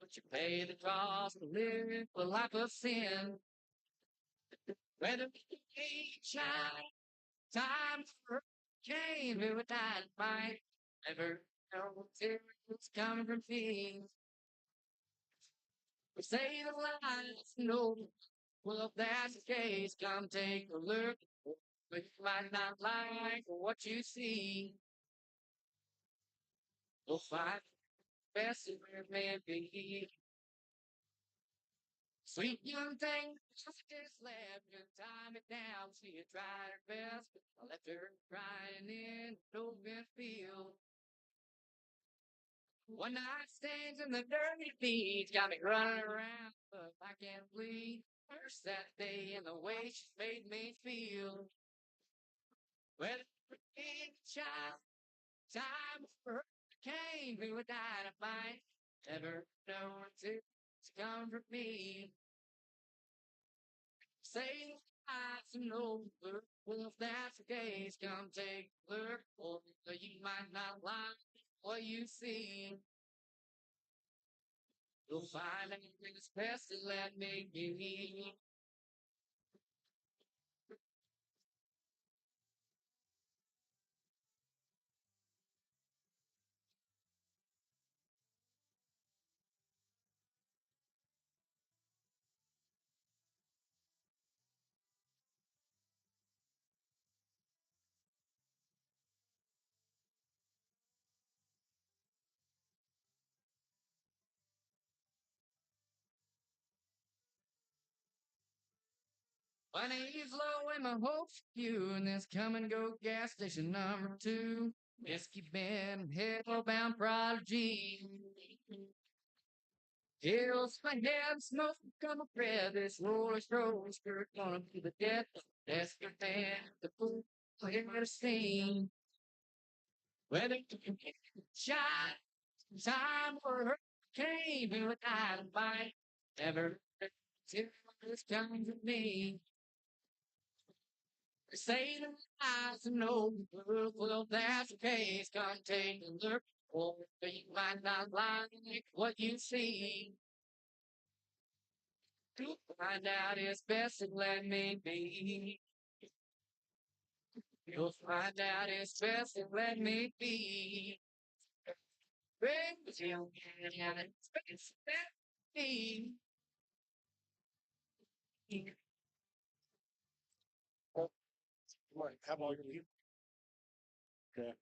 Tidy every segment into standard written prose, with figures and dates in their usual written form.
but you pay the cost to live a life of sin. Whether it be shine, time for came who would die to fight. Never know it's coming from things. We say the lies, no. Well, if that's the case, come take a look. But you might not like what you see. You'll find the best of where it may be. Sweet young thing, just left and time it down. She had tried her best, but I left her crying in an open field. One night stands in the dirty beach, got me running around, but I can't bleed. First that day and the way she made me feel. Well, it became a child, time for her came, who would die to fight. Never know until it's come for me. Say it's over. Well, if that's the case, come take a look. Or you might not like what you see. You'll find it's best to let me be. My name's low and my hopes few, and this come and go gas station number 2. Whiskey Ben, hellbound prodigy. Hills my head, smoke on my breath. This roller coaster gonna be the death. Desperate man, the fool, here to sing. Whether you can shine, time or hurricane, we would die to fight. Never till this comes with me. Say the lies and no proof. Well, that's the case. Come take a look. Or you might not like what you see. To find out it's best to let me be. You'll find out it's best to let me be. It's best to let me be. Have all your people. Okay.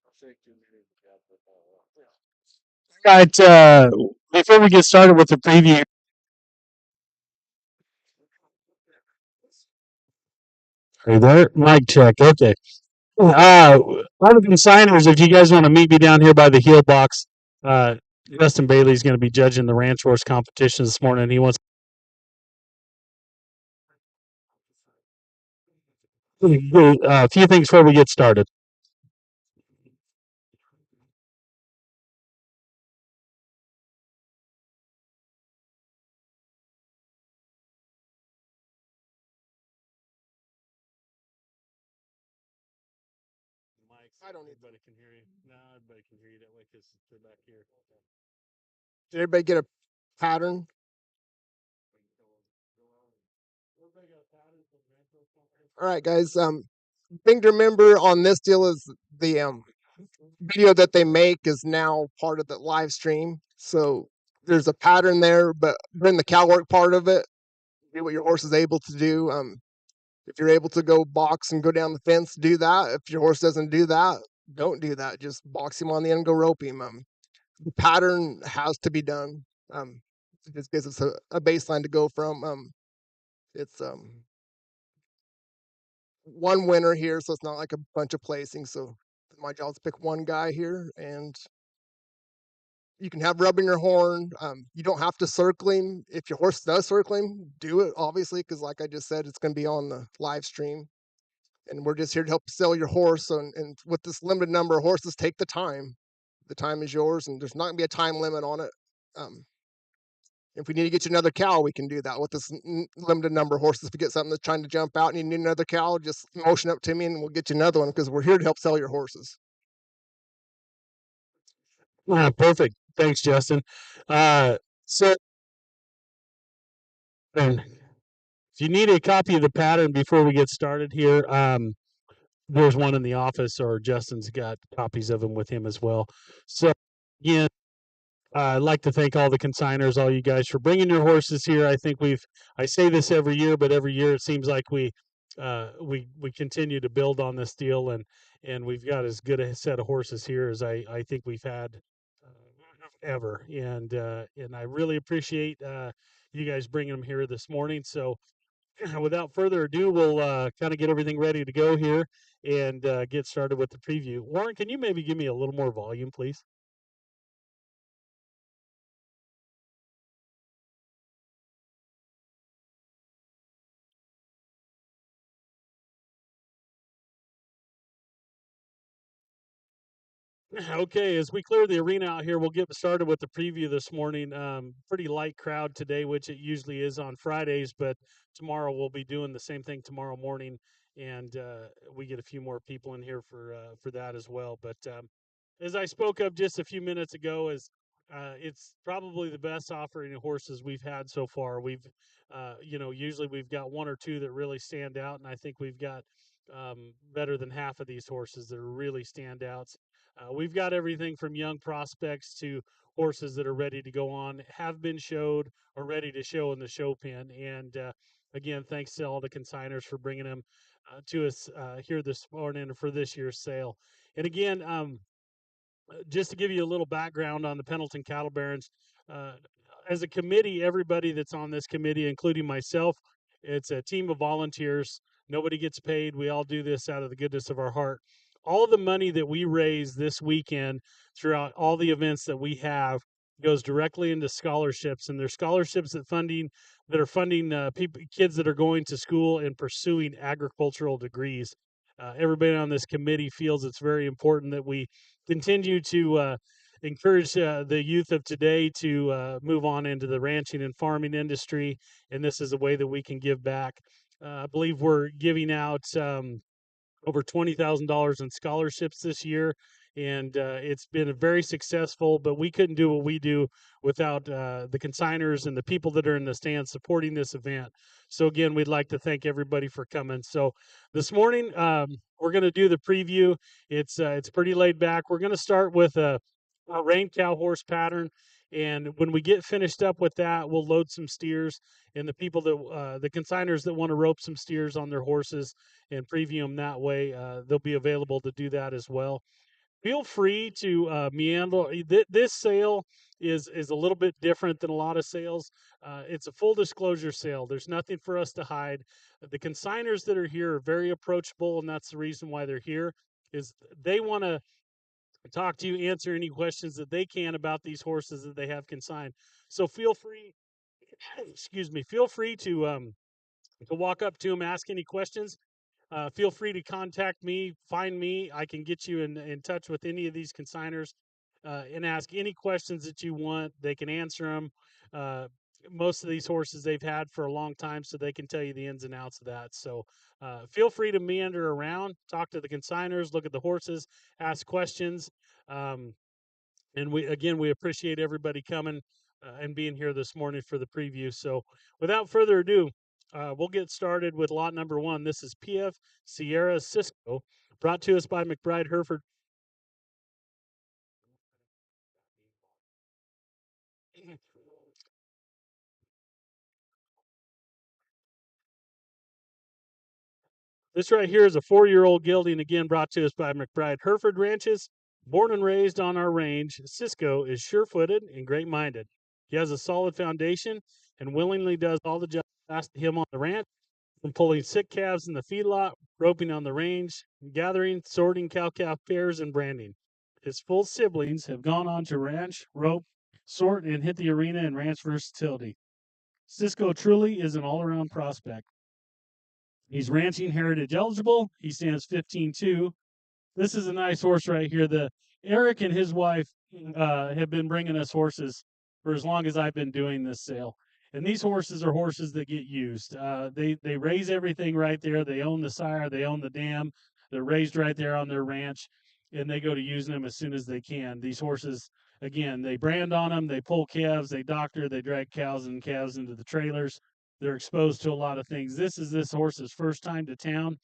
Right, before we get started with the preview, are you there? Mic check. Okay. Other consigners, if you guys want to meet me down here by the heel box, Justin Bailey's going to be judging the ranch horse competition this morning. He wants a few things before we get started. I don't need. Everybody can hear you. No, everybody can hear you that way because they're back here. Did everybody get a pattern? All right, guys. Thing to remember on this deal is the video that they make is now part of the live stream. So there's a pattern there, but during the cow work part of it, do what your horse is able to do. If you're able to go box and go down the fence, do that. If your horse doesn't do that, don't do that. Just box him on the end and go rope him. The pattern has to be done. Just gives us a baseline to go from. It's one winner here, so it's not like a bunch of placings. So my job is to pick one guy here, and you can have rubbing your horn. You don't have to circle him. If your horse does circle him, do it, obviously, because like I just said, it's going to be on the live stream. And we're just here to help sell your horse. And with this limited number of horses, take the time. The time is yours, and there's not going to be a time limit on it. If we need to get you another cow, we can do that with this limited number of horses. If we get something that's trying to jump out and you need another cow, just motion up to me and we'll get you another one because we're here to help sell your horses. Perfect. Thanks, Justin. So And if you need a copy of the pattern before we get started here, there's one in the office, or Justin's got copies of them with him as well. So, again, I'd like to thank all the consigners, all you guys, for bringing your horses here. I think I say this every year, but every year it seems like we continue to build on this deal, and we've got as good a set of horses here as I think we've had ever. And I really appreciate you guys bringing them here this morning. So, without further ado, we'll kind of get everything ready to go here and get started with the preview. Warren, can you maybe give me a little more volume, please? Okay, as we clear the arena out here, we'll get started with the preview this morning. Pretty light crowd today, which it usually is on Fridays, but tomorrow we'll be doing the same thing tomorrow morning, and we get a few more people in here for that as well. But as I spoke of just a few minutes ago, it's probably the best offering of horses we've had so far. Usually we've got one or two that really stand out, and I think we've got better than half of these horses that are really standouts. We've got everything from young prospects to horses that are ready to go on, have been showed, or ready to show in the show pen. And again, thanks to all the consigners for bringing them to us here this morning for this year's sale. And again, just to give you a little background on the Pendleton Cattle Barons, uh, as a committee, everybody that's on this committee, including myself, it's a team of volunteers. Nobody gets paid. We all do this out of the goodness of our heart. All the money that we raise this weekend throughout all the events that we have goes directly into scholarships, and there's scholarships that are funding kids that are going to school and pursuing agricultural degrees. Everybody on this committee feels it's very important that we continue to encourage the youth of today to move on into the ranching and farming industry, and this is a way that we can give back. I believe we're giving out over $20,000 in scholarships this year, and it's been very successful. But we couldn't do what we do without the consigners and the people that are in the stands supporting this event. So again, we'd like to thank everybody for coming. So this morning we're going to do the preview. It's pretty laid back. We're going to start with a rain cow horse pattern. And when we get finished up with that, we'll load some steers, and the consigners that want to rope some steers on their horses and preview them that way, they'll be available to do that as well. Feel free to meander. This sale is a little bit different than a lot of sales. It's a full disclosure sale. There's nothing for us to hide. The consigners that are here are very approachable, and that's the reason why they're here. Is they want to talk to you, answer any questions that they can about these horses that they have consigned. So feel free, excuse me, feel free to walk up to them, ask any questions. Feel free to contact me, find me. I can get you in touch with any of these consigners and ask any questions that you want. They can answer them. Most of these horses they've had for a long time, so they can tell you the ins and outs of that. So feel free to meander around, talk to the consigners, look at the horses, ask questions. Um, and we appreciate everybody coming and being here this morning for the preview. So without further ado, we'll get started with lot number one. This is PF Sierra Cisco, brought to us by McBride Hereford. This right here is a 4-year-old gelding, again brought to us by McBride Hereford Ranches. Born and raised on our range, Cisco is sure-footed and great-minded. He has a solid foundation and willingly does all the jobs asked of him on the ranch, from pulling sick calves in the feedlot, roping on the range, gathering, sorting cow-calf pairs, and branding. His full siblings have gone on to ranch, rope, sort, and hit the arena in ranch versatility. Cisco truly is an all-around prospect. He's ranching heritage eligible. He stands 15-2. This is a nice horse right here. The Eric and his wife have been bringing us horses for as long as I've been doing this sale. And these horses are horses that get used. They raise everything right there. They own the sire. They own the dam. They're raised right there on their ranch, and they go to using them as soon as they can. These horses, again, they brand on them. They pull calves. They doctor. They drag cows and calves into the trailers. They're exposed to a lot of things. This is this horse's first time to town.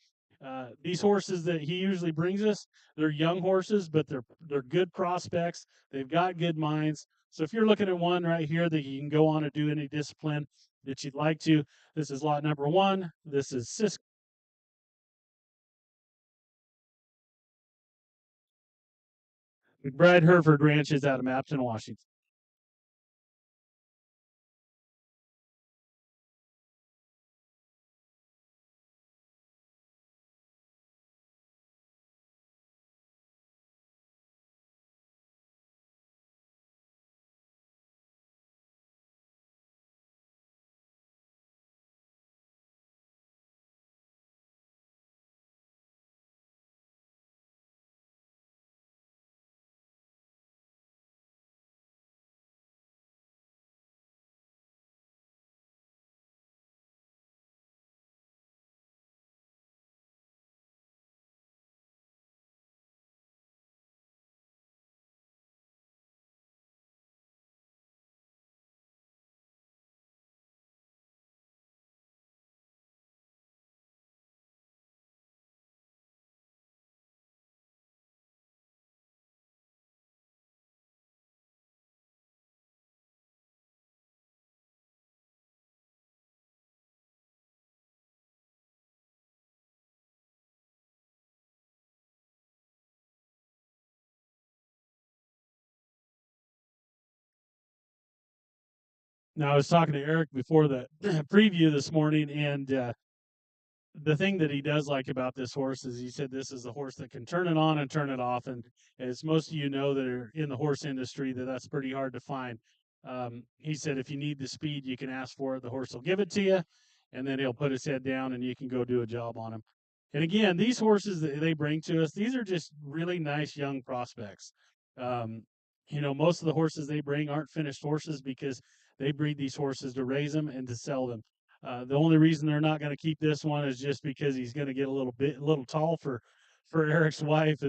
These horses that he usually brings us, they're young horses, but they're good prospects. They've got good minds. So if you're looking at one right here that you can go on and do any discipline that you'd like to, this is lot number 1. This is Cisco. McBride Hereford Ranch is out of Mapton, Washington. Now I was talking to Eric before the preview this morning, and the thing that he does like about this horse is he said this is a horse that can turn it on and turn it off. And as most of you know that are in the horse industry, that's pretty hard to find. He said if you need the speed, you can ask for it. The horse will give it to you, and then he'll put his head down, and you can go do a job on him. And again, these horses that they bring to us, these are just really nice young prospects. Um, most of the horses they bring aren't finished horses because they breed these horses to raise them and to sell them. The only reason they're not going to keep this one is just because he's going to get a little tall for Eric's wife.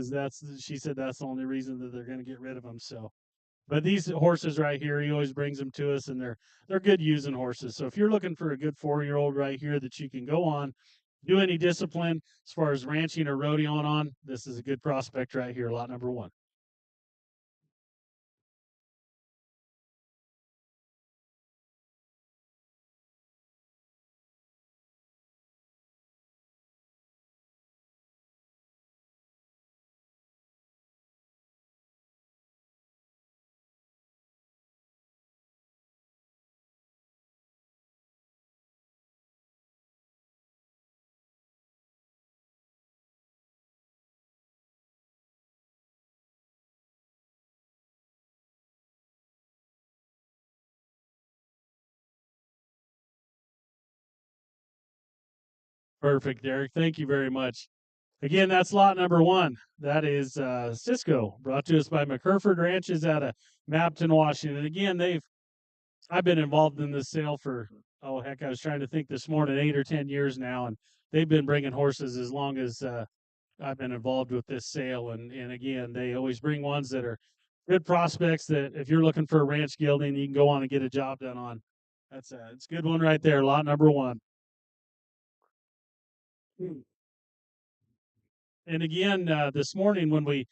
She said that's the only reason that they're going to get rid of him. So, but these horses right here, he always brings them to us, and they're good using horses. So if you're looking for a good 4-year-old right here that you can go on, do any discipline as far as ranching or rodeoing on, this is a good prospect right here, lot number 1. Perfect, Derek. Thank you very much. Again, that's lot number 1. That is Cisco, brought to us by McHerford Ranches out of Mapton, Washington. Again, I've been involved in this sale for, oh heck, I was trying to think this morning, 8 or 10 years now, and they've been bringing horses as long as I've been involved with this sale. And again, they always bring ones that are good prospects that if you're looking for a ranch gelding, you can go on and get a job done on. It's a good one right there, lot number 1. And again, this morning when we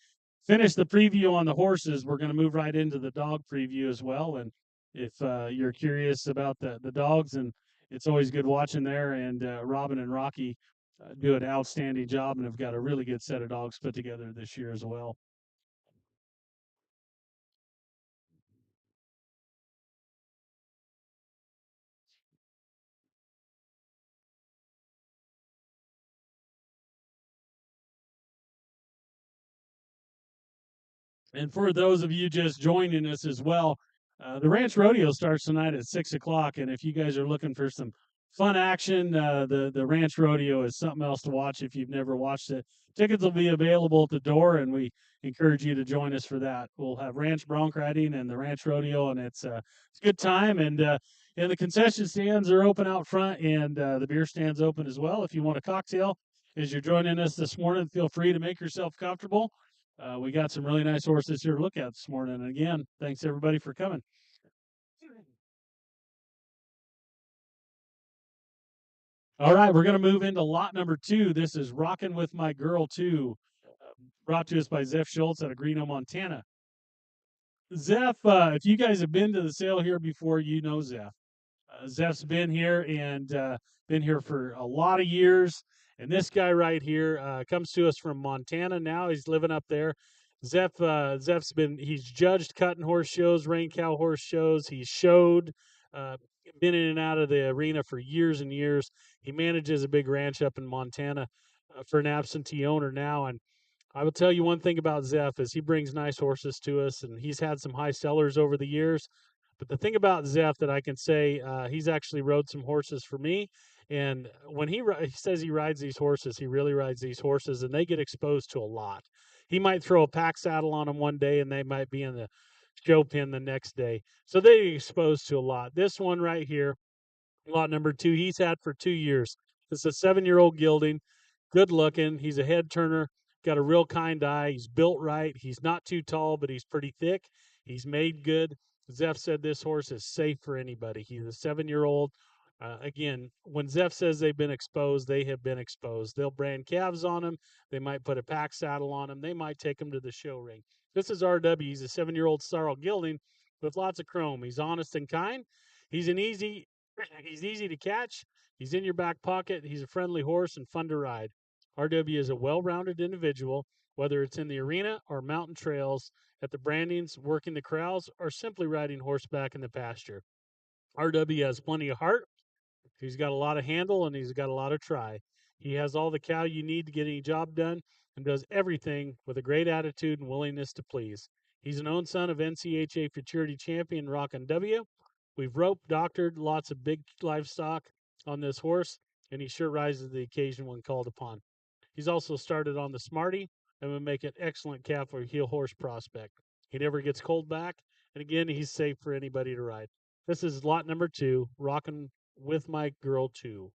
finish the preview on the horses, we're going to move right into the dog preview as well. And if you're curious about the dogs, and it's always good watching there. And Robin and Rocky do an outstanding job and have got a really good set of dogs put together this year as well. And for those of you just joining us as well, the Ranch Rodeo starts tonight at 6 o'clock. And if you guys are looking for some fun action, the Ranch Rodeo is something else to watch if you've never watched it. Tickets will be available at the door, and we encourage you to join us for that. We'll have ranch bronc riding and the Ranch Rodeo, and it's a good time. And the concession stands are open out front, and the beer stand's open as well. If you want a cocktail as you're joining us this morning, feel free to make yourself comfortable. We got some really nice horses here to look at this morning. And again, thanks everybody for coming. All right, we're going to move into lot number 2. This is Rockin' with My Girl 2, brought to us by Zeph Schultz out of Greeno, Montana. Zeph, if you guys have been to the sale here before, you know Zeph. Zeph's been here and been here for a lot of years. And this guy right here comes to us from Montana now. He's living up there. He's judged cutting horse shows, rein cow horse shows. He's showed, uh, been in and out of the arena for years and years. He manages a big ranch up in Montana for an absentee owner now. And I will tell you one thing about Zeph is he brings nice horses to us, and he's had some high sellers over the years. But the thing about Zeph that I can say, he's actually rode some horses for me. And when he says he rides these horses, he really rides these horses, and they get exposed to a lot. He might throw a pack saddle on them one day, and they might be in the show pen the next day. So they get exposed to a lot. This one right here, lot number 2, he's had for 2 years. It's a 7-year-old gelding, good looking. He's a head turner, got a real kind eye. He's built right. He's not too tall, but he's pretty thick. He's made good. Zeph said this horse is safe for anybody. He's a 7-year-old. Again, when Zeph says they've been exposed, they have been exposed. They'll brand calves on him. They might put a pack saddle on him. They might take him to the show ring. This is RW. He's a 7-year-old sorrel gelding with lots of chrome. He's honest and kind. He's an easy He's easy to catch. He's in your back pocket. He's a friendly horse and fun to ride. RW is a well rounded individual, whether it's in the arena or mountain trails, at the brandings, working the corrals, or simply riding horseback in the pasture. RW has plenty of heart. He's got a lot of handle and he's got a lot of try. He has all the cow you need to get any job done and does everything with a great attitude and willingness to please. He's an own son of NCHA Futurity Champion Rockin' W. We've roped, doctored lots of big livestock on this horse, and he sure rises to the occasion when called upon. He's also started on the Smarty and would make an excellent calf or heel horse prospect. He never gets cold back, and again, he's safe for anybody to ride. This is lot number 2, Rockin' with My Girl 2.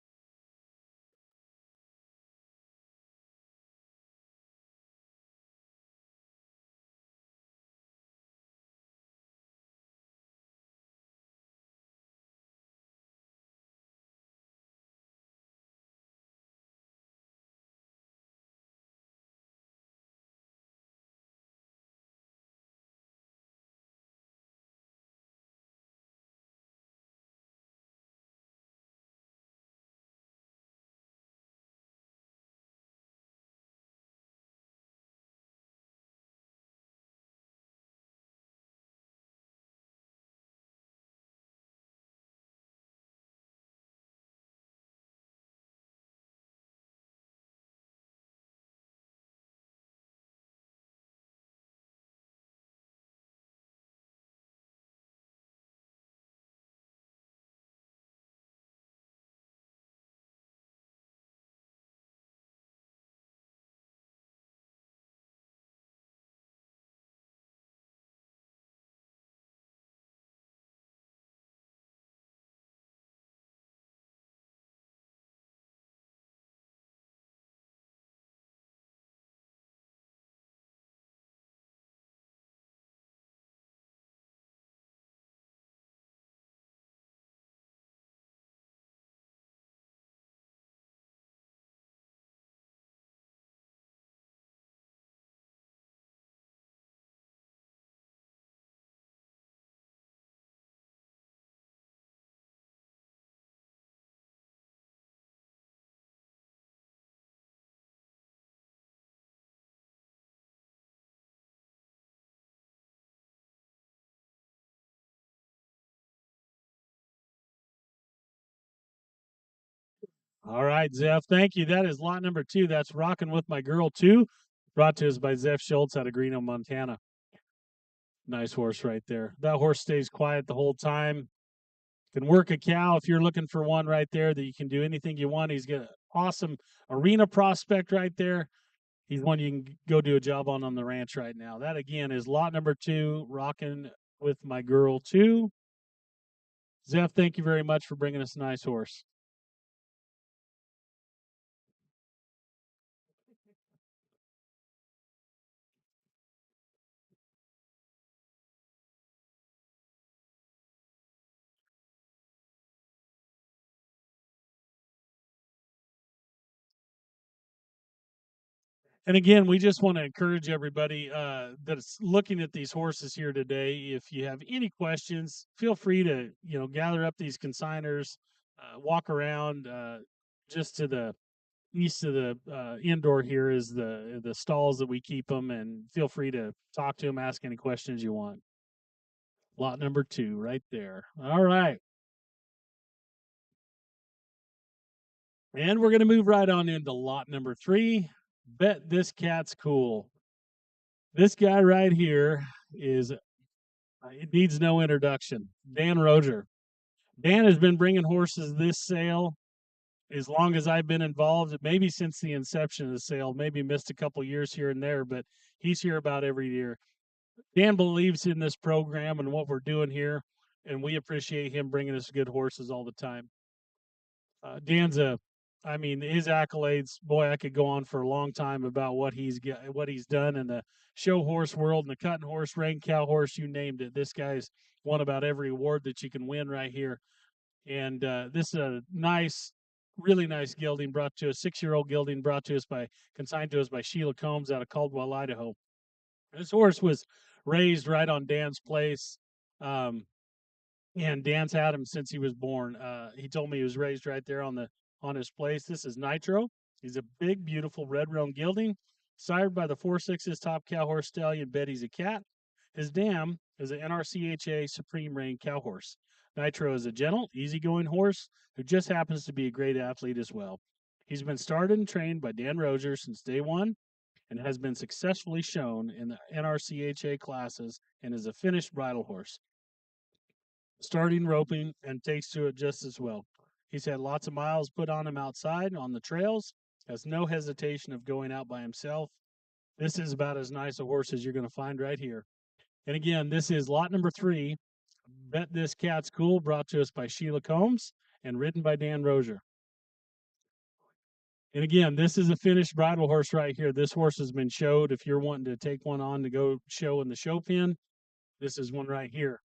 All right, Zeph, thank you. That is lot number 2. That's Rockin' with My Girl 2, brought to us by Zeph Schultz out of Greeno, Montana. Nice horse right there. That horse stays quiet the whole time. Can work a cow if you're looking for one right there that you can do anything you want. He's got an awesome arena prospect right there. He's one you can go do a job on the ranch right now. That again is lot number 2, Rockin' with My Girl 2. Zeph, thank you very much for bringing us a nice horse. And again, we just want to encourage everybody that's looking at these horses here today. If you have any questions, feel free to gather up these consigners, walk around. Just to the east of the indoor here is the stalls that we keep them, and feel free to talk to them, ask any questions you want. Lot number 2, right there. All right. And we're going to move right on into lot number 3. Bet this cat's cool. This guy right here it needs no introduction. Dan Roger. Dan has been bringing horses this sale as long as I've been involved, maybe since the inception of the sale, maybe missed a couple years here and there, but he's here about every year. Dan believes in this program and what we're doing here, and we appreciate him bringing us good horses all the time. Dan's his accolades, boy, I could go on for a long time about what he's done in the show horse world and the cutting horse, rein cow horse, you named it. This guy's won about every award that you can win right here. And this is a really nice gelding brought to us, 6-year-old gelding consigned to us by Sheila Combs out of Caldwell, Idaho. This horse was raised right on Dan's place. And Dan's had him since he was born. He told me he was raised right there on his place. This is Nitro. He's a big, beautiful red roan gelding, sired by the 4/6 top cow horse stallion Betty's a Cat. His dam is an NRCHA Supreme Reign cow horse. Nitro is a gentle, easygoing horse who just happens to be a great athlete as well. He's been started and trained by Dan Roger since day one and has been successfully shown in the NRCHA classes and is a finished bridle horse, starting roping, and takes to it just as well. He's had lots of miles put on him outside on the trails, has no hesitation of going out by himself. This is about as nice a horse as you're going to find right here. And again, this is lot number 3. Bet this cat's cool, brought to us by Sheila Combs and ridden by Dan Roger. And again, this is a finished bridle horse right here. This horse has been showed. If you're wanting to take one on to go show in the show pen, this is one right here.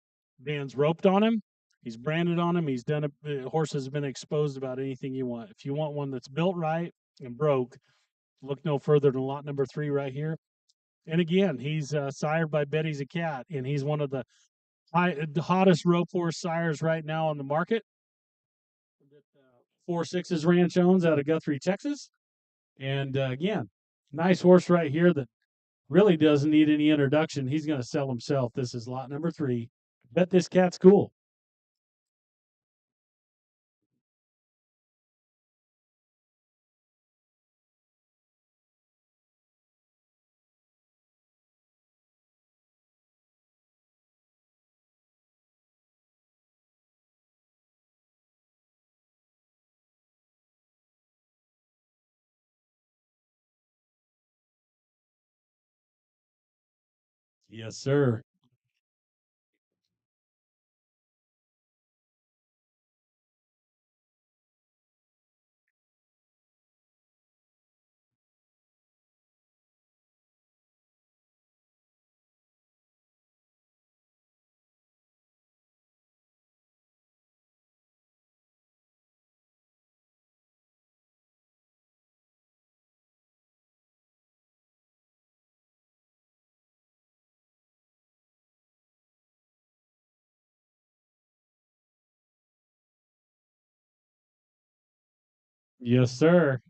Dan's roped on him. He's branded on him. He's done it. The horse has been exposed about anything you want. If you want one that's built right and broke, look no further than lot number 3 right here. And again, he's sired by Betty's a Cat, and he's one of the hottest rope horse sires right now on the market. 4/6 Ranch owns out of Guthrie, Texas. And again, nice horse right here that really doesn't need any introduction. He's going to sell himself. This is lot number 3. Bet this cat's cool. Yes, sir. Yes, sir.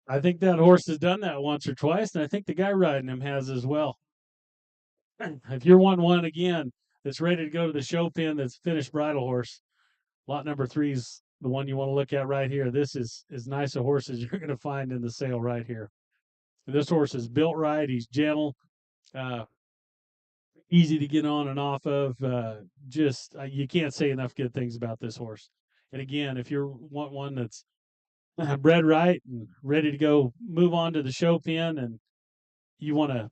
I think that horse has done that once or twice, and I think the guy riding him has as well. If you're wanting one again that's ready to go to the show pen, that's finished bridle horse, lot number 3 is the one you want to look at right here. This is as nice a horse as you're going to find in the sale right here. This horse is built right. He's gentle, uh, easy to get on and off of. You can't say enough good things about this horse. And again, if you want one that's bred right and ready to go move on to the show pen, and you want to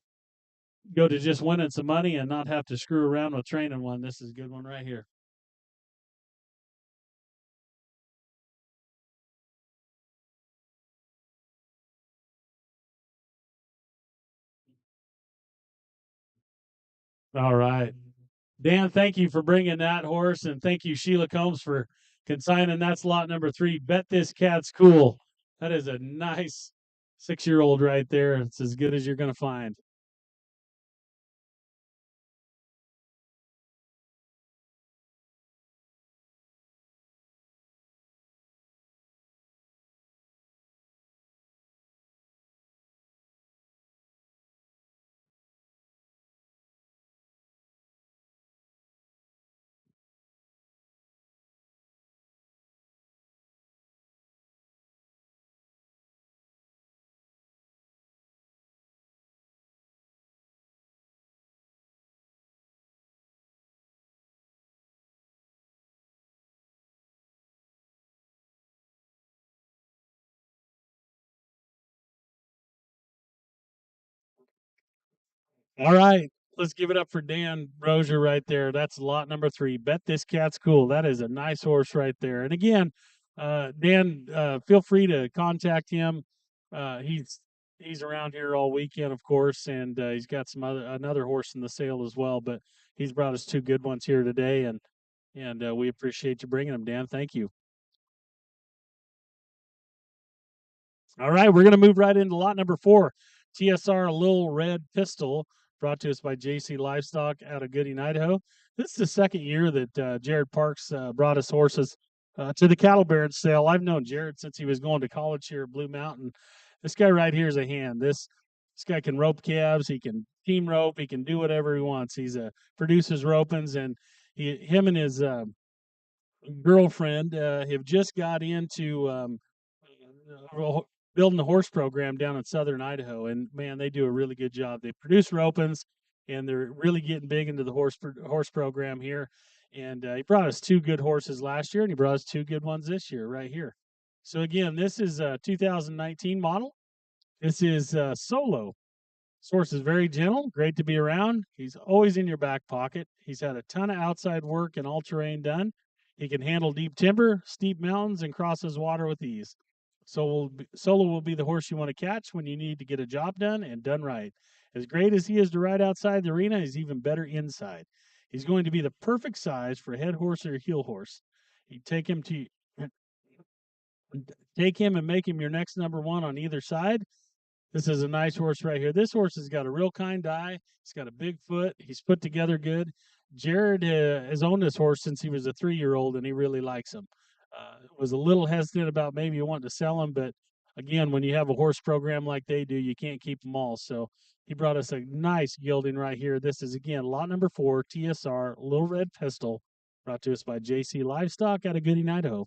go to just winning some money and not have to screw around with training one, this is a good one right here. All right. Dan, thank you for bringing that horse, and thank you, Sheila Combs, for consigning. That's lot number 3. Bet this cat's cool. That is a nice 6-year-old right there. It's as good as you're going to find. All right. Let's give it up for Dan Rozier right there. That's lot number 3. Bet this cat's cool. That is a nice horse right there. And again, Dan, feel free to contact him. He's around here all weekend, of course, and he's got another horse in the sale as well. But he's brought us 2 good ones here today, and we appreciate you bringing them, Dan. Thank you. All right, we're going to move right into lot number 4, TSR Little Red Pistol, brought to us by JC Livestock out of Gooding, Idaho. This is the second year that Jared Parks brought us horses to the Cattle Barons sale. I've known Jared since he was going to college here at Blue Mountain. This guy right here is a hand. This guy can rope calves. He can team rope. He can do whatever he wants. He's produces ropings, and him and his girlfriend have just got into building a horse program down in southern Idaho, and man, they do a really good job. They produce ropings, and they're really getting big into the horse program here. And he brought us 2 good horses last year, and he brought us 2 good ones this year, right here. So again, this is a 2019 model. This is Solo. This horse is very gentle, great to be around. He's always in your back pocket. He's had a ton of outside work and all terrain done. He can handle deep timber, steep mountains, and crosses water with ease. Solo will be the horse you want to catch when you need to get a job done and done right. As great as he is to ride outside the arena, he's even better inside. He's going to be the perfect size for a head horse or a heel horse. You take him and make him your next number 1 on either side. This is a nice horse right here. This horse has got a real kind eye. He's got a big foot. He's put together good. Jared has owned this horse since he was a 3-year-old, and he really likes him. Was a little hesitant about maybe wanting to sell him, but again, when you have a horse program like they do, you can't keep them all. So he brought us a nice gelding right here. This is, again, lot number 4, TSR Little Red Pistol, brought to us by JC Livestock out of Gooding, Idaho.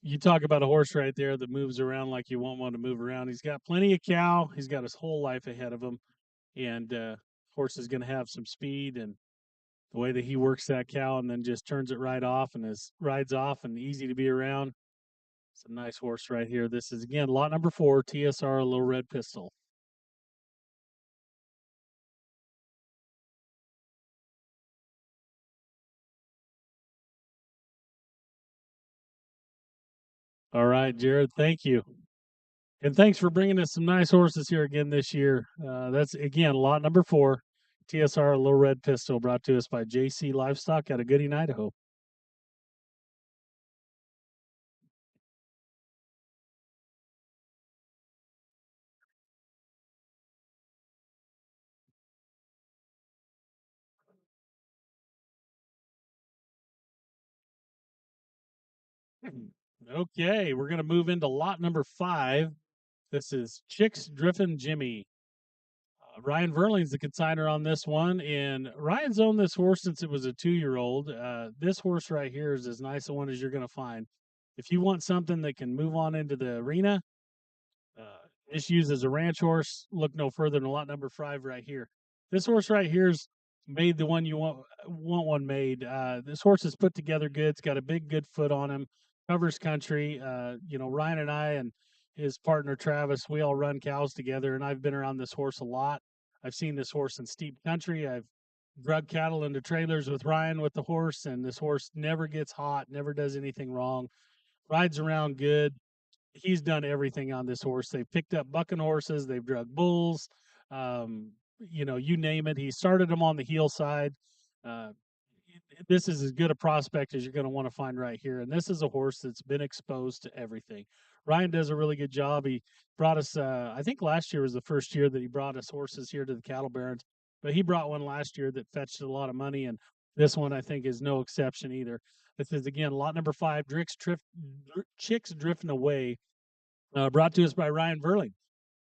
You talk about a horse right there that moves around like you want one to move around. He's got plenty of cow. He's got his whole life ahead of him, and horse is going to have some speed. And the way that he works that cow and then just turns it right off and rides off and easy to be around. It's a nice horse right here. This is, again, lot number 4, TSR Little Red Pistol. All right, Jared, thank you. And thanks for bringing us some nice horses here again this year. That's, again, lot number 4, TSR Little Red Pistol, brought to us by JC Livestock out of Gooding, Idaho. Okay, we're going to move into lot number 5. This is Chicks Driffin' Jimmy. Ryan Verling's the consigner on this one, and Ryan's owned this horse since it was a 2-year-old. This horse right here is as nice a one as you're going to find. If you want something that can move on into the arena, uh, just used as a ranch horse, look no further than lot number 5 right here. This horse right here's made the one you want one made. This horse is put together good. It's got a big, good foot on him. Covers country. Ryan and I and his partner Travis, we all run cows together, and I've been around this horse a lot. I've seen this horse in steep country. I've drug cattle into trailers with Ryan with the horse, and this horse never gets hot, never does anything wrong. Rides around good. He's done everything on this horse. They've picked up bucking horses, they've drug bulls, you name it. He started them on the heel side. Uh, this is as good a prospect as you're going to want to find right here. And this is a horse that's been exposed to everything. Ryan does a really good job. He brought us, I think last year was the first year that he brought us horses here to the Cattle Barons, but he brought one last year that fetched a lot of money. And this one, I think, is no exception either. This is, again, lot number 5, Chicks Drifting Away, brought to us by Ryan Verling.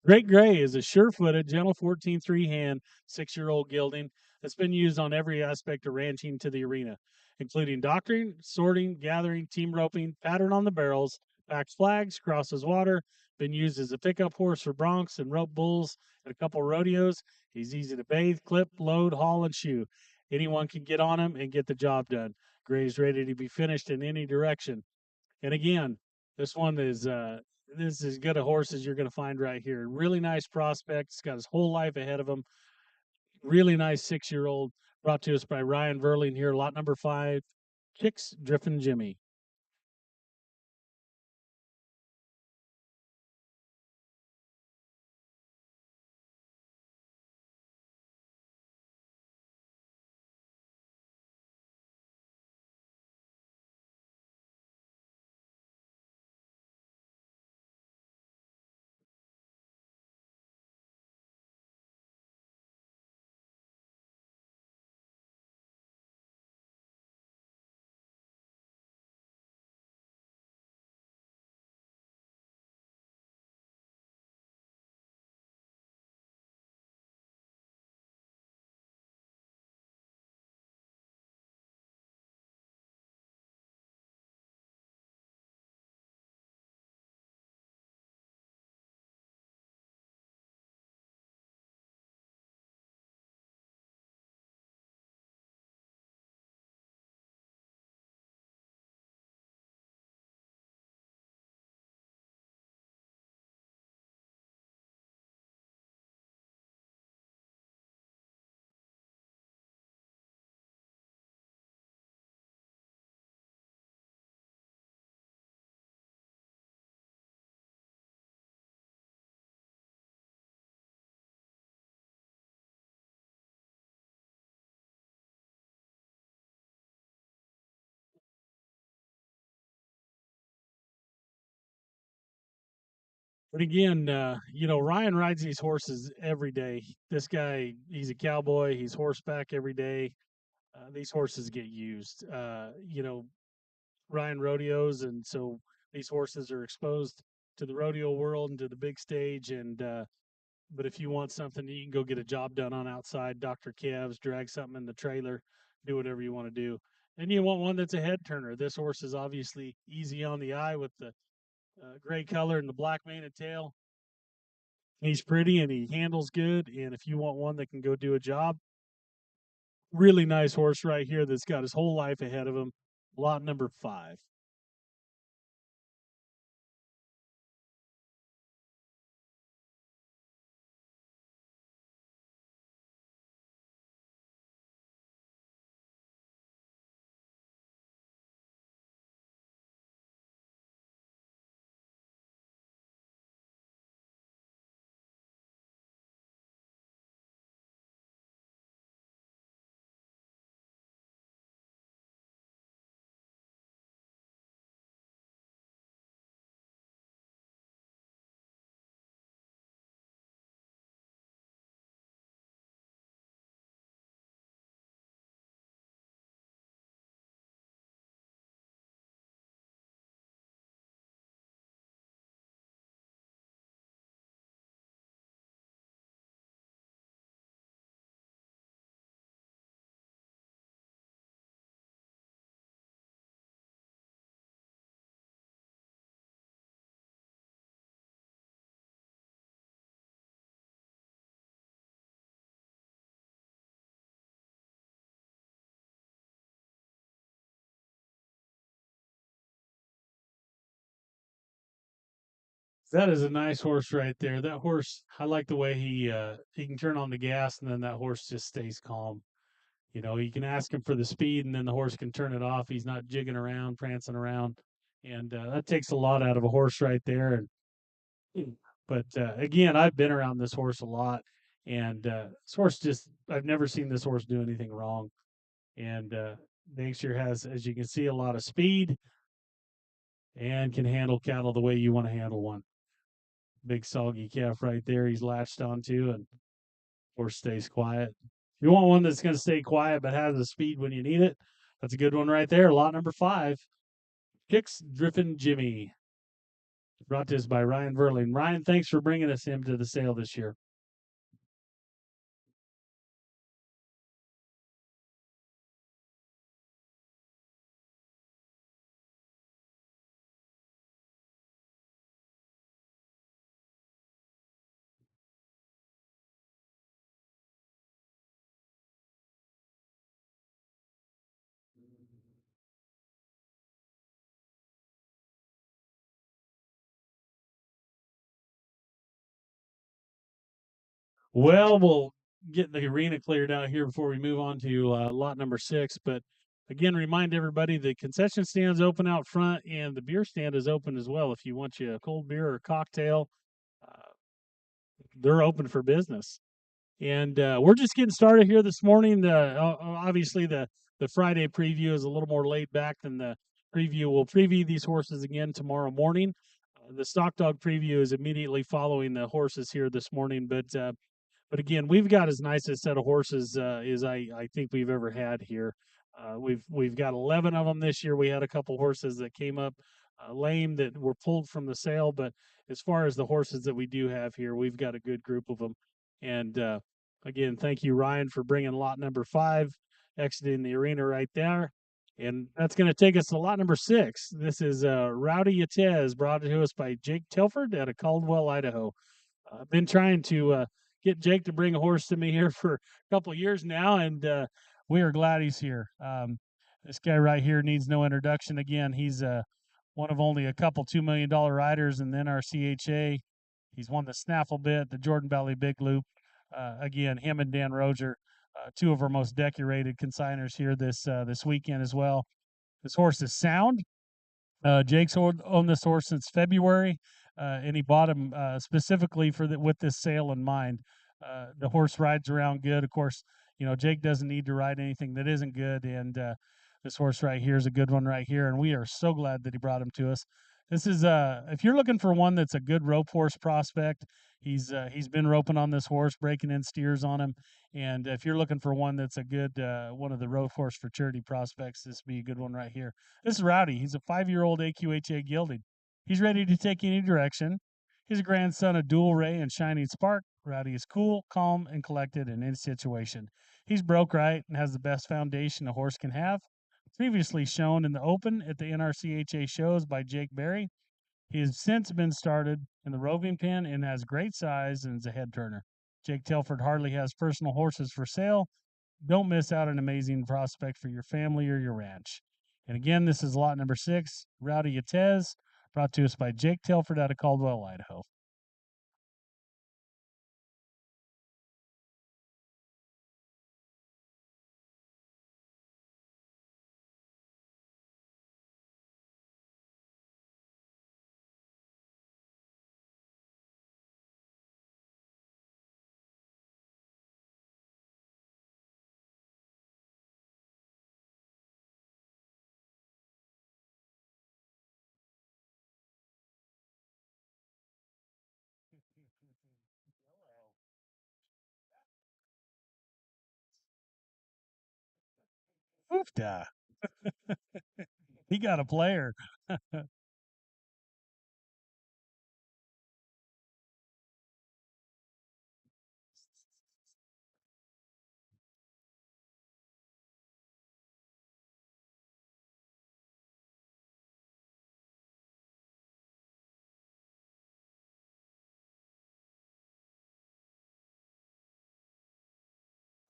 Great Gray is a sure-footed, gentle 14-3 hand, 6-year-old gelding that's been used on every aspect of ranching to the arena, including doctoring, sorting, gathering, team roping, pattern on the barrels, backs flags, crosses water, been used as a pickup horse for broncs and rope bulls at a couple rodeos. He's easy to bathe, clip, load, haul, and shoe. Anyone can get on him and get the job done. Gray's ready to be finished in any direction. And again, this one is this is as good a horse as you're going to find right here. Really nice prospect. He's got his whole life ahead of him. Really nice 6-year-old, brought to us by Ryan Verling here, lot number 5, Chicks Driffin' Jimmy. But again, Ryan rides these horses every day. This guy, he's a cowboy. He's horseback every day. These horses get used. Ryan rodeos, and so these horses are exposed to the rodeo world and to the big stage. And but if you want something, you can go get a job done on outside. Dr. Kev's, drag something in the trailer, do whatever you want to do. And you want one that's a head turner. This horse is obviously easy on the eye with the gray color and the black mane and tail. He's pretty and he handles good. And if you want one that can go do a job, really nice horse right here that's got his whole life ahead of him. Lot number 5. That is a nice horse right there. That horse, I like the way he can turn on the gas and then that horse just stays calm. You know, you can ask him for the speed and then the horse can turn it off. He's not jigging around, prancing around, and that takes a lot out of a horse right there. And but again, I've been around this horse a lot, and this horse just I've never seen this horse do anything wrong. And Nature has, as you can see, a lot of speed and can handle cattle the way you want to handle one. Big soggy calf right there. He's latched onto, and horse stays quiet. If you want one that's going to stay quiet but has the speed when you need it, that's a good one right there. Lot number 5, Kicks Drippin' Jimmy. Brought to us by Ryan Verling. Ryan, thanks for bringing us him to the sale this year. Well, we'll get the arena cleared out here before we move on to lot number 6. But again, remind everybody the concession stand's open out front and the beer stand is open as well. If you want you a cold beer or a cocktail, uh, they're open for business. And we're just getting started here this morning. Obviously, the Friday preview is a little more laid back than the preview. We'll preview these horses again tomorrow morning. The stock dog preview is immediately following the horses here this morning. But again, we've got as nice a set of horses as I think we've ever had here. We've got 11 of them this year. We had a couple horses that came up lame that were pulled from the sale, but as far as the horses that we do have here, we've got a good group of them. And again, thank you, Ryan, for bringing lot number 5, exiting the arena right there. And that's going to take us to lot number 6. This is Rowdy Yatez, brought to us by Jake Telford out of Caldwell, Idaho. I've been trying to get Jake to bring a horse to me here for a couple of years now, and we are glad he's here. This guy right here needs no introduction. Again, he's one of only a couple $2 million riders in the NRCHA. He's won the Snaffle Bit, the Jordan Valley Big Loop. Again, him and Dan Roger, two of our most decorated consignors here this weekend as well. This horse is sound. Jake's owned this horse since February, and he bought him specifically with this sale in mind. The horse rides around good. Of course, you know Jake doesn't need to ride anything that isn't good, and this horse right here is a good one right here, and we are so glad that he brought him to us. This is if you're looking for one that's a good rope horse prospect, he's been roping on this horse, breaking in steers on him, and if you're looking for one that's a good one of the rope horse futurity prospects, this would be a good one right here. This is Rowdy. He's a 5-year-old AQHA gelding. He's ready to take any direction. He's a grandson of Dual Ray and Shining Spark. Rowdy is cool, calm, and collected in any situation. He's broke right and has the best foundation a horse can have. Previously shown in the Open at the NRCHA shows by Jake Berry, he has since been started in the roving pen and has great size and is a head turner. Jake Telford hardly has personal horses for sale. Don't miss out on an amazing prospect for your family or your ranch. And again, this is lot number 6, Rowdy Yatez, brought to us by Jake Telford out of Caldwell, Idaho. Oofda. He got a player.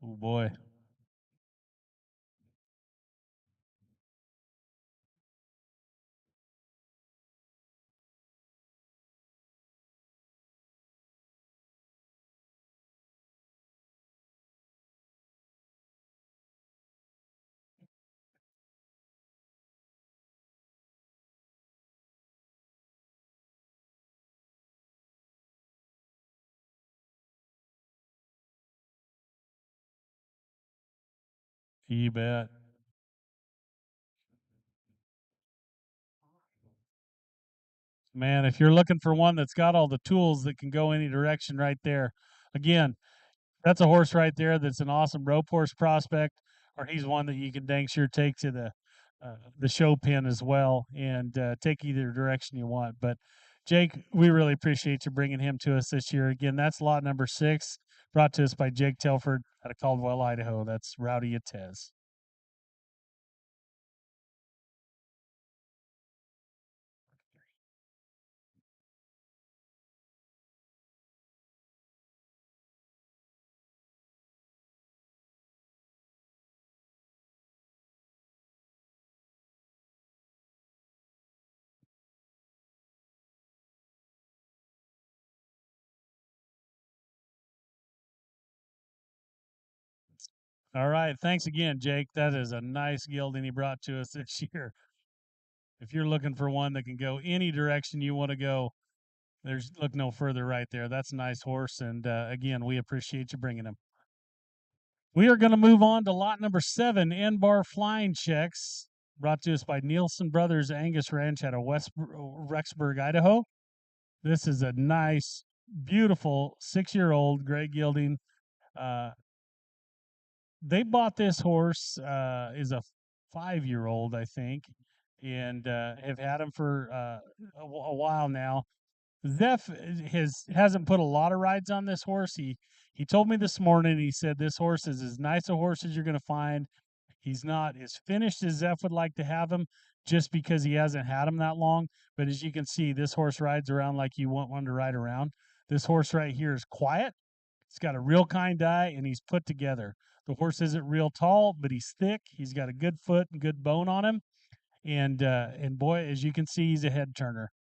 Oh boy. You bet. Man, if you're looking for one that's got all the tools that can go any direction right there, again, that's a horse right there that's an awesome rope horse prospect, or he's one that you can dang sure take to the show pen as well and take either direction you want. But Jake, we really appreciate you bringing him to us this year. Again, that's lot number 6, brought to us by Jake Telford out of Caldwell, Idaho. That's Rowdy Yatez. All right. Thanks again, Jake. That is a nice gelding he brought to us this year. If you're looking for one that can go any direction you want to go, there's look no further right there. That's a nice horse. And again, we appreciate you bringing him. We are going to move on to lot number 7, N-Bar Flying Checks, brought to us by Nielsen Brothers Angus Ranch out of West Rexburg, Idaho. This is a nice, beautiful 6-year-old gray gelding. They bought this horse is a 5-year-old, I think, and have had him for a while now. Zeph hasn't put a lot of rides on this horse. He told me this morning. He said this horse is as nice a horse as you're going to find. He's not as finished as Zeph would like to have him, just because he hasn't had him that long. But as you can see, this horse rides around like you want one to ride around. This horse right here is quiet. He's got a real kind eye, and he's put together. The horse isn't real tall, but he's thick. He's got a good foot and good bone on him. And boy, as you can see, he's a head turner.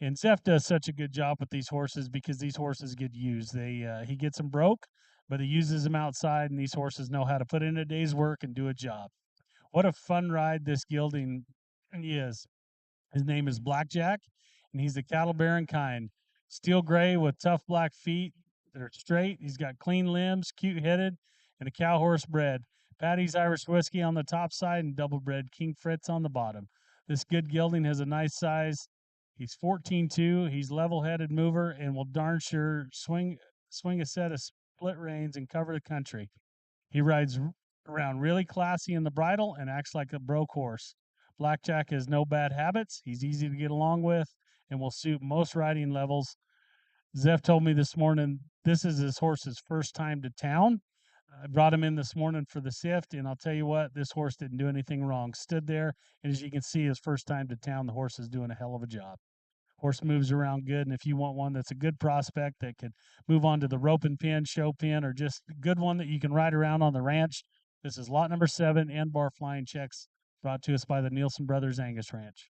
And Zeph does such a good job with these horses because these horses get used. He gets them broke, but he uses them outside, and these horses know how to put in a day's work and do a job. What a fun ride this gelding is. His name is Blackjack, and he's the cattle baron kind. Steel gray with tough black feet that are straight. He's got clean limbs, cute headed, and a cow horse bred. Patty's Irish whiskey on the top side and double bred King Fritz on the bottom. This good gelding has a nice size. He's 14'2". He's level headed mover and will darn sure swing a set of split reins and cover the country. He rides around really classy in the bridle and acts like a broke horse. Blackjack has no bad habits. He's easy to get along with and will suit most riding levels. Zeph told me this morning this is his horse's first time to town. I brought him in this morning for the sift, and I'll tell you what, this horse didn't do anything wrong. Stood there, and as you can see, his first time to town, the horse is doing a hell of a job. Horse moves around good, and if you want one that's a good prospect that could move on to the rope and pin, show pin, or just a good one that you can ride around on the ranch, this is lot number 7, N-Bar Flying Checks, brought to us by the Nielsen Brothers Angus Ranch.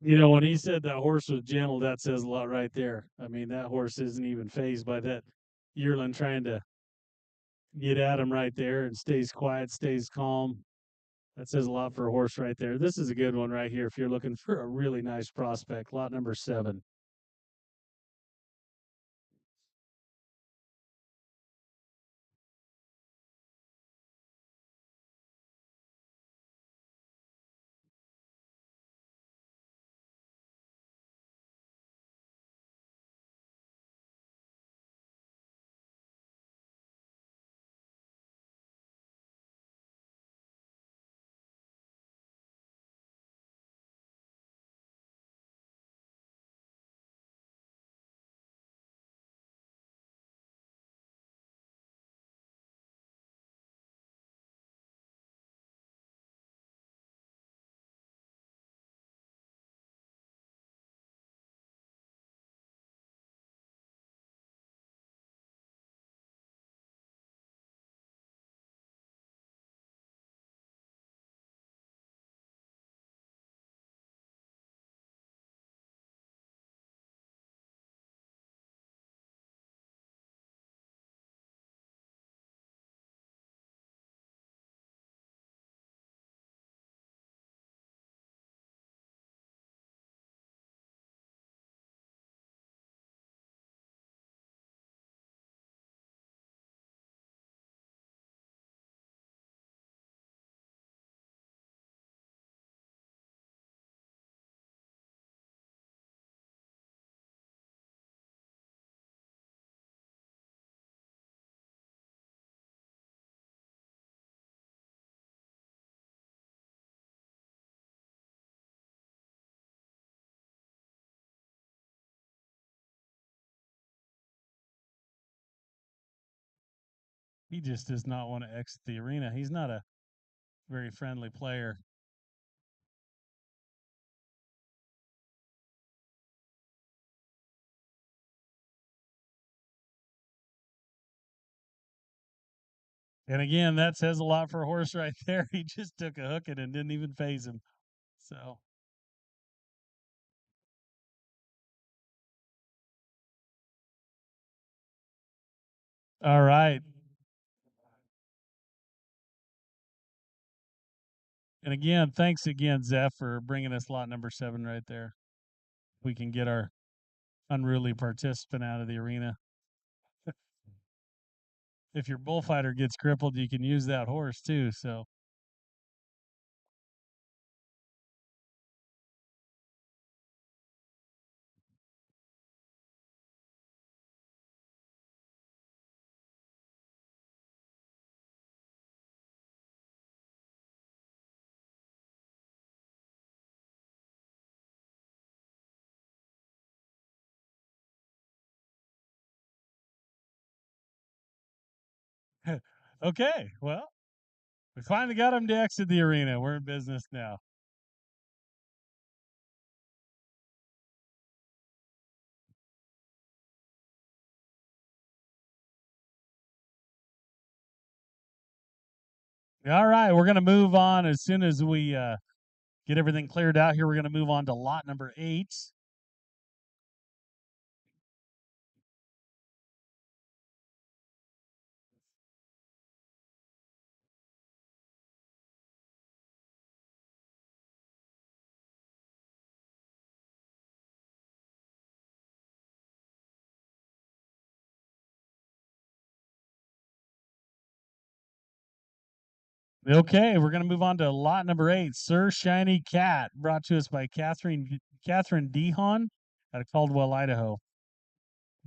You know, when he said that horse was gentle, that says a lot right there. I mean, that horse isn't even phased by that yearling trying to get at him right there and stays quiet, stays calm. That says a lot for a horse right there. This is a good one right here if you're looking for a really nice prospect. Lot number 7. He just does not want to exit the arena. He's not a very friendly player. And again, that says a lot for a horse right there. He just took a hooking and didn't even phase him. So, all right. And again, thanks again, Zeph, for bringing us lot number 7 right there. We can get our unruly participant out of the arena. If your bullfighter gets crippled, you can use that horse too. So, okay, well, we finally got him to exit the arena. We're in business now. All right, we're going to move on as soon as we get everything cleared out here. We're going to move on to lot number 8. Okay, we're going to move on to lot number 8, Sir Shiny Cat, brought to us by Catherine Dehon out of Caldwell, Idaho.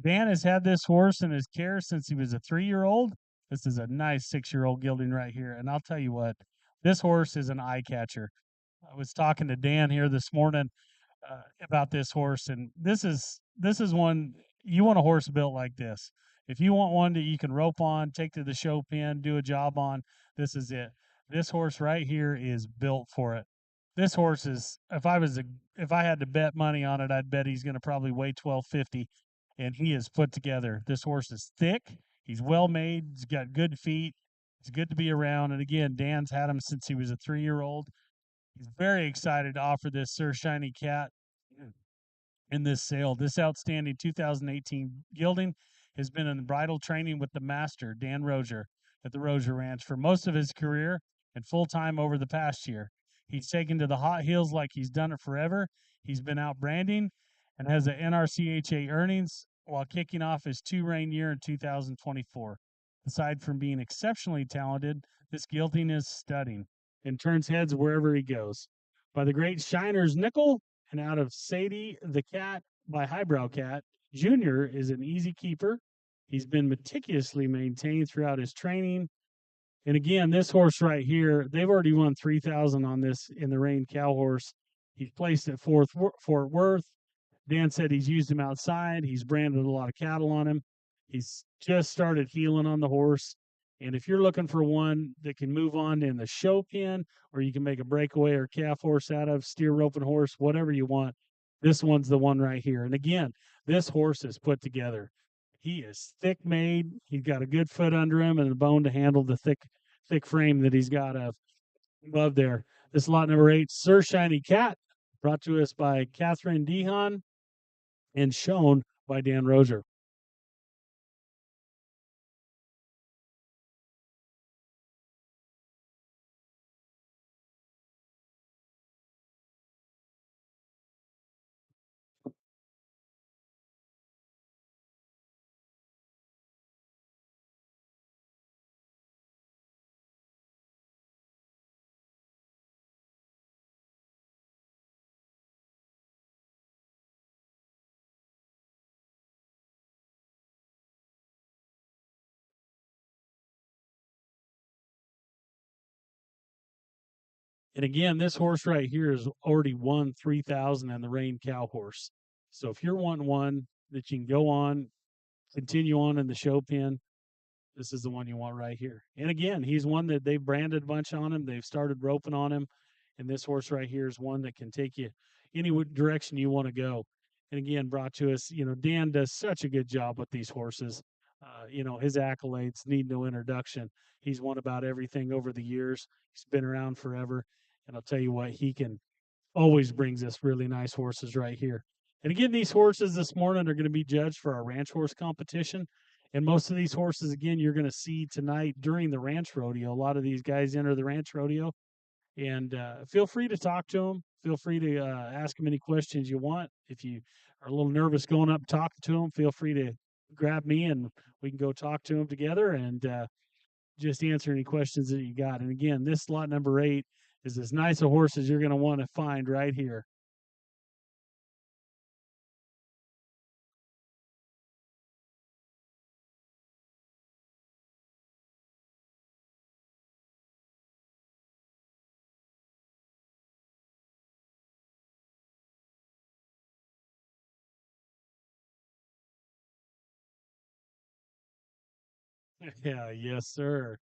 Dan has had this horse in his care since he was a 3-year-old. This is a nice 6-year-old gelding right here, and I'll tell you what, this horse is an eye catcher. I was talking to Dan here this morning about this horse, and this is one you want a horse built like this. If you want one that you can rope on, take to the show pen, do a job on, this is it. This horse right here is built for it. This horse is if I had to bet money on it, I'd bet he's going to probably weigh 1250, and he is put together. This horse is thick. He's well made. He's got good feet. He's good to be around. And again, Dan's had him since he was a 3-year-old. He's very excited to offer this Sir Shiny Cat in this sale. This outstanding 2018 gelding has been in bridle training with the master, Dan Rozier, at the Rozier Ranch for most of his career and full time over the past year. He's taken to the hot hills like he's done it forever. He's been out branding and has an NRCHA earnings while kicking off his 2-rein year in 2024. Aside from being exceptionally talented, this gelding is stunning and turns heads wherever he goes. By the great Shiner's Nickel, and out of Sadie the Cat by Highbrow Cat, Junior is an easy keeper. He's been meticulously maintained throughout his training. And again, this horse right here, they've already won 3,000 on this in the Rain Cow Horse. He's placed at Fort Worth. Dan said he's used him outside. He's branded a lot of cattle on him. He's just started healing on the horse. And if you're looking for one that can move on in the show pen, or you can make a breakaway or calf horse out of, steer roping horse, whatever you want, this one's the one right here. And again, this horse is put together. He is thick made. He's got a good foot under him and a bone to handle the thick frame that he's got above there. This lot number 8, Sir Shiny Cat, brought to us by Catherine Dehon and shown by Dan Rozier. And again, this horse right here has already won 3,000 in the Rain Cow Horse. So if you're wanting one that you can go on, continue on in the show pen, This is the one you want right here. And again, he's one that they've branded a bunch on him. They've started roping on him. And this horse right here is one that can take you any direction you want to go. And again, brought to us, Dan does such a good job with these horses. His accolades need no introduction. He's won about everything over the years. He's been around forever. And I'll tell you what, he can always brings us really nice horses right here. And again, these horses this morning are going to be judged for our ranch horse competition. And most of these horses, again, you're going to see tonight during the ranch rodeo. A lot of these guys enter the ranch rodeo. And feel free to talk to them. Feel free to ask them any questions you want. If you are a little nervous going up talking to them, feel free to grab me and we can go talk to them together and just answer any questions that you got. And again, this slot number 8 is as nice a horse as you're going to want to find right here. Yeah, yes, sir.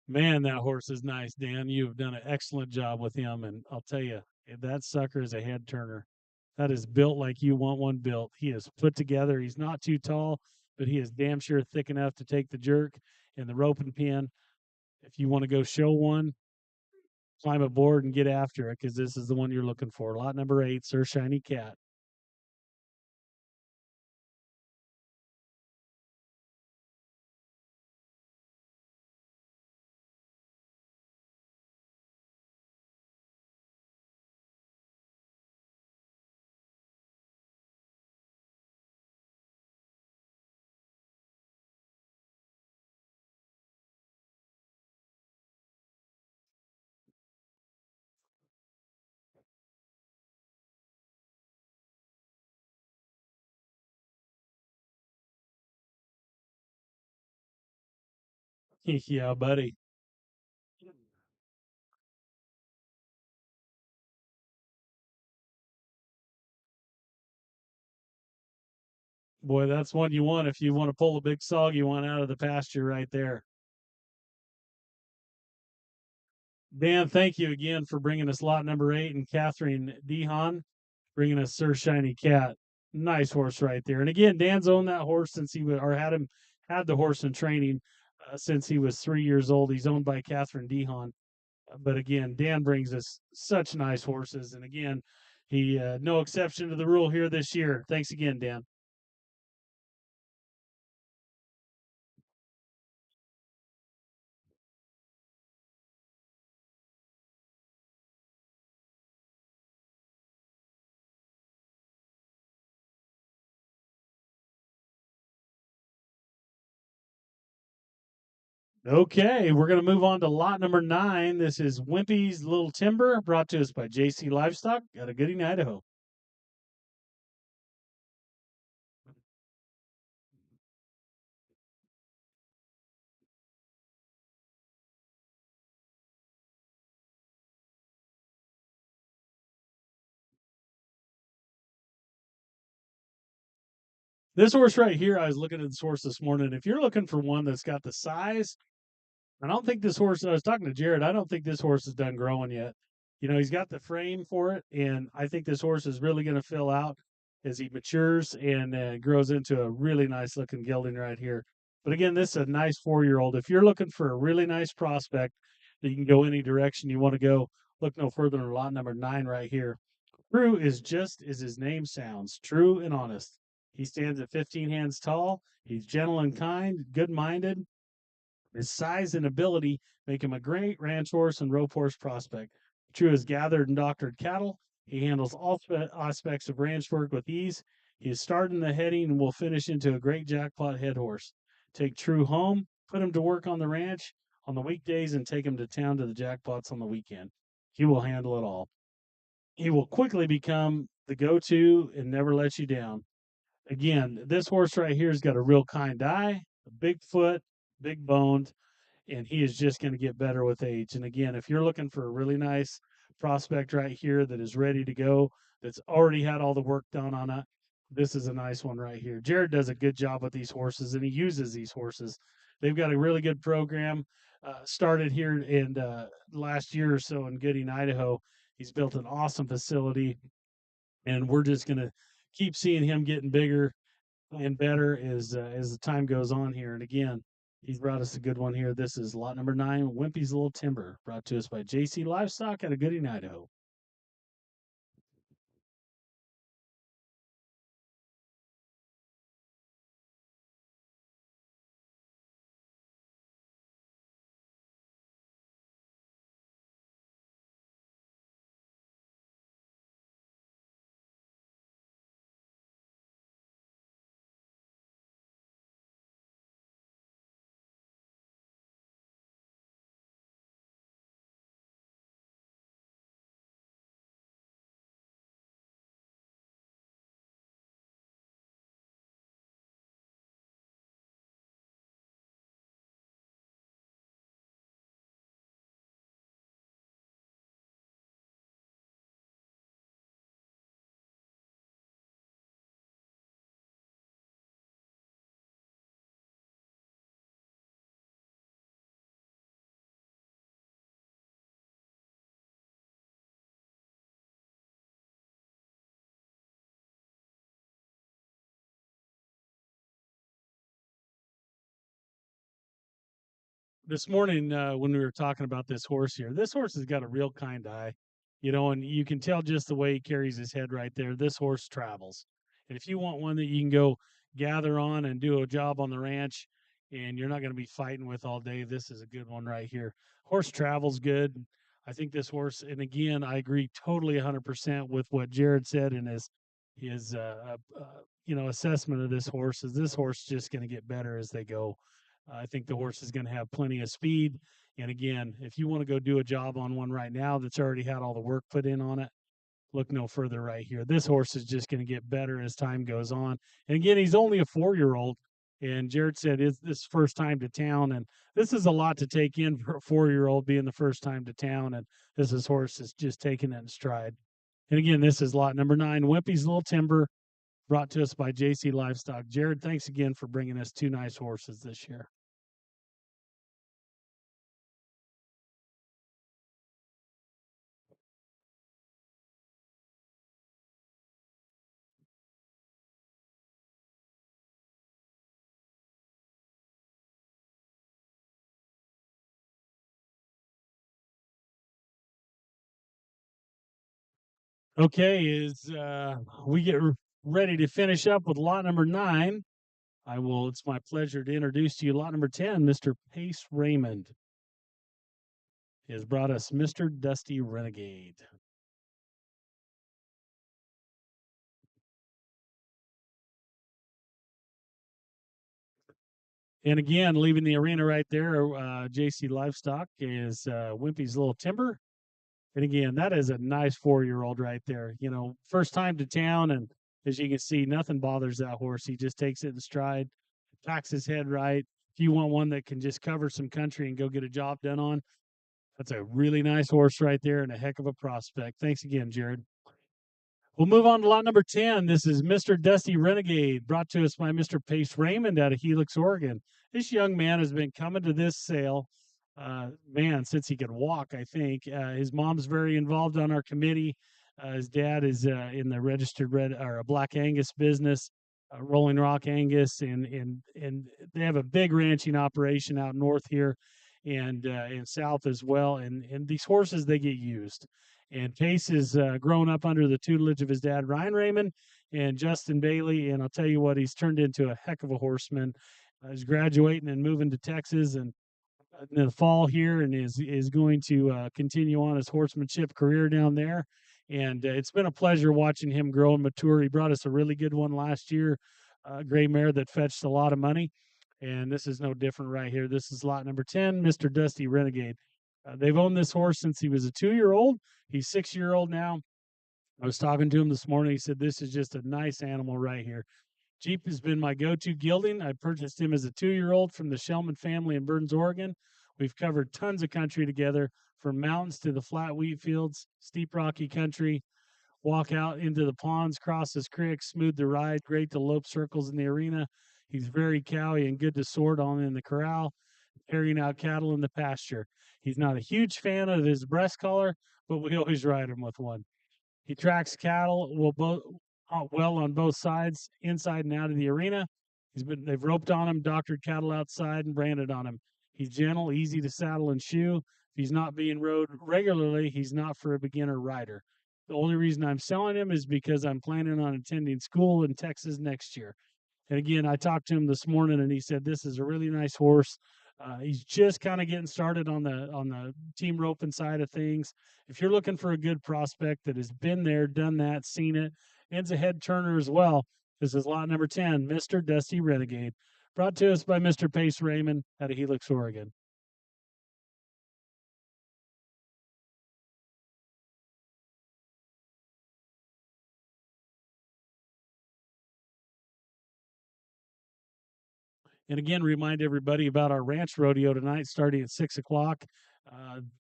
Man, that horse is nice, Dan. You've done an excellent job with him, and I'll tell you, that sucker is a head turner. That is built like you want one built. He is put together. He's not too tall, but he is damn sure thick enough to take the jerk and the rope and pin. If you want to go show one, climb aboard and get after it because this is the one you're looking for. Lot number 8, Sir Shiny Cat. Yeah, buddy. Boy, that's one you want if you want to pull a big sog you want out of the pasture right there. Dan, thank you again for bringing us lot number 8, and Catherine Dehan bringing us Sir Shiny Cat. Nice horse right there. And again, Dan's owned that horse since he was, or had the horse in training since he was 3 years old. He's owned by Catherine Dehan. But again, Dan brings us such nice horses, and again, he no exception to the rule here this year. Thanks again, Dan. Okay, we're going to move on to lot number 9. This is Wimpy's Little Timber, brought to us by JC Livestock out of Gooding, Idaho. This horse right here, I was looking at this horse this morning. If you're looking for one that's got the size, I don't think this horse, I was talking to Jared, I don't think this horse is done growing yet. He's got the frame for it, and I think this horse is really going to fill out as he matures and grows into a really nice looking gelding right here. But again, this is a nice 4-year-old. If you're looking for a really nice prospect that you can go any direction you want to go, look no further than lot number 9 right here. True is just as his name sounds, true and honest. He stands at 15 hands tall. He's gentle and kind, good minded. His size and ability make him a great ranch horse and rope horse prospect. True has gathered and doctored cattle. He handles all aspects of ranch work with ease. He is started in the heading and will finish into a great jackpot head horse. Take True home, put him to work on the ranch on the weekdays, and take him to town to the jackpots on the weekend. He will handle it all. He will quickly become the go-to and never let you down. Again, this horse right here has got a real kind eye, a big foot, big boned, and he is just going to get better with age. And again, if you're looking for a really nice prospect right here that is ready to go, that's already had all the work done on it, this is a nice one right here. Jared does a good job with these horses, and he uses these horses. They've got a really good program. Started here in last year or so in Gooding, Idaho. He's built an awesome facility, and we're just going to keep seeing him getting bigger and better as the time goes on here. And again, he's brought us a good one here. This is lot number 9, Wimpy's Little Timber, brought to us by JC Livestock out of Gooding, Idaho. This morning when we were talking about this horse here, this horse has got a real kind eye, and you can tell just the way he carries his head right there. This horse travels. And if you want one that you can go gather on and do a job on the ranch and you're not going to be fighting with all day, this is a good one right here. Horse travels good. I think this horse, and again, I agree totally 100% with what Jared said in his assessment of this horse. Is this horse just going to get better as they go? I think the horse is going to have plenty of speed. And again, if you want to go do a job on one right now that's already had all the work put in on it, look no further right here. This horse is just going to get better as time goes on. And again, he's only a 4-year-old. And Jared said, "Is this first time to town?" And this is a lot to take in for a 4-year-old being the first time to town. And this horse is just taking it in stride. And again, this is lot number 9, Wimpy's Little Timber, brought to us by JC Livestock. Jared, thanks again for bringing us 2 nice horses this year. Okay, as we get ready to finish up with lot number 9, it's my pleasure to introduce to you lot number 10, Mr. Pace Raymond. He has brought us Mr. Dusty Renegade. And again, leaving the arena right there, JC Livestock is Wimpy's Little Timber. And again, that is a nice 4-year-old right there. First time to town, and as you can see, nothing bothers that horse. He just takes it in stride, cocks his head right. If you want one that can just cover some country and go get a job done on, that's a really nice horse right there and a heck of a prospect. Thanks again, Jared. We'll move on to lot number 10. This is Mr. Dusty Renegade, brought to us by Mr. Pace Raymond out of Helix, Oregon. This young man has been coming to this sale, since he could walk, I think. His mom's very involved on our committee. His dad is in the registered Black Angus business, Rolling Rock Angus, and they have a big ranching operation out north here and south as well. And these horses, they get used. And Pace is grown up under the tutelage of his dad, Ryan Raymond, and Justin Bailey. And I'll tell you what, he's turned into a heck of a horseman. He's graduating and moving to Texas and in the fall here, and is going to continue on his horsemanship career down there. And it's been a pleasure watching him grow and mature. He brought us a really good one last year, a gray mare that fetched a lot of money. And this is no different right here. This is lot number 10, Mr. Dusty Renegade. They've owned this horse since he was a 2-year-old. He's 6-year-old now. I was talking to him this morning. He said, "This is just a nice animal right here." Jeep has been my go-to gelding. I purchased him as a 2-year-old from the Shellman family in Burns, Oregon. We've covered tons of country together, from mountains to the flat wheat fields, steep rocky country, walk out into the ponds, crosses creeks, smooth to ride, great to lope circles in the arena. He's very cowy and good to sort on in the corral, carrying out cattle in the pasture. He's not a huge fan of his breast collar, but we always ride him with one. He tracks cattle well on both sides, inside and out of the arena. They've roped on him, doctored cattle outside, and branded on him. He's gentle, easy to saddle and shoe. If he's not being rode regularly, he's not for a beginner rider. The only reason I'm selling him is because I'm planning on attending school in Texas next year. And again, I talked to him this morning, and he said this is a really nice horse. He's just kind of getting started on the team roping side of things. If you're looking for a good prospect that has been there, done that, seen it, and's a head turner as well, this is lot number 10, Mr. Dusty Renegade, brought to us by Mr. Pace Raymond out of Helix, Oregon. And again, remind everybody about our ranch rodeo tonight, starting at 6 o'clock.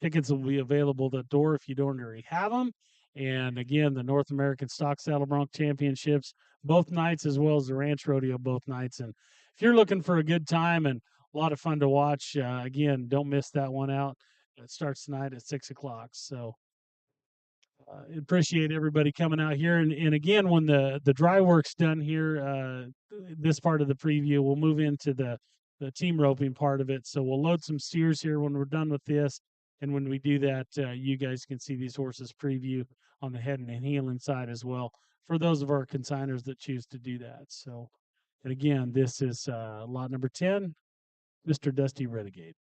Tickets will be available at the door if you don't already have them. And again, the North American Stock Saddle Bronc Championships, both nights, as well as the ranch rodeo, both nights. And if you're looking for a good time and a lot of fun to watch, again, don't miss that one out. It starts tonight at 6 o'clock. So appreciate everybody coming out here. And again, when the dry work's done here, this part of the preview, we'll move into the team roping part of it. So we'll load some steers here when we're done with this. And when we do that, you guys can see these horses preview on the head and heeling side as well for those of our consignors that choose to do that. So, and again, this is lot number 10, Mr. Dusty Renegade.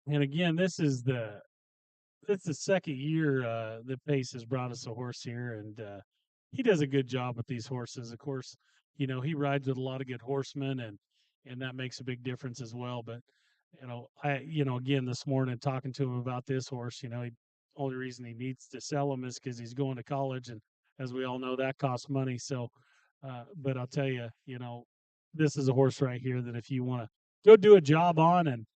And again, it's the second year that Pace has brought us a horse here, and he does a good job with these horses. Of course, he rides with a lot of good horsemen, and that makes a big difference as well. But again, this morning talking to him about this horse, only reason he needs to sell him is because he's going to college, and as we all know, that costs money. So, but I'll tell you, this is a horse right here that if you want to go do a job on and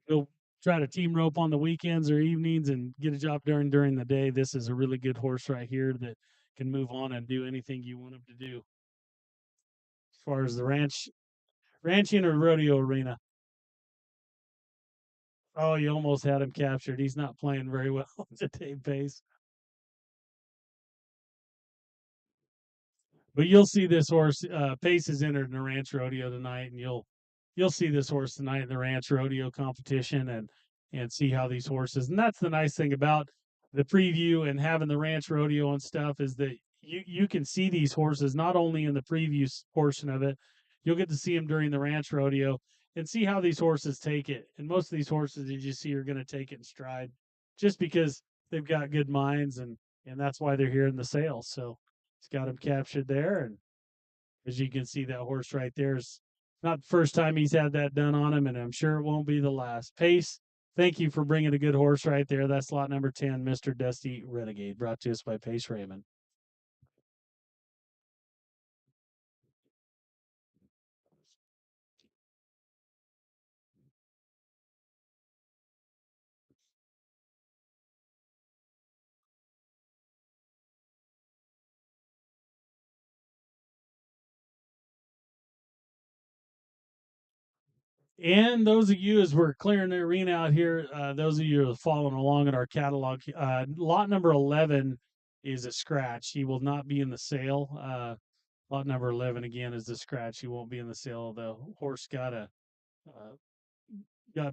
go try to team rope on the weekends or evenings and get a job during the day, this is a really good horse right here that can move on and do anything you want him to do. As far as the ranching or rodeo arena. Oh, you almost had him captured. He's not playing very well today, Pace. But you'll see this horse. Pace is entered in the ranch rodeo tonight, and you'll see this horse tonight in the ranch rodeo competition and see how these horses. And that's the nice thing about the preview and having the ranch rodeo and stuff is that you can see these horses not only in the preview portion of it, you'll get to see them during the ranch rodeo and see how these horses take it. And most of these horses that you see are going to take it in stride, just because they've got good minds and that's why they're here in the sales. So he's got him captured there, and as you can see, that horse right there is not the first time he's had that done on him, and I'm sure it won't be the last. Pace, thank you for bringing a good horse right there. That's lot number 10, Mr. Dusty Renegade, brought to us by Pace Raymond. And those of you, as we're clearing the arena out here, those of you who are following along in our catalog, lot number 11 is a scratch. He will not be in the sale. Lot number 11 again is the scratch. He won't be in the sale. The horse got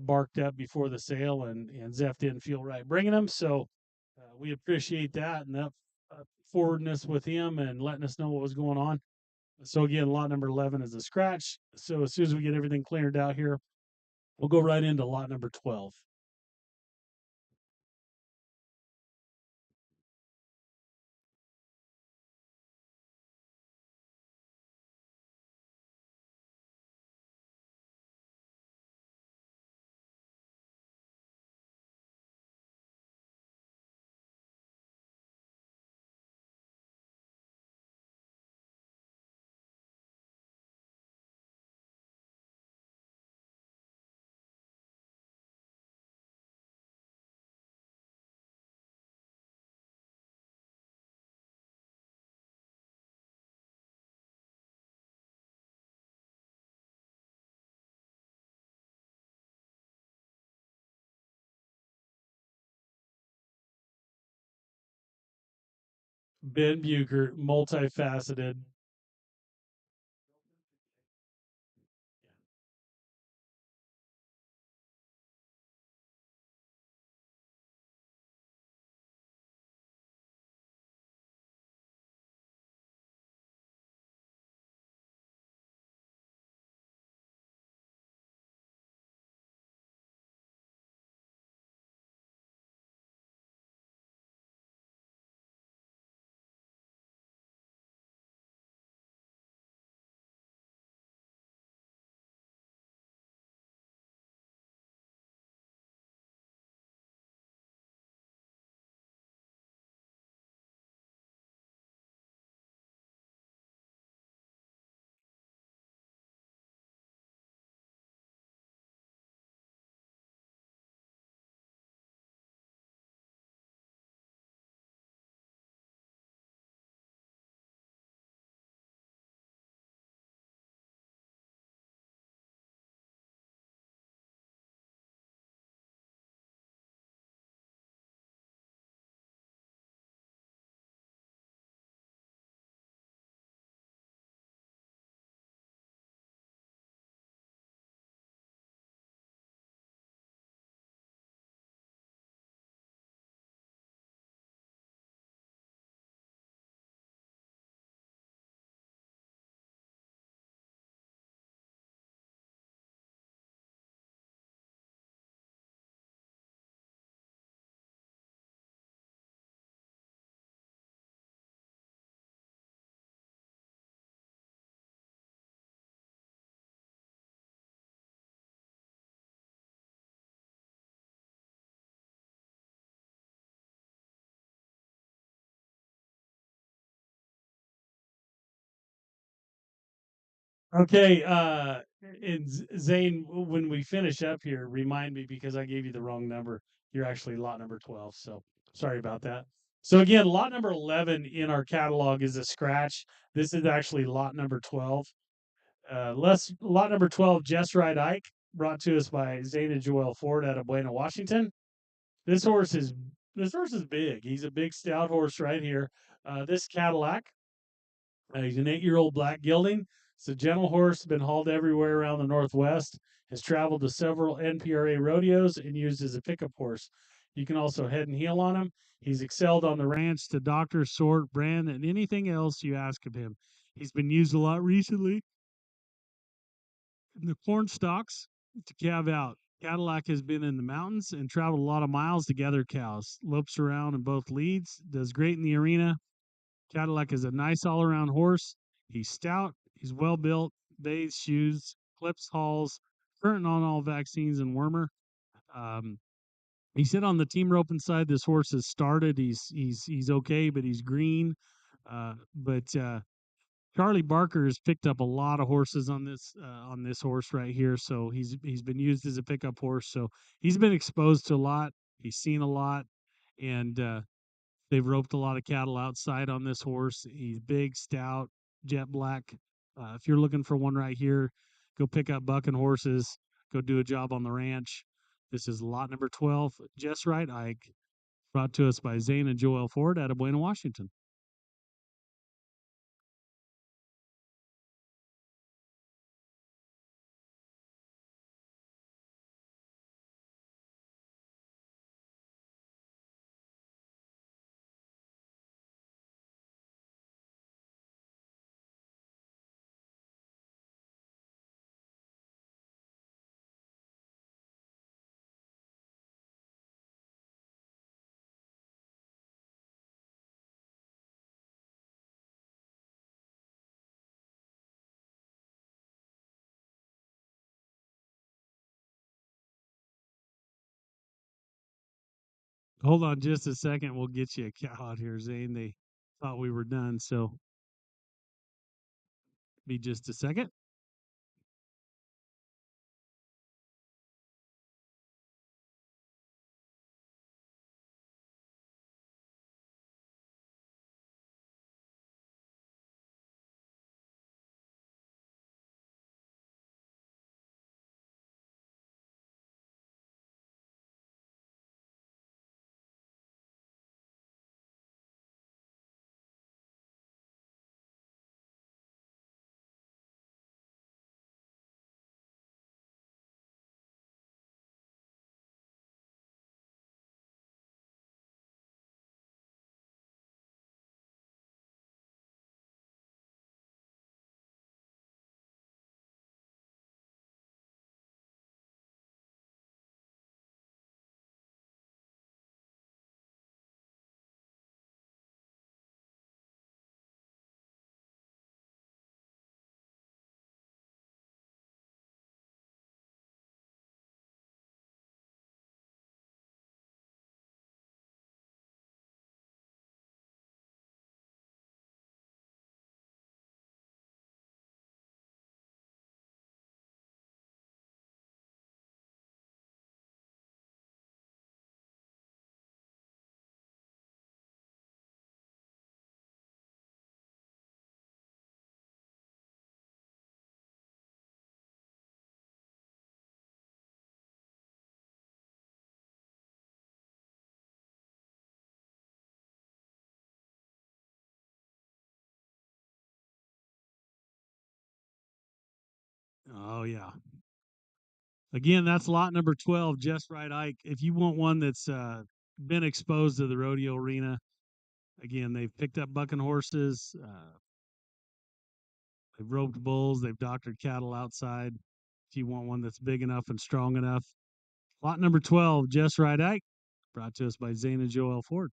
barked up before the sale, and Zeph didn't feel right bringing him. So we appreciate that and that forwardness with him and letting us know what was going on. So again, lot number 11 is a scratch. So as soon as we get everything cleared out here, we'll go right into lot number 12. Ben Bucher, multifaceted. Okay, and Zane, when we finish up here, remind me because I gave you the wrong number. You're actually lot number 12. So sorry about that. So again, lot number 11 in our catalog is a scratch. This is actually lot number 12. Lot number 12, Just Right Ike, brought to us by Zane and Joel Ford out of Buena, Washington. This horse is big. He's a big stout horse right here. This Cadillac, he's an 8-year-old black gelding. It's a gentle horse, been hauled everywhere around the Northwest, has traveled to several NPRA rodeos and used as a pickup horse. You can also head and heel on him. He's excelled on the ranch to doctor, sort, brand, and anything else you ask of him. He's been used a lot recently in the corn stalks to calve out. Cadillac has been in the mountains and traveled a lot of miles to gather cows. Lopes around in both leads, does great in the arena. Cadillac is a nice all around horse. He's stout, he's well built, bathes, shoes, clips, hauls, current on all vaccines and wormer. He said on the team roping side, this horse has started. He's okay, but he's green. But Charlie Barker has picked up a lot of horses on this horse right here. So he's been used as a pickup horse. So he's been exposed to a lot. He's seen a lot, and they've roped a lot of cattle outside on this horse. He's big, stout, jet black. If you're looking for one right here, go pick up bucking horses. Go do a job on the ranch. This is lot number 12, Just Right Ike, brought to us by Zane and Joel Ford out of Buena, Washington. Hold on just a second. We'll get you a cow out here, Zane. They thought we were done, so be just a second. Oh yeah. Again, that's lot number 12, Just Right Ike. If you want one that's been exposed to the rodeo arena, again, they've picked up bucking horses, they've roped bulls, they've doctored cattle outside. If you want one that's big enough and strong enough, lot number 12, Just Right Ike, brought to us by Zane and Joel Ford.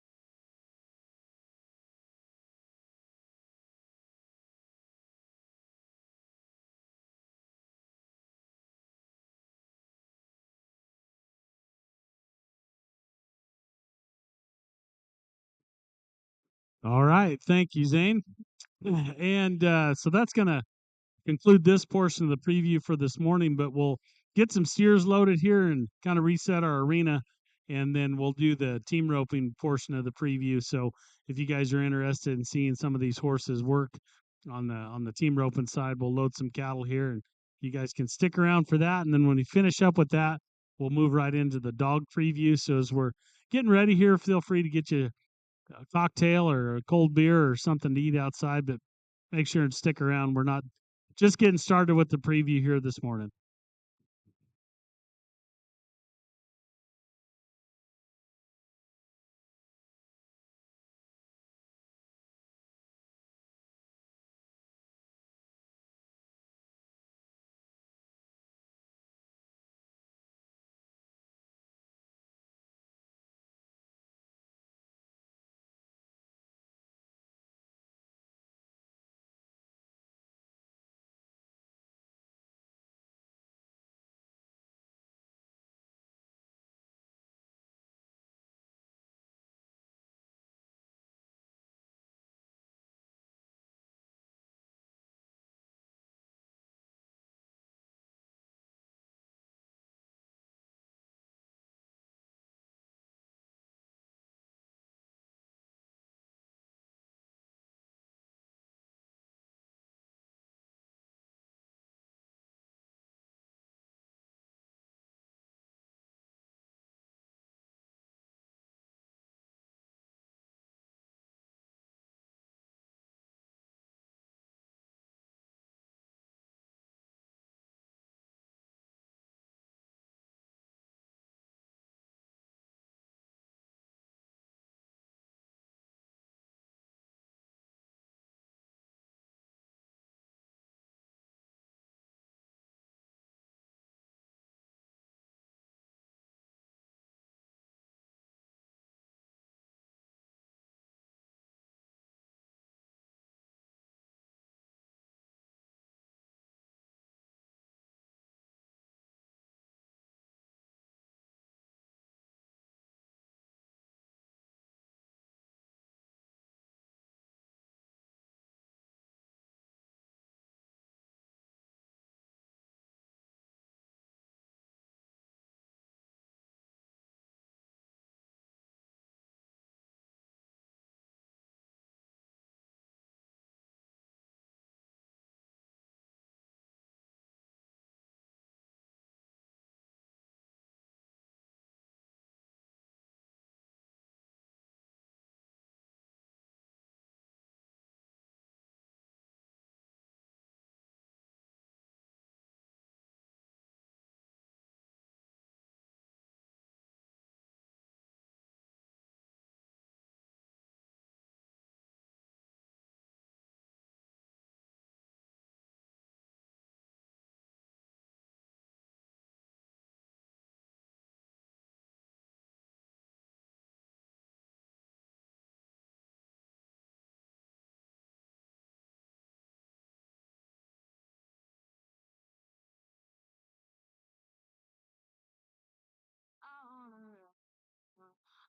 All right. Thank you, Zane. And so that's going to conclude this portion of the preview for this morning, but we'll get some steers loaded here and kind of reset our arena, and then we'll do the team roping portion of the preview. So if you guys are interested in seeing some of these horses work on the team roping side, we'll load some cattle here, and you guys can stick around for that. And then when we finish up with that, we'll move right into the dog preview. So as we're getting ready here, feel free to get you a cocktail or a cold beer or something to eat outside, but make sure and stick around. We're not just getting started with the preview here this morning.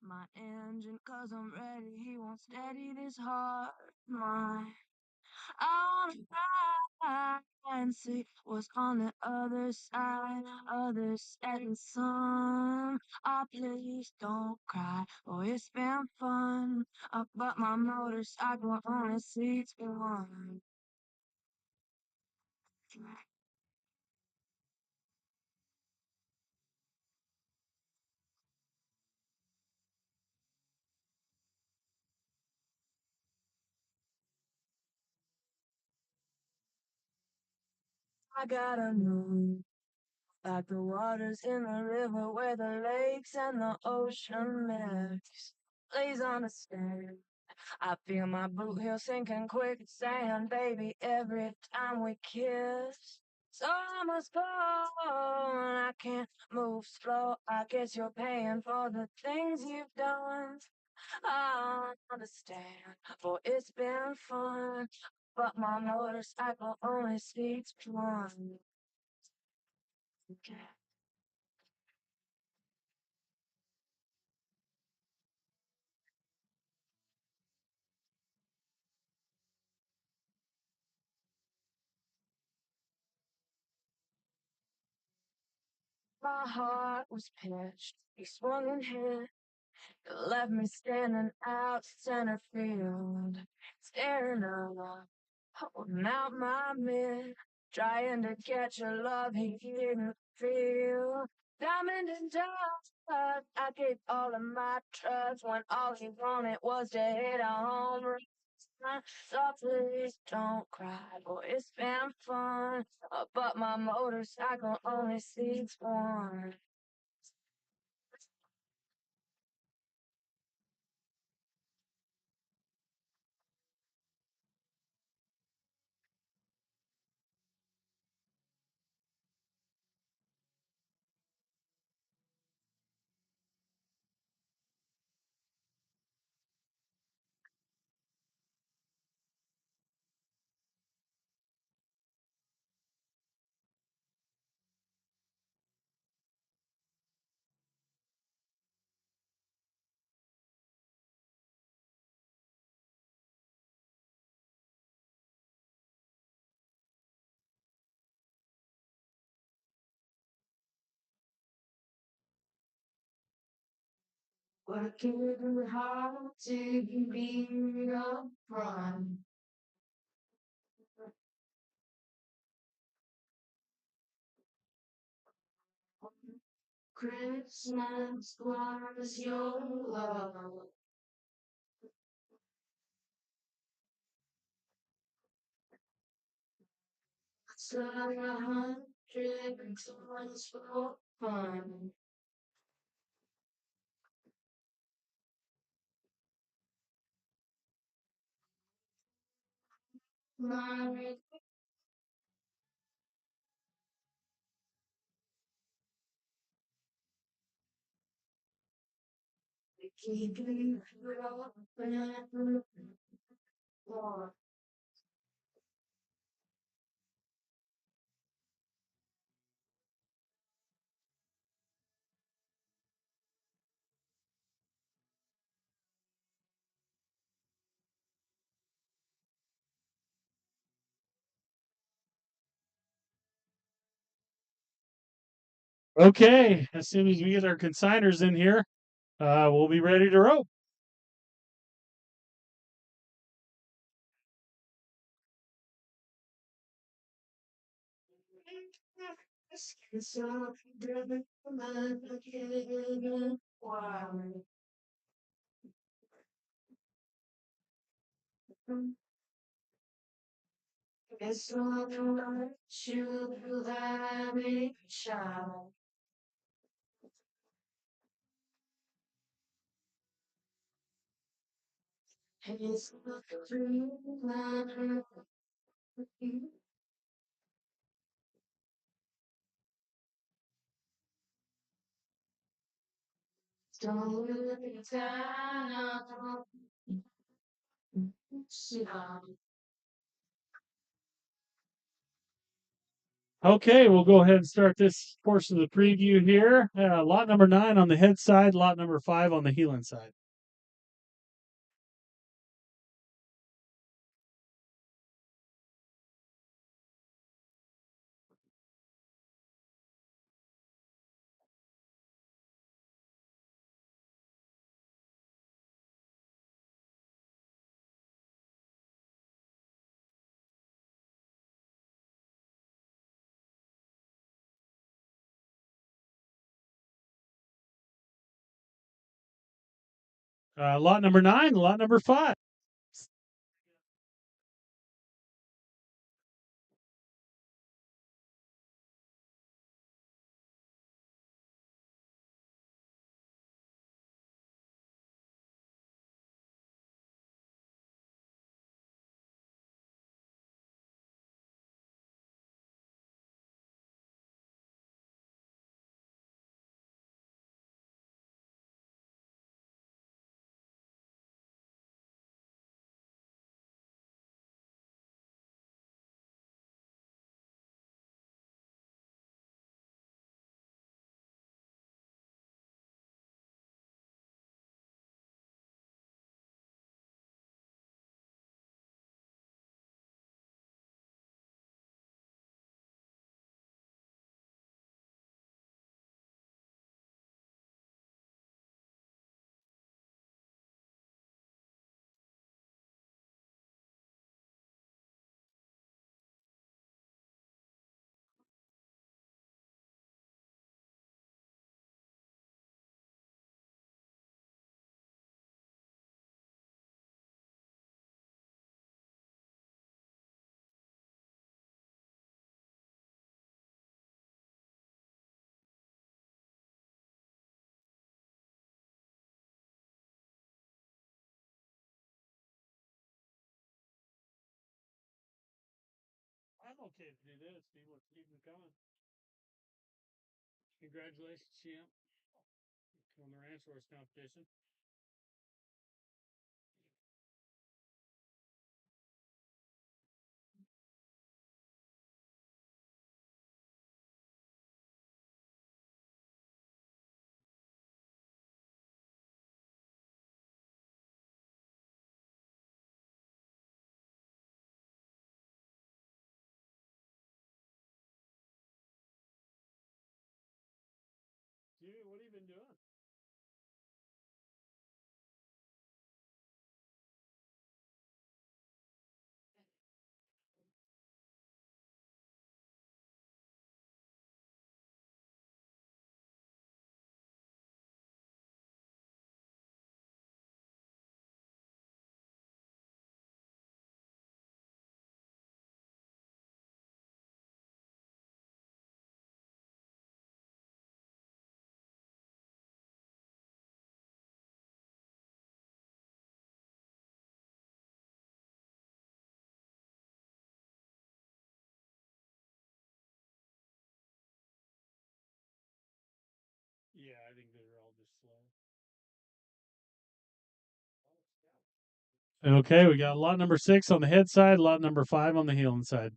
my engine, 'cause I'm ready. He won't steady this heart of mine. I wanna fly and see what's on the other side, other setting sun. Oh, please don't cry. Oh, it's been fun. But my motorcycle only seats one. I gotta know, like the waters in the river where the lakes and the ocean mix. Please understand. I feel my boot heel sinking quicksand, baby, every time we kiss. So I must go, and I can't move slow. I guess you're paying for the things you've done. I understand, for it's been fun. But my motorcycle only speaks one. My heart was pitched, he swung and hit. Left me standing out center field, staring up, holding out my mid, trying to catch a love he didn't feel. Diamond and dust, I gave all of my trust when all he wanted was to hit a home run. So please don't cry, boy, it's been fun, but my motorcycle only seats one. Working hard to be up front. Christmas was your love. So 100 times for fun. My keeping you up and war. Okay, as soon as we get our consigners in here, we'll be ready to rope. So driven again. Wow. It's not much you let me shine. It's the dream that you don't really down. Okay, we'll go ahead and start this portion of the preview here. Lot number 9 on the head side, lot number 5 on the heeling side. Lot number 9, lot number 5. I'm okay to do this. Let's keep them coming. Congratulations, champ, on the ranch horse competition. Dude, what have you been doing? Yeah, I think they're all just slow. Okay, we got lot number 6 on the head side, lot number 5 on the heeling side.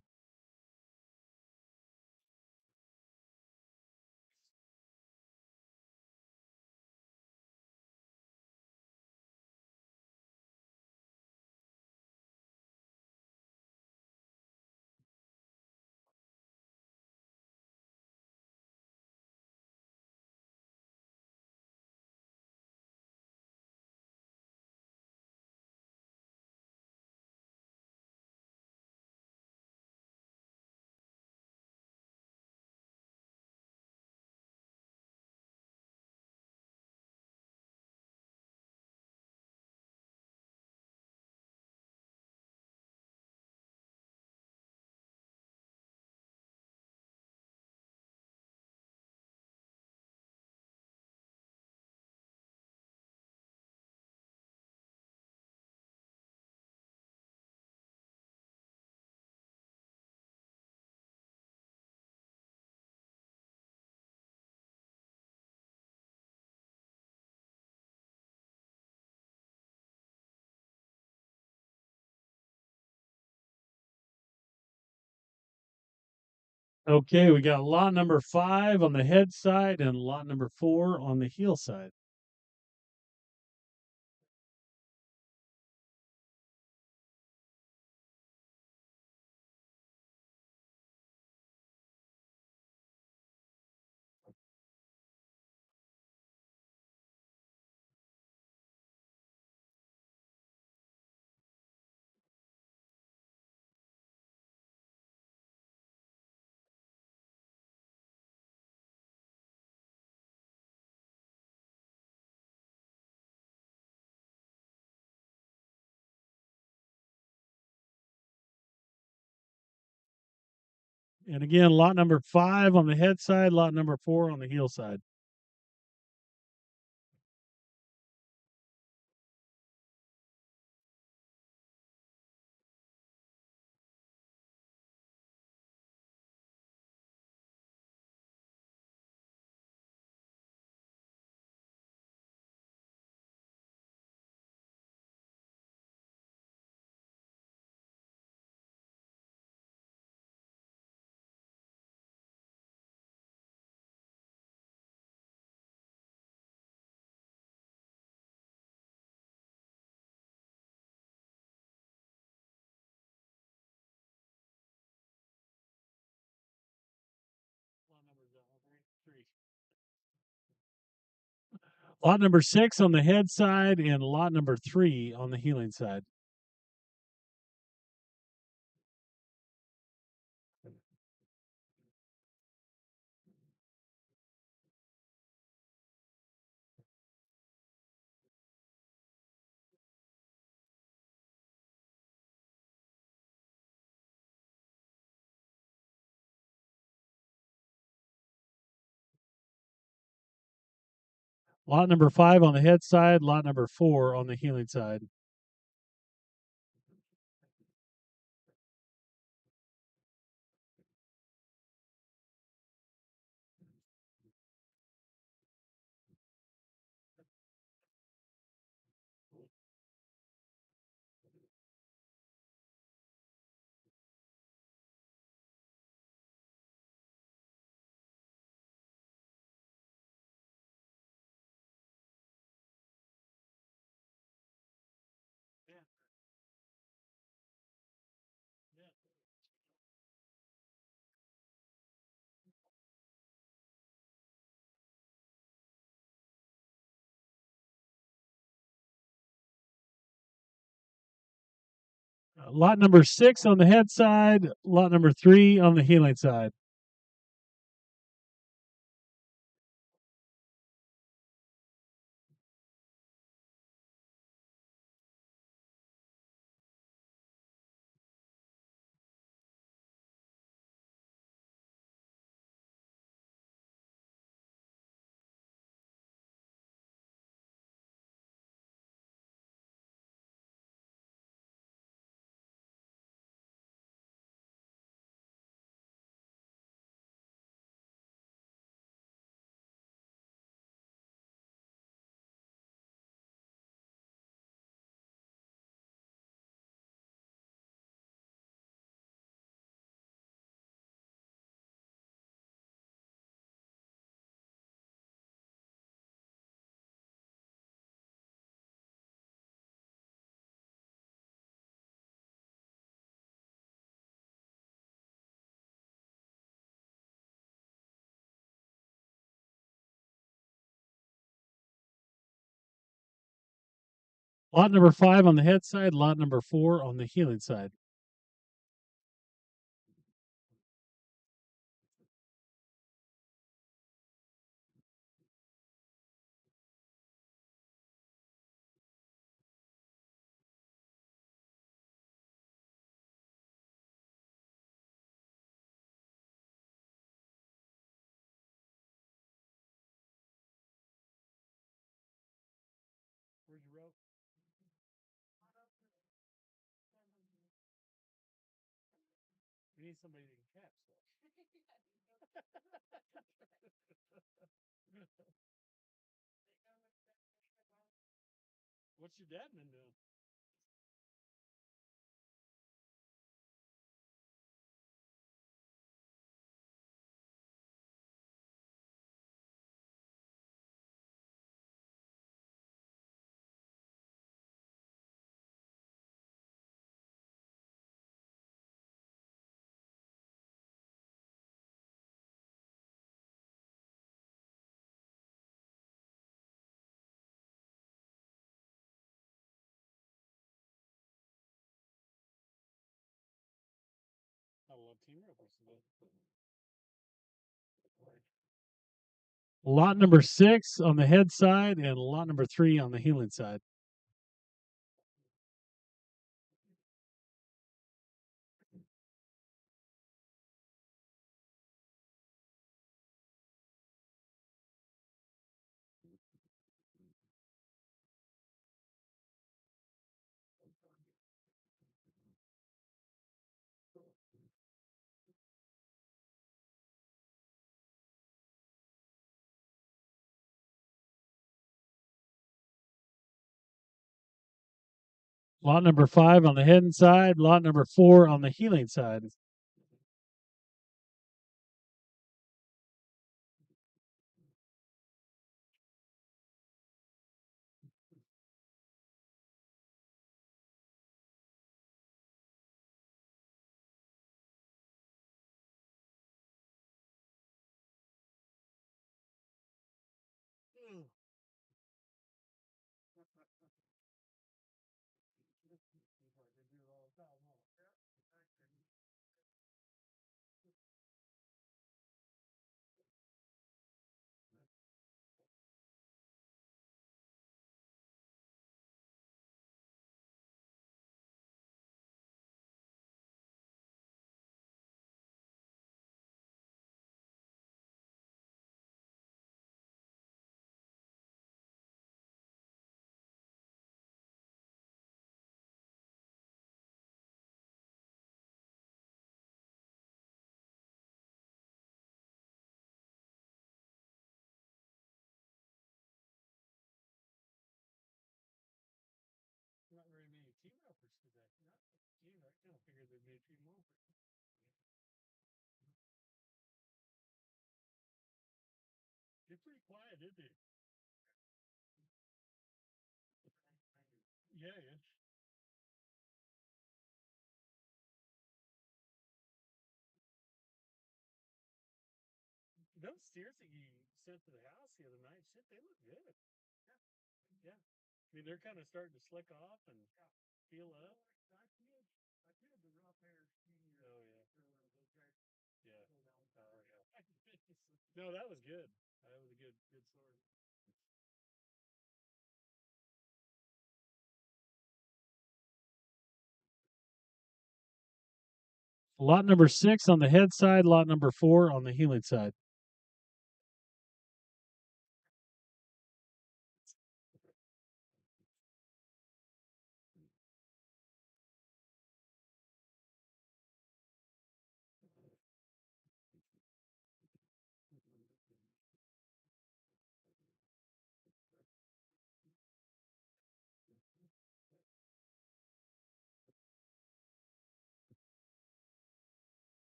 Okay, we got lot number 5 on the head side and lot number 4 on the heel side. And again, lot number 5 on the head side, lot number 4 on the heel side. Lot number 6 on the head side and lot number 3 on the heeling side. Lot number 5 on the head side, lot number 4 on the heeling side. Lot number 6 on the head side, lot number 3 on the heeling side. Lot number 5 on the head side, lot number 4 on the heeling side. Where's your rope? We need somebody that can catch though. What's your dad been doing? Lot number 6 on the head side and lot number 3 on the heeling side. Lot number 5 on the head side, lot number 4 on the heeling side. Not very many team ropers today. I kind of figured there'd be a few more. They're pretty quiet, isn't they? Yeah, yeah. Those steers that you sent to the house the other night, shit, they look good. Yeah. I mean, they're kind of starting to slick off and feel up. I feel the rough hair. Oh, yeah. Yeah. Oh, yeah. No, that was good. That was a good story. Lot number 6 on the head side, lot number 4 on the heeling side.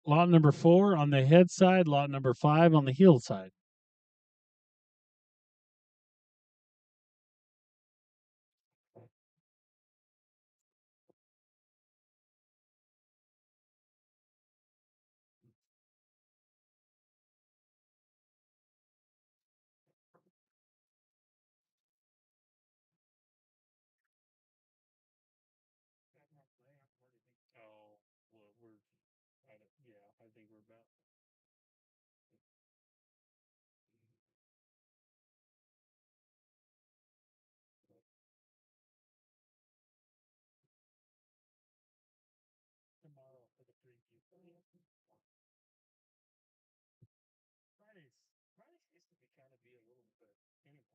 Lot number 4 on the head side, lot number 5 on the heel side. Oh, well, I think we're about. Tomorrow for the preview. Fridays used to be kind of be a little bit anymore.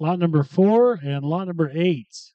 Lot number 4 and lot number 8.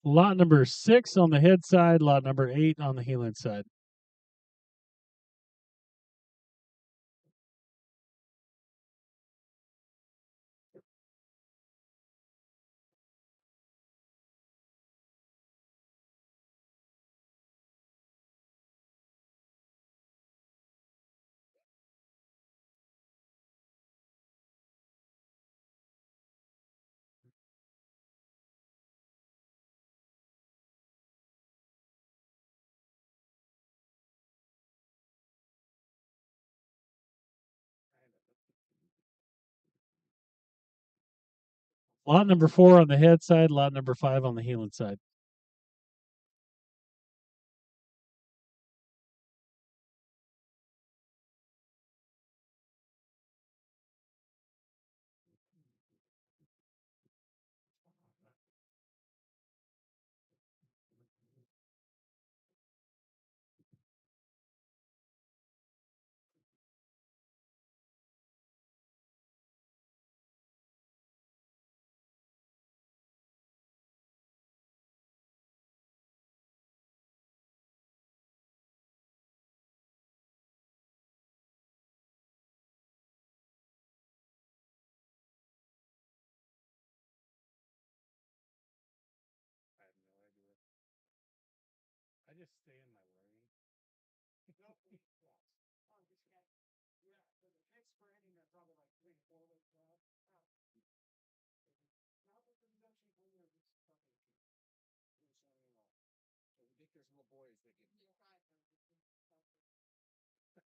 Lot number 6 on the head side, lot number 8 on the heel end side. Lot number 4 on the head side, lot number 5 on the heel end side. I just stay in my lane. So ridiculous little boys that get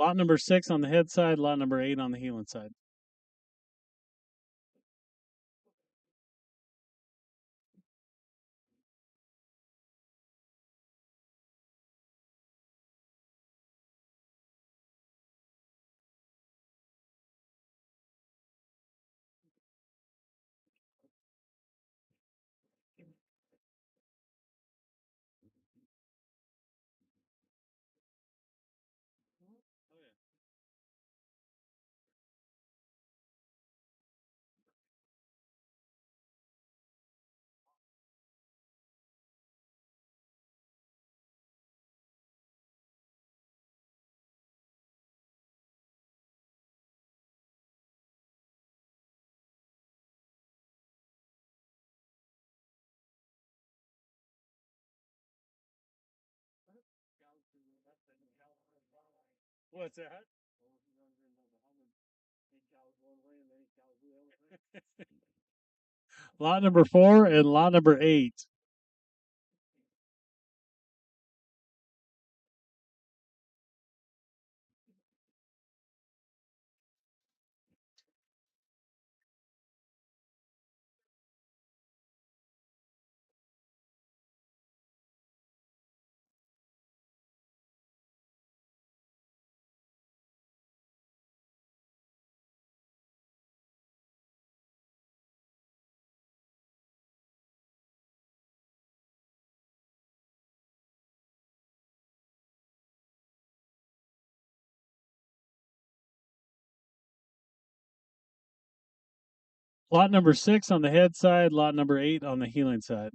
Lot number 6 on the head side, lot number 8 on the heeling side. What's that? Lot number 4 and lot number 8. Lot number 6 on the head side, lot number 8 on the heeling side.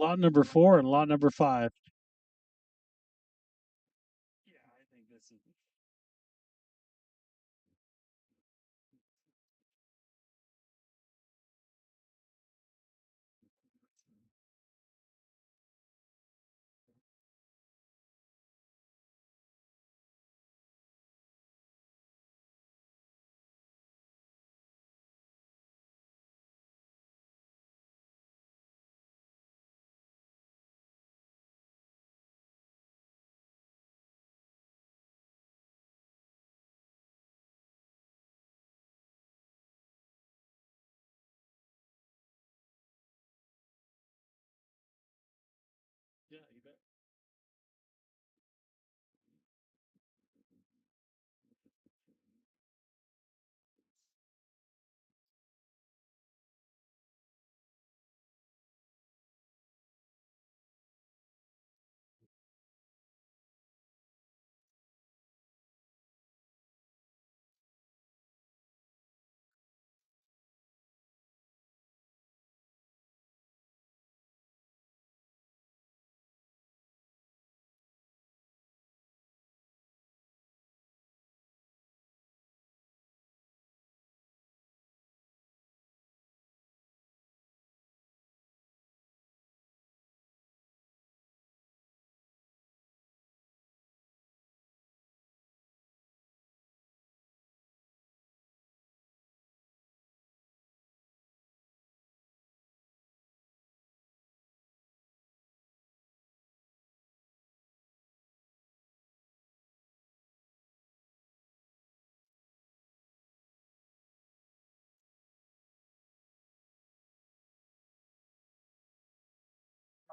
Lot number 4 and lot number 5. Yeah, I think this is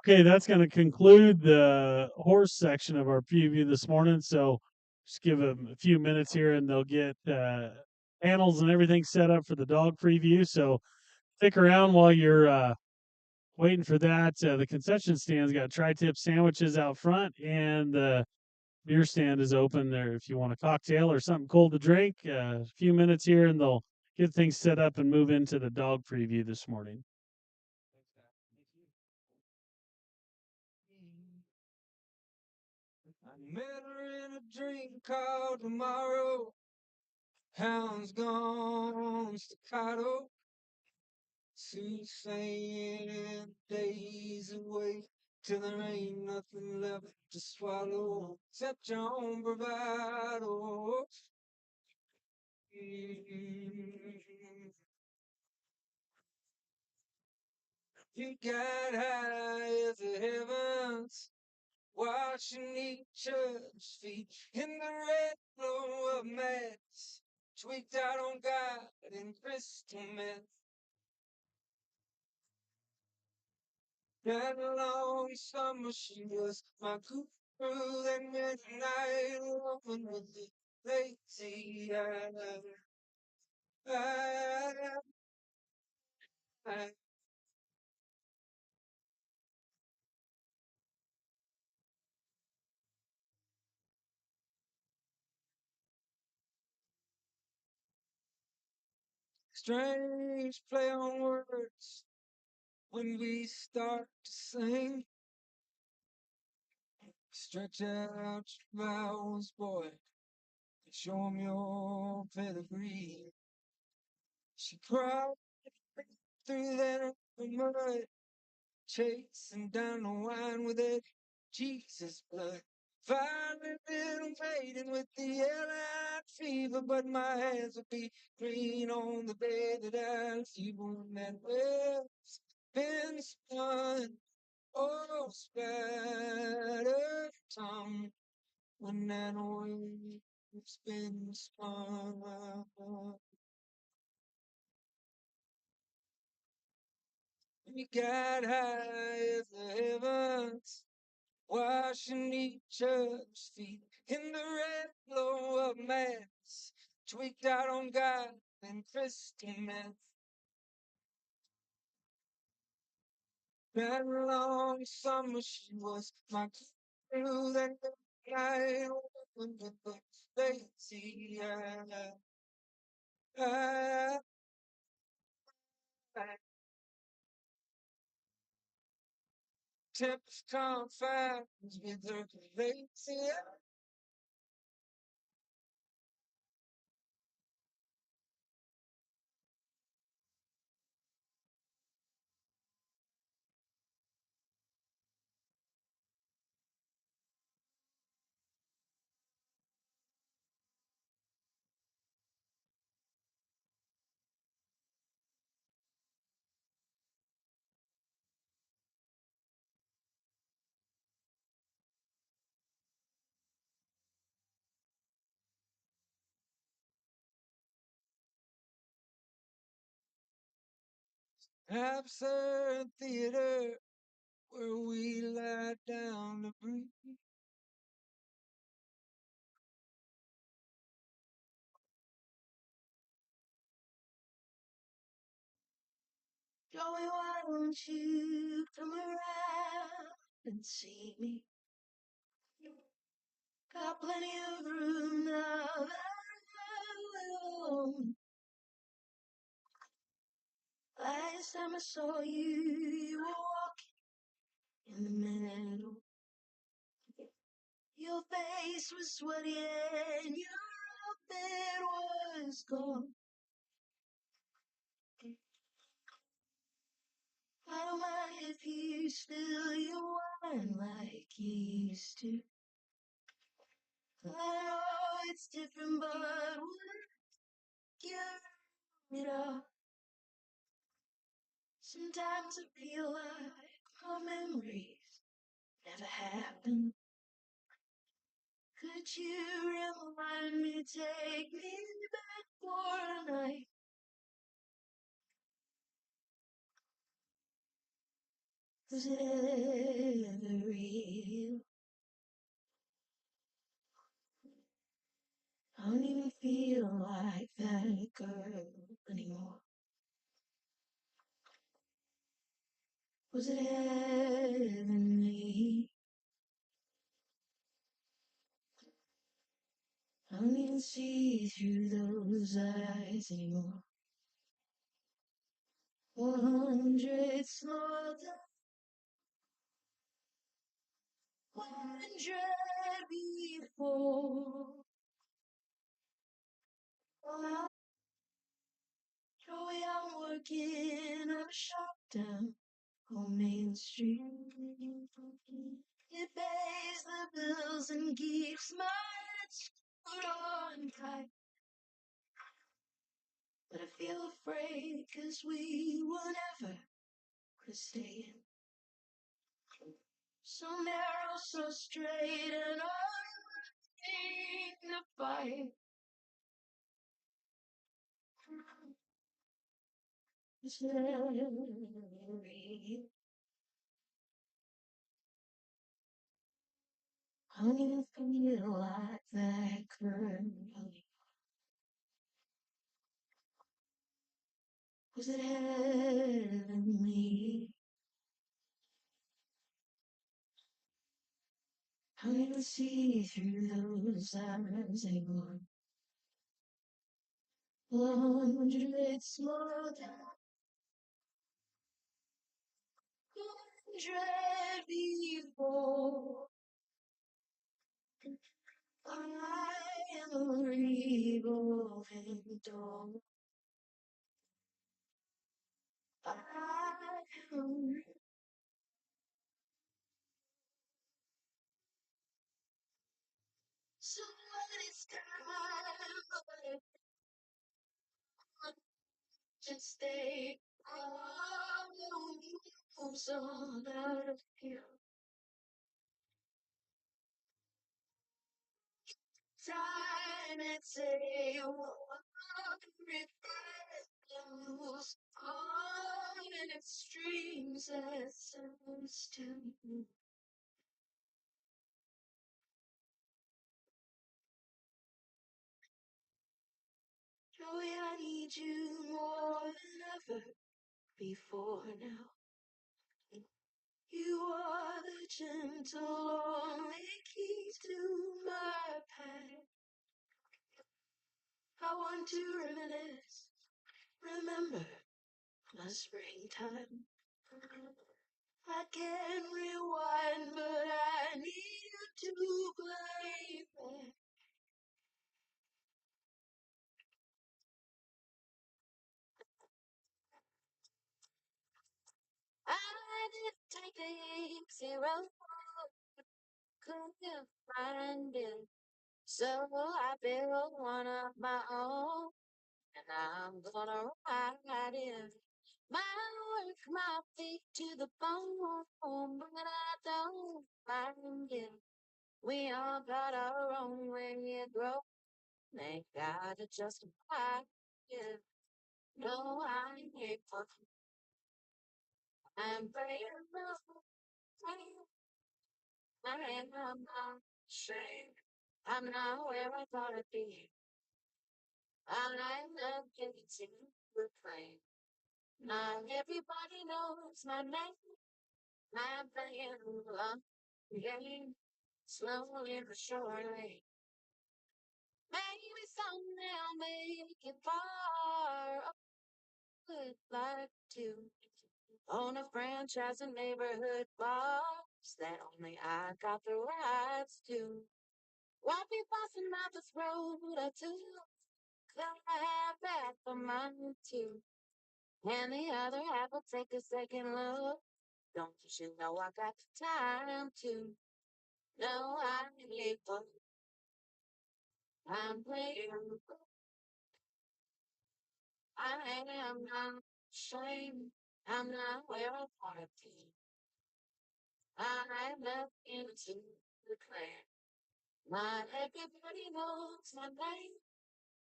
Okay, that's going to conclude the horse section of our preview this morning. So just give them a few minutes here and they'll get panels and everything set up for the dog preview. So stick around while you're waiting for that. The concession stand's got tri-tip sandwiches out front, and the beer stand is open there if you want a cocktail or something cold to drink. A few minutes here and they'll get things set up and move into the dog preview this morning. I met her in a drink called tomorrow. Hounds gone staccato. Soothsaying days away till there ain't nothing left to swallow except your own bravado. You got high as the heavens, watching each other's feet in the red glow of mass, tweaked out on God and crystal meth. That long summer she was my guru, that midnight woman with the lazy eye. Strange play on words when we start to sing. Stretch out your vows, boy, and show 'em your pedigree. She cried through that mud, chasing down the wine with that Jesus blood. Finally been fading with the airline fever, but my hands will be green on the bed that I'll see when that web's been spun. Oh, spider tongue, when that web's been spun. We got high as the heavens, washing each other's feet in the red glow of mass, tweaked out on God and crystal meth. That long summer she was my crew, that night with the lazy eye. Tempest confounds with her lazy eye. Absurd theater where we lie down to breathe. Joey, why don't you come around and see me? Got plenty of room now that I'm alone. Last time I saw you, you were walking in the meadow. Your face was sweaty and your outfit was gone. I don't mind if you spill your wine like you used to. I know it's different, but we're giving it up. Sometimes I feel like my memories never happened. Could you remind me, take me back for a night? Was it ever real? I don't even feel like that girl anymore. Was it heavenly? I don't even see through those eyes anymore. 100 small times, 100 before. Joey, I'm working on a shop down on Main Street. It pays the bills and keeps my foot on tight. But I feel afraid 'cause we were never gonna stay. So narrow, so straight, and undignified. It's very. I don't even feel like that girl. Was it heavenly? I don't even see through those eyes anymore. 100 small times, 100 before. I am a revolving door. I am. So when it's time, but just stay. I'm so out of here. Time and say what regret lose on in extremes essence to me. Joey, I need you more than ever before now. You are the gentle only key to my path. I want to reminisce, remember my springtime. I can rewind, but I need you to play back. I didn't take the easy road, couldn't find it. So I built one of my own, and I'm gonna ride it. My work, my feet to the bone, but I don't mind it. We all got our own way of growth. Thank God to justify it. No, I ain't fucking. I'm breaking rules. I'm not ashamed. I'm not where I thought I'd be. I'm not getting to reclaim. Not everybody knows my name. I'm playing along the game. Slowly but surely. Maybe someday I'll make it far. I would like to own a franchise in neighborhood bars that only I got the rights to. Why be busting out this road or two? Could I have that for mine too? And the other half will take a second look. Don't you know I got the time to? No, I ain't for. I'm playing. I am not ashamed. I'm not where I want to be. I'm nothing to declare. Not everybody knows my name.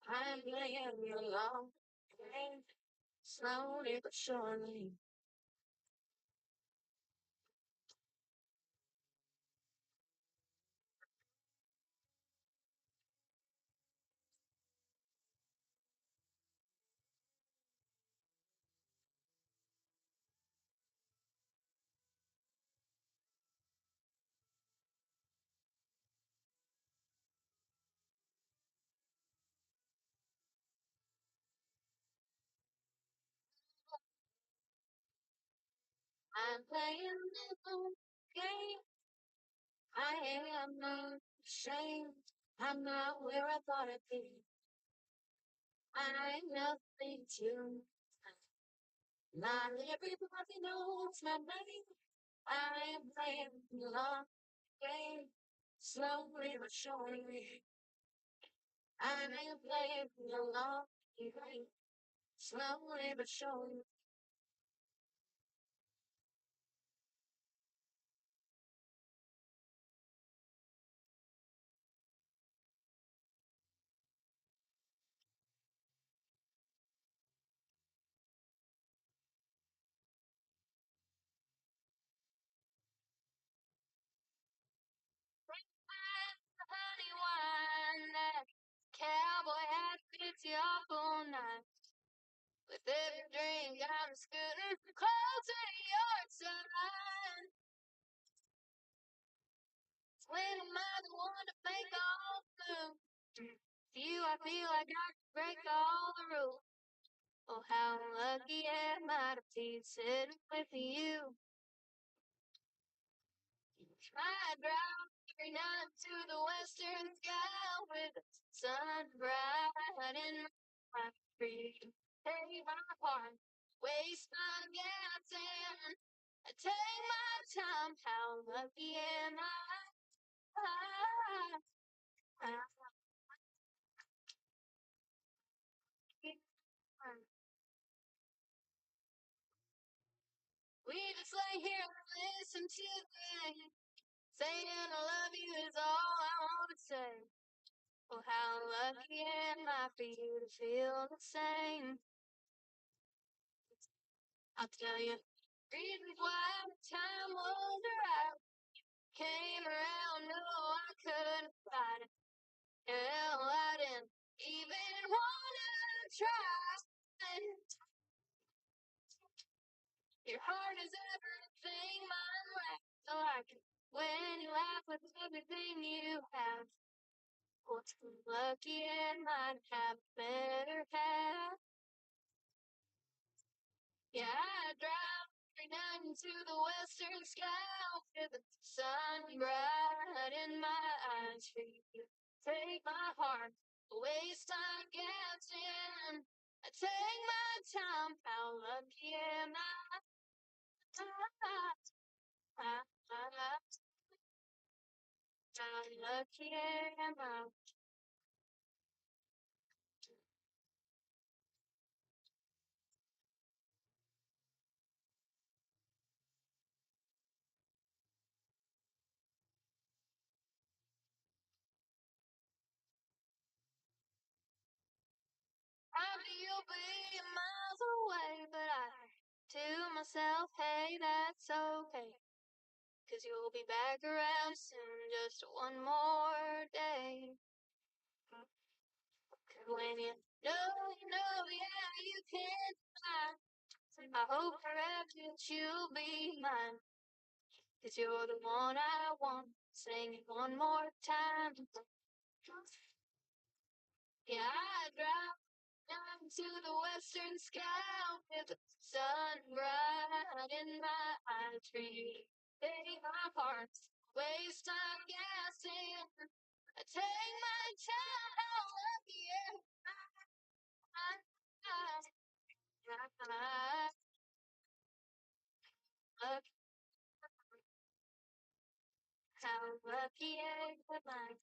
I'm playing along. Slowly but surely. I'm playing little game. I am not ashamed. I'm not where I thought I'd be. I ain't nothing to. Not everybody knows my name. I am playing the long game. Slowly but surely. I am playing the long game. Slowly but surely. Honey wine, that cowboy hat fits you up all night. With every drink, I'm scooting closer to your side. When am I the one to make all the moves? To you, I feel like I could break all the rules. Oh, how lucky am I to be sitting with you? I drive every night to the western sky with the sun bright in my street. Take my heart, waste my gas, and I take my time. How lucky am I? We just lay here and listen to the saying I love you is all I want to say. Oh, how lucky am I for you to feel the same? I'll tell you reasons why the time was right. Came around, no, I couldn't fight it. Hell, I didn't even want to try. Your heart is everything, mine lacks. So I can when you laugh with everything you have. What's lucky and might have better half. Yeah, I drive every night into the western sky with the sun bright in my eyes for you. Take my heart, waste time guessing. I take my time, how lucky am I? How lucky am I? I feel billion miles away, but I to myself, hey, that's okay. 'Cause you'll be back around soon, just one more day. 'Cause when you know, yeah, you can fly. I hope forever that you'll be mine. 'Cause you're the one I want. Sing it one more time. Yeah, I drive down to the western sky with the sun bright in my eyes for you. Take my heart, waste time guessing. I take my time, how lucky am I? Look, how lucky am I?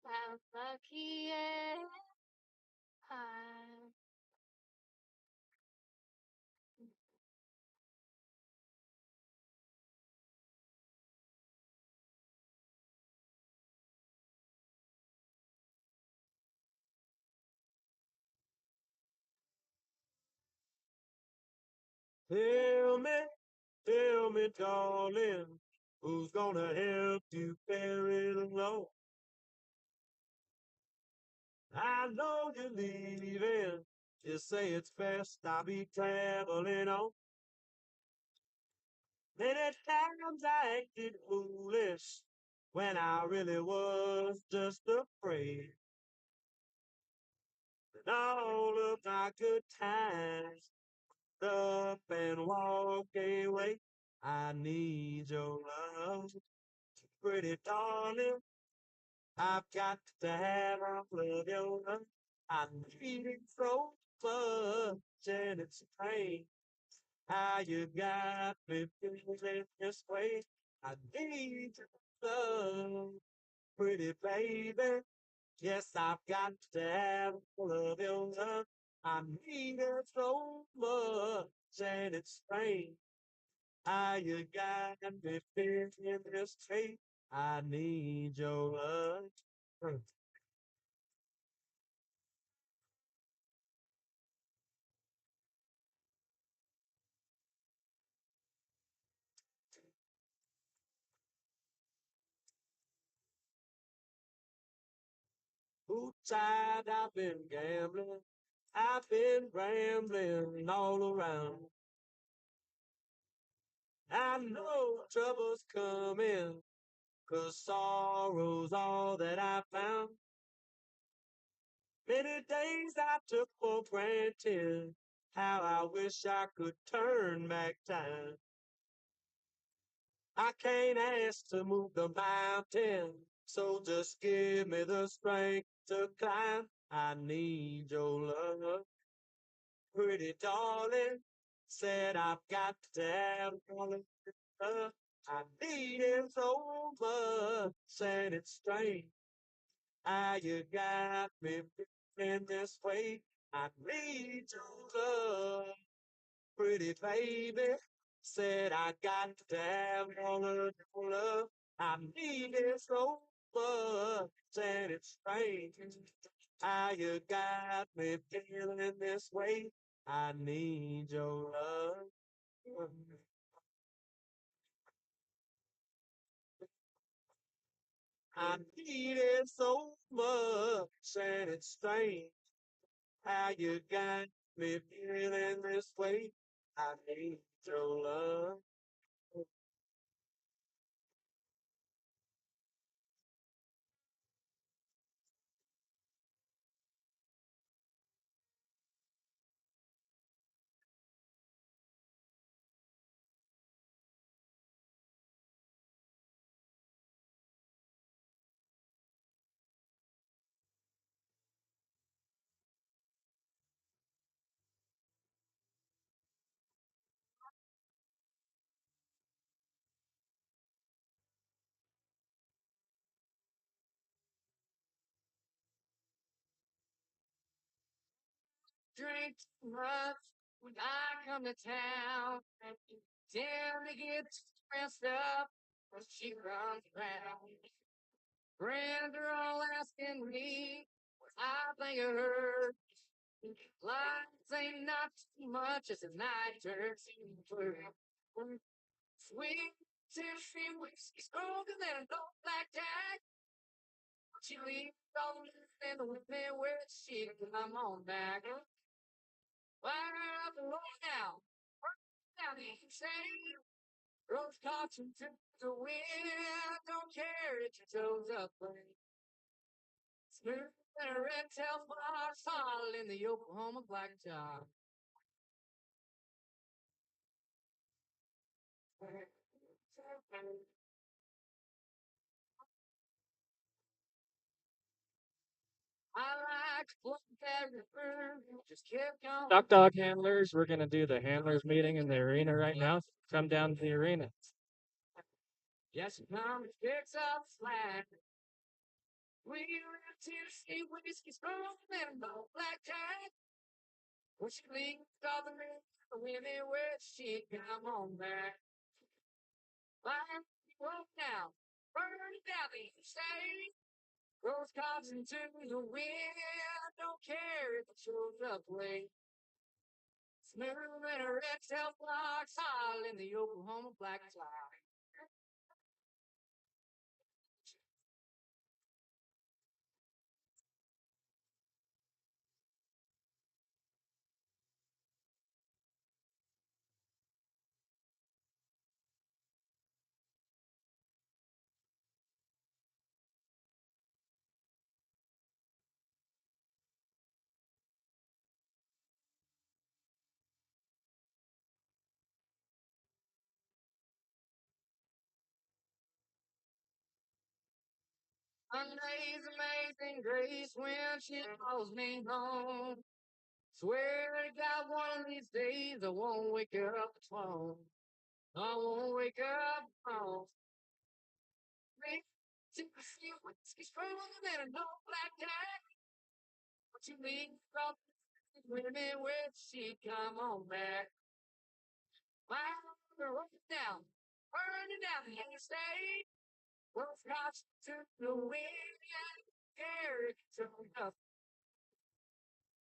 How lucky am I? Tell me, darling, who's gonna help you carry it along? I know you're leaving. Just say it's best I'll be traveling on. Many times I acted foolish when I really was just afraid. And all of my good times up and walk away. I need your love, pretty darling. I've got to have all of your love. I need it so much, and it's pain. How you got me feeling this way? I need your love, pretty baby. Yes, I've got to have all of your love. I need it so much, and it's strange. How you got me feeling this way? I need your love. Who tired? I've been gambling. I've been rambling all around. I know trouble's coming, 'cause sorrow's all that I found. Many days I took for granted, how I wish I could turn back time. I can't ask to move the mountain, so just give me the strength to climb. I need your love, pretty darling. Said I've got to have all of your love. I need it so much, and it's strange how you got me feeling this way. I need your love, pretty baby. Said I got to have all of your love. I need it so much, and it's strange how you got me feeling this way. I need your love. I need it so much, and it's strange how you got me feeling this way. I need your love. Drink too much when I come to town. Tend to get stressed up when she runs around. Friends are all asking me what I think of her. Life ain't not too much as the night turns into blue. Sweet Tennessee whiskey stronger than an old blackjack. She leaves all the loose in the wind where she come on back. Fire up and roll down. Down the shade. Rose caution to the wind. Don't care if your toes up. Smooth and a red tail bar solid in the Oklahoma blacktop. I like to look at river. Just keep going. Dog handlers. We're gonna do the handlers meeting in the arena right now. Come down to the arena. Yes, come fix up slack. We were Tennessee whiskey strong and no blackjack. When she leaves all the women where she come on back. Fire broke down, burn down the state. Rose cops into the wind. Don't care if it shows up late. Smooth and a red tail block, solid in the Oklahoma black fly. Monday's amazing grace when she calls me home. Swear to God, one of these days I won't wake up alone. I won't wake up alone. Took a few whiskey stronger than an old black cat. What you mean from women when she come on back? My mother wrote it down, burned it down the interstate. Well, Scotch took the wind and carried to the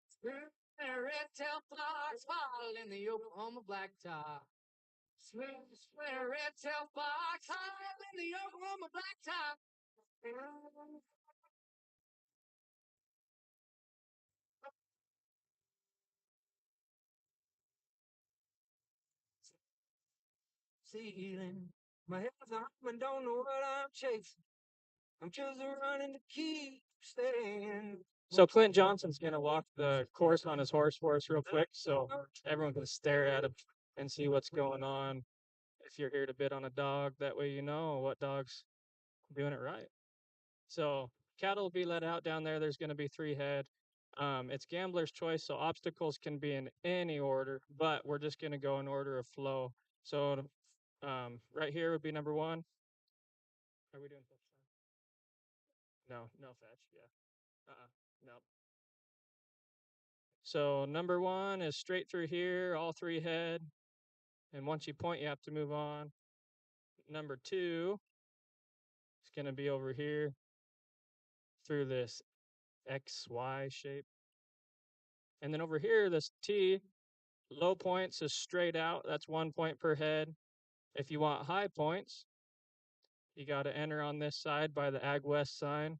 smooth and a red tail fox followed in the Oklahoma blacktop. Smooth and a red tail fox followed in the Oklahoma blacktop. Ceiling. My head's up and don't know what I'm chasing. I'm just running to keep staying. So Clint Johnson's gonna walk the course on his horse for us real quick, so everyone can stare at him and see what's going on. If you're here to bid on a dog, that way you know what dog's doing it right. So cattle will be let out down there. There's gonna be 3 head. It's gambler's choice, so obstacles can be in any order, but we're just gonna go in order of flow. So right here would be number 1. Are we doing fetch time? No fetch. Yeah. No. So number 1 is straight through here, all 3 head. And once you point, you have to move on. Number 2 is going to be over here through this XY shape. And then over here, this T, low points is straight out. That's 1 point per head. If you want high points, you got to enter on this side by the Ag West sign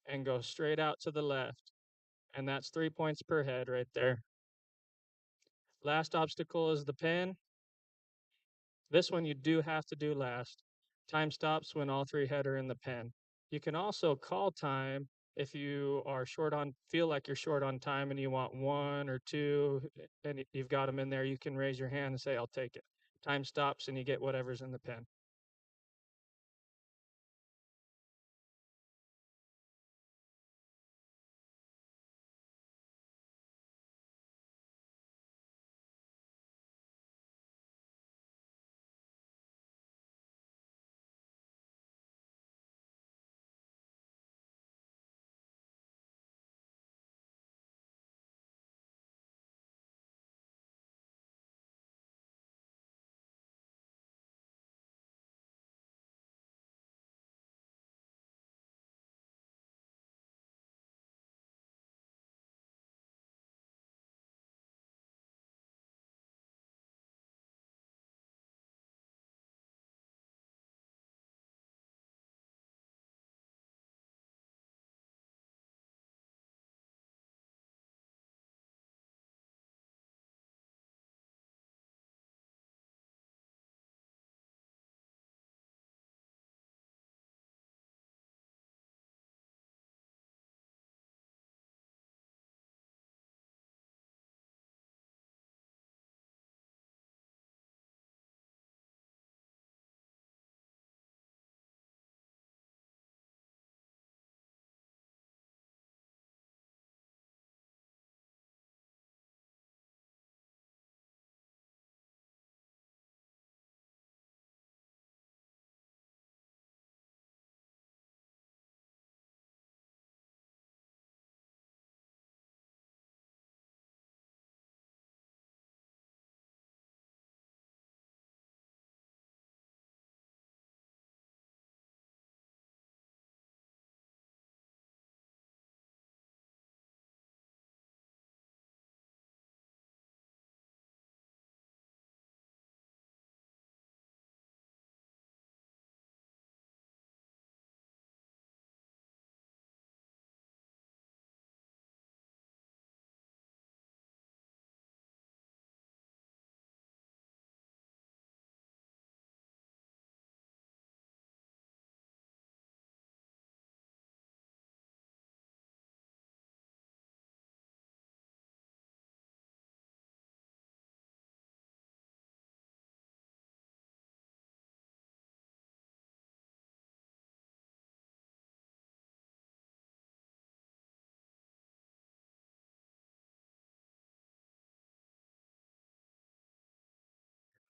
and go straight out to the left. And that's 3 points per head right there. Last obstacle is the pin. This one you do have to do last. Time stops when all 3 head are in the pen. You can also call time if you are feel like you're short on time and you want 1 or 2 and you've got them in there, you can raise your hand and say, I'll take it. Time stops and you get whatever's in the pen.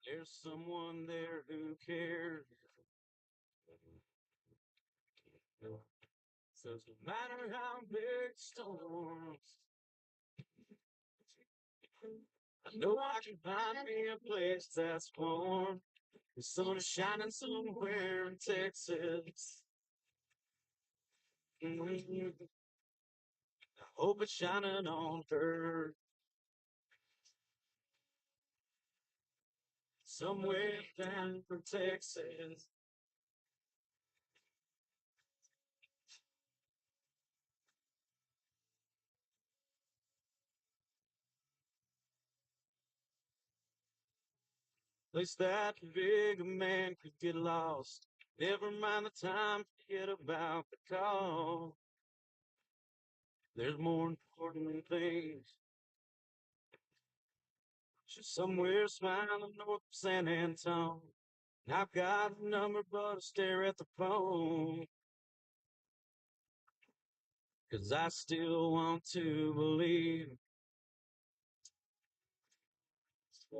There's someone there who cares. Says no matter how big storms, I know I can find me a place that's warm. The sun is shining somewhere in Texas. I hope it's shining on her. Somewhere down from Texas. Place that big man could get lost. Never mind the time, forget about the call. There's more important things. She's somewhere smiling north of San Antone. And I've got a number, but I stare at the phone. 'Cause I still want to believe.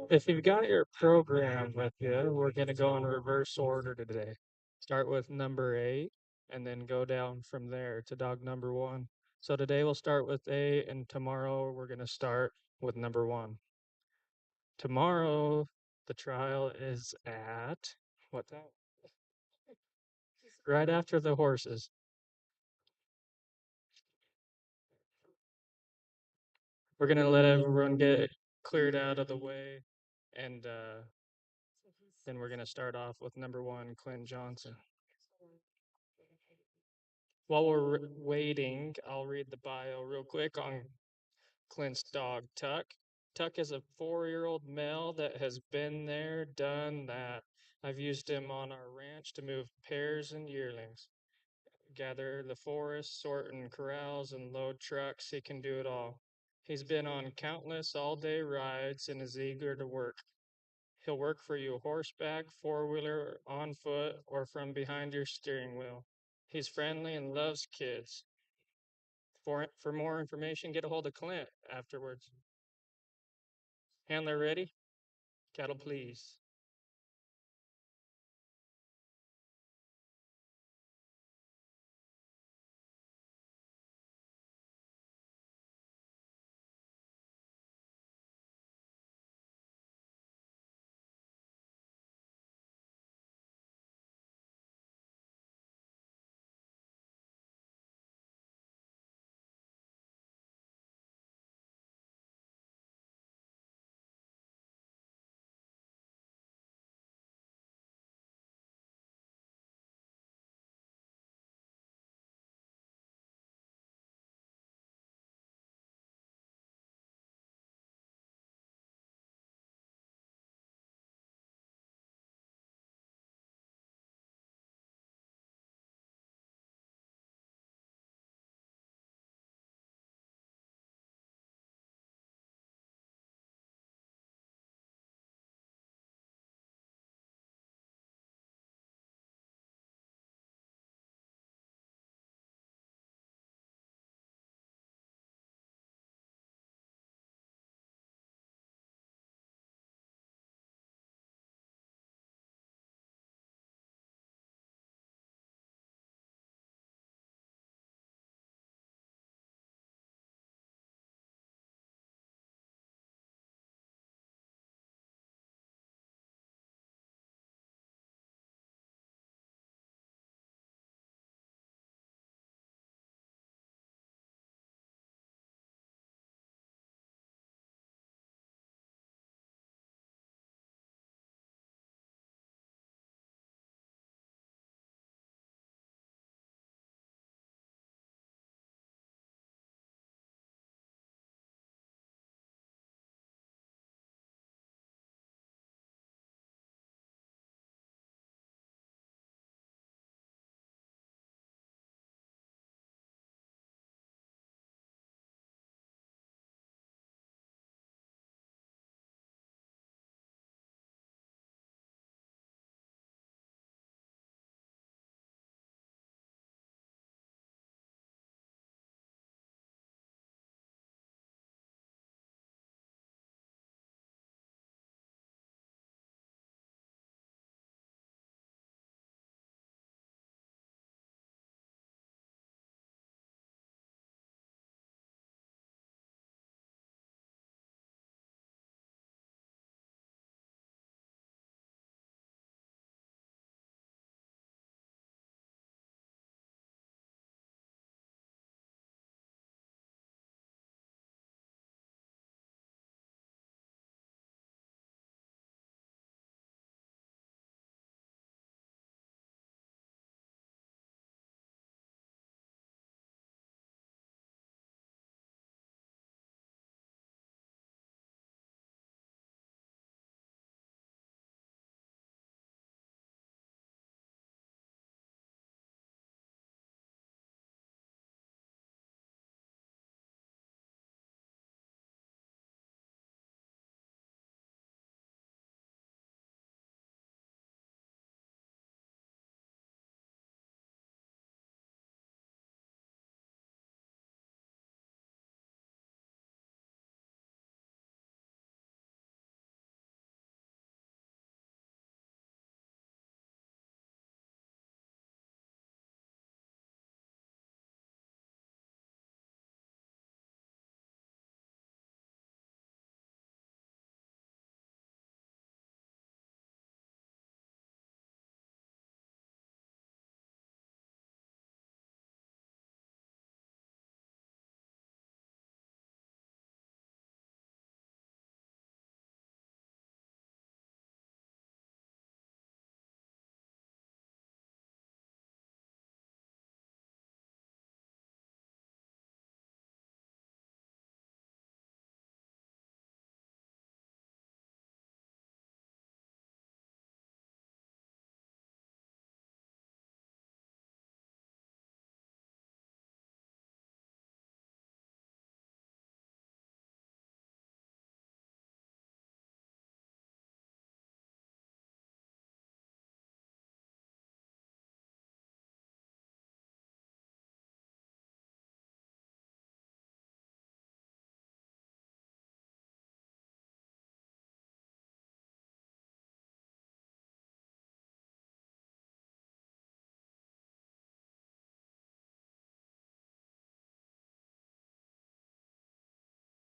If you've got your program with you, we're going to go in reverse order today. Start with number 8 and then go down from there to dog number 1. So today we'll start with 8 and tomorrow we're going to start with number 1. Tomorrow the trial is at what time? Right after the horses. We're going to let everyone get cleared out of the way and then we're going to start off with number 1, Clint Johnson. While we're waiting, I'll read the bio real quick on Clint's dog, Tuck. Tuck is a 4-year-old male that has been there, done that. I've used him on our ranch to move pairs and yearlings, gather the forest, sort in corrals, and load trucks. He can do it all. He's been on countless all-day rides and is eager to work. He'll work for you horseback, four-wheeler, on foot, or from behind your steering wheel. He's friendly and loves kids. For more information, get a hold of Clint afterwards. Handler ready? Cattle, please.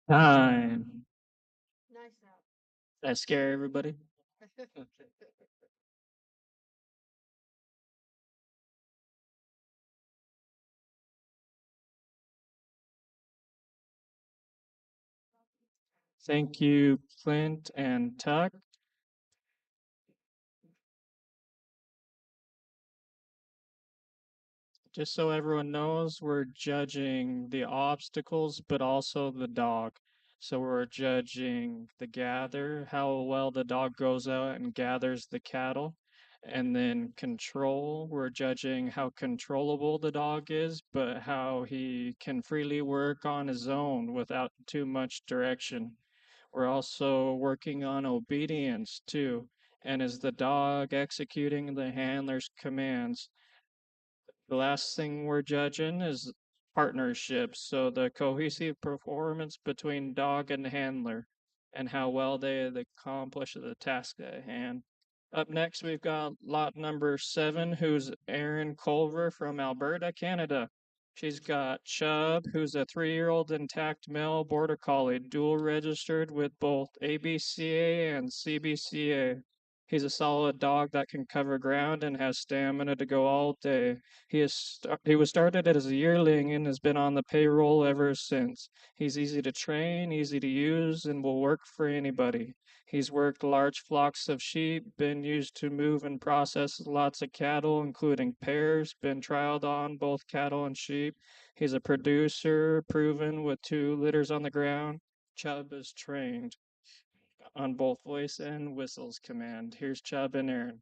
Time. Nice out. Did I scare everybody? Thank you, Clint and Tuck. Just so everyone knows, we're judging the obstacles, but also the dog. So we're judging the gather, how well the dog goes out and gathers the cattle. And then control, we're judging how controllable the dog is, but how he can freely work on his own without too much direction. We're also working on obedience too. And is the dog executing the handler's commands? The last thing we're judging is partnerships, so the cohesive performance between dog and handler and how well they accomplish the task at hand. Up next, we've got lot number 7, who's Erin Culver from Alberta, Canada. She's got Chubb, who's a 3-year-old intact male border collie, dual registered with both ABCA and CBCA. He's a solid dog that can cover ground and has stamina to go all day. He was started as a yearling and has been on the payroll ever since. He's easy to train, easy to use, and will work for anybody. He's worked large flocks of sheep, been used to move and process lots of cattle, including pairs, been trialed on both cattle and sheep. He's a producer, proven with 2 litters on the ground. Chubb is trained on both voice and whistles command. Here's Chubb and Aaron.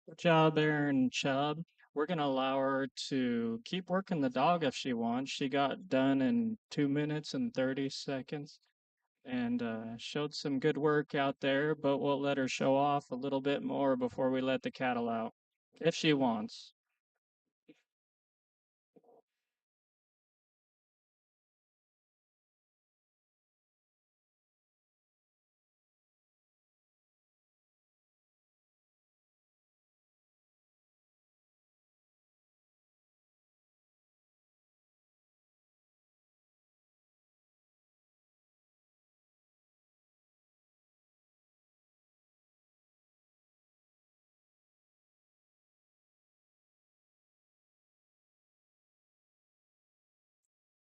Good job, Aaron Chubb. We're going to allow her to keep working the dog if she wants. She got done in 2 minutes and 30 seconds and showed some good work out there, but we'll let her show off a little bit more before we let the cattle out if she wants.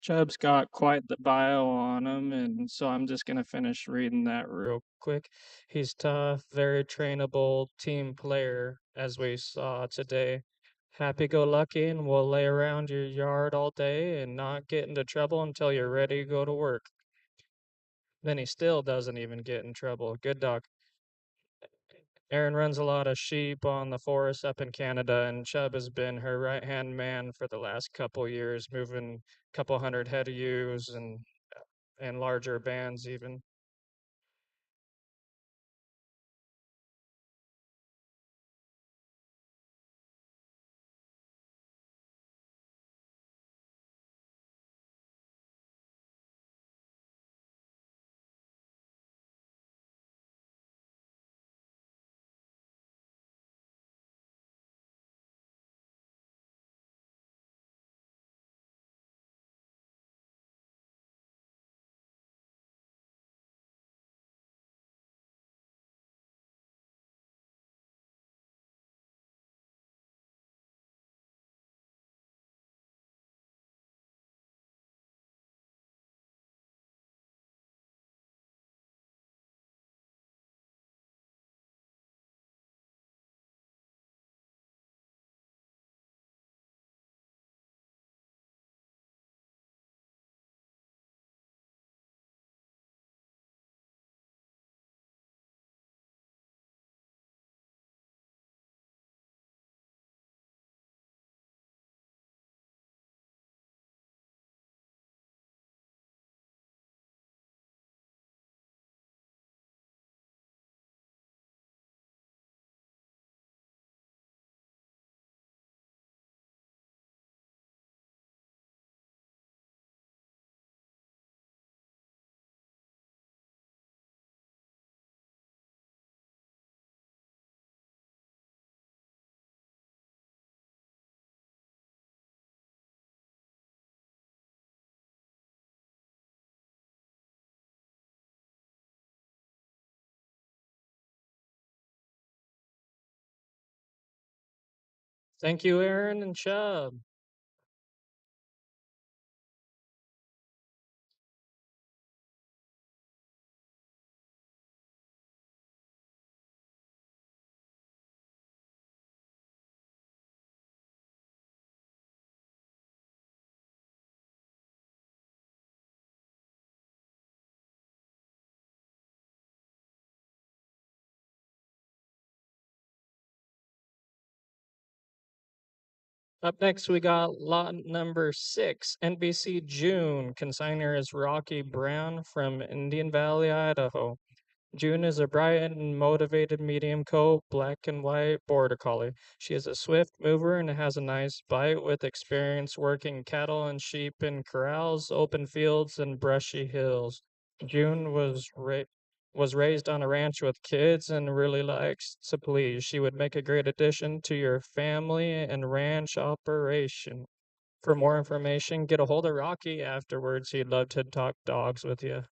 Chubb's got quite the bio on him, and so I'm just going to finish reading that real quick. He's tough, very trainable team player, as we saw today. Happy go lucky and will lay around your yard all day and not get into trouble until you're ready to go to work. Then he still doesn't even get in trouble. Good dog. Erin runs a lot of sheep on the forest up in Canada, and Chubb has been her right-hand man for the last couple years, moving a couple hundred head of ewes and larger bands even. Thank you, Erin and Chubb. Up next, we got lot number 6, NBC June. Consignor is Rocky Brown from Indian Valley, Idaho. June is a bright and motivated medium coat, black and white border collie. She is a swift mover and has a nice bite with experience working cattle and sheep in corrals, open fields, and brushy hills. June was raised on a ranch with kids and really likes to please. She would make a great addition to your family and ranch operation. For more information, get a hold of Rocky afterwards. He'd love to talk dogs with you.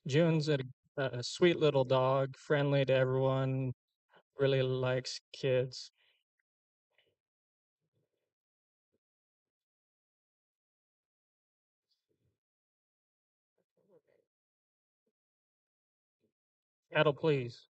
June's a sweet little dog, friendly to everyone, really likes kids. Cattle, please.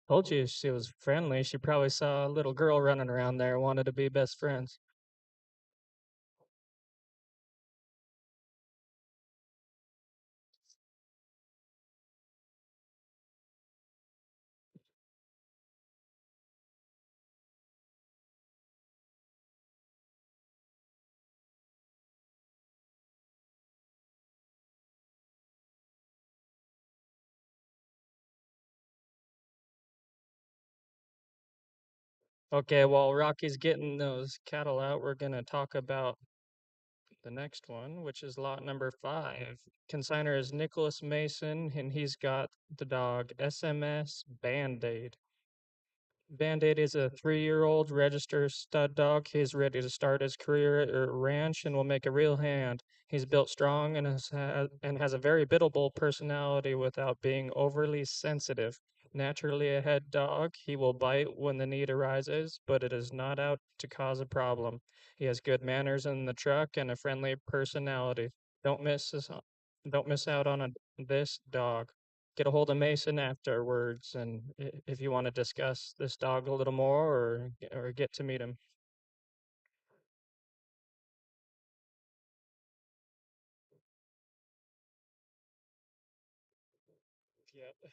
Told you she was friendly. She probably saw a little girl running around there, wanted to be best friends. Okay, while Rocky's getting those cattle out, we're going to talk about the next one, which is lot number 5. Consigner is Nicholas Mason, and he's got the dog SMS Band-Aid. Band-Aid is a 3-year-old registered stud dog. He's ready to start his career at a ranch and will make a real hand. He's built strong and has a very biddable personality without being overly sensitive. Naturally a head dog, he will bite when the need arises, but it is not out to cause a problem. He has good manners in the truck and a friendly personality. Don't miss this, don't miss out on this dog. Get a hold of Mason afterwards, and if you want to discuss this dog a little more or get to meet him. Yep.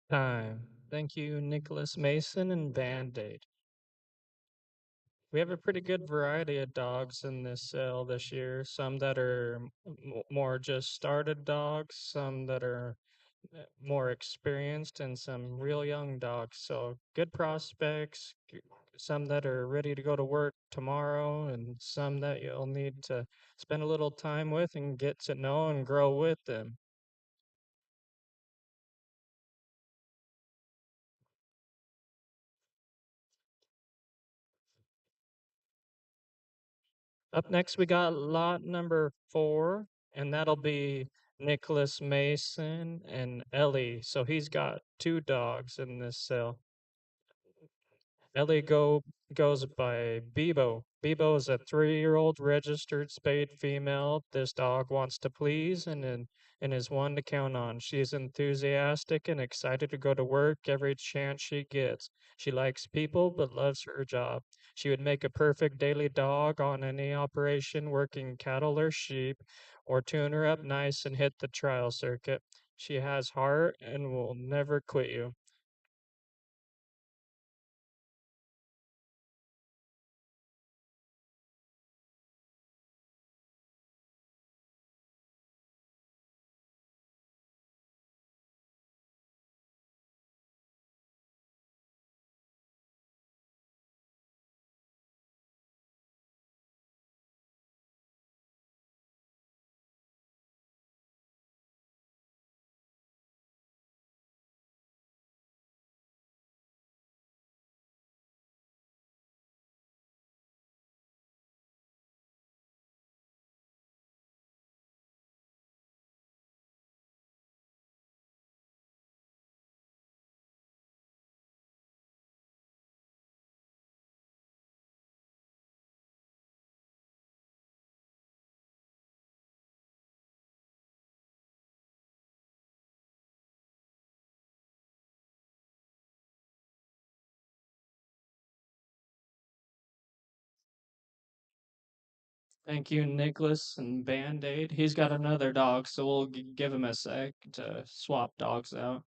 Time. Thank you, Nicholas Mason and Band-Aid. We have a pretty good variety of dogs in this sale this year. Some that are more just started dogs, some that are more experienced, and some real young dogs. So good prospects, some that are ready to go to work tomorrow, and some that you'll need to spend a little time with and get to know and grow with them. Up next, we got lot number 4, and that'll be Nicholas Mason and Ellie. So he's got 2 dogs in this sale. Goes by Bebo. Bebo is a 3-year-old registered spayed female. This dog wants to please and is one to count on. She's enthusiastic and excited to go to work every chance she gets. She likes people but loves her job. She would make a perfect daily dog on any operation working cattle or sheep, or tune her up nice and hit the trial circuit. She has heart and will never quit you. Thank you, Nicholas and Band-Aid. He's got another dog, so we'll give him a sec to swap dogs out.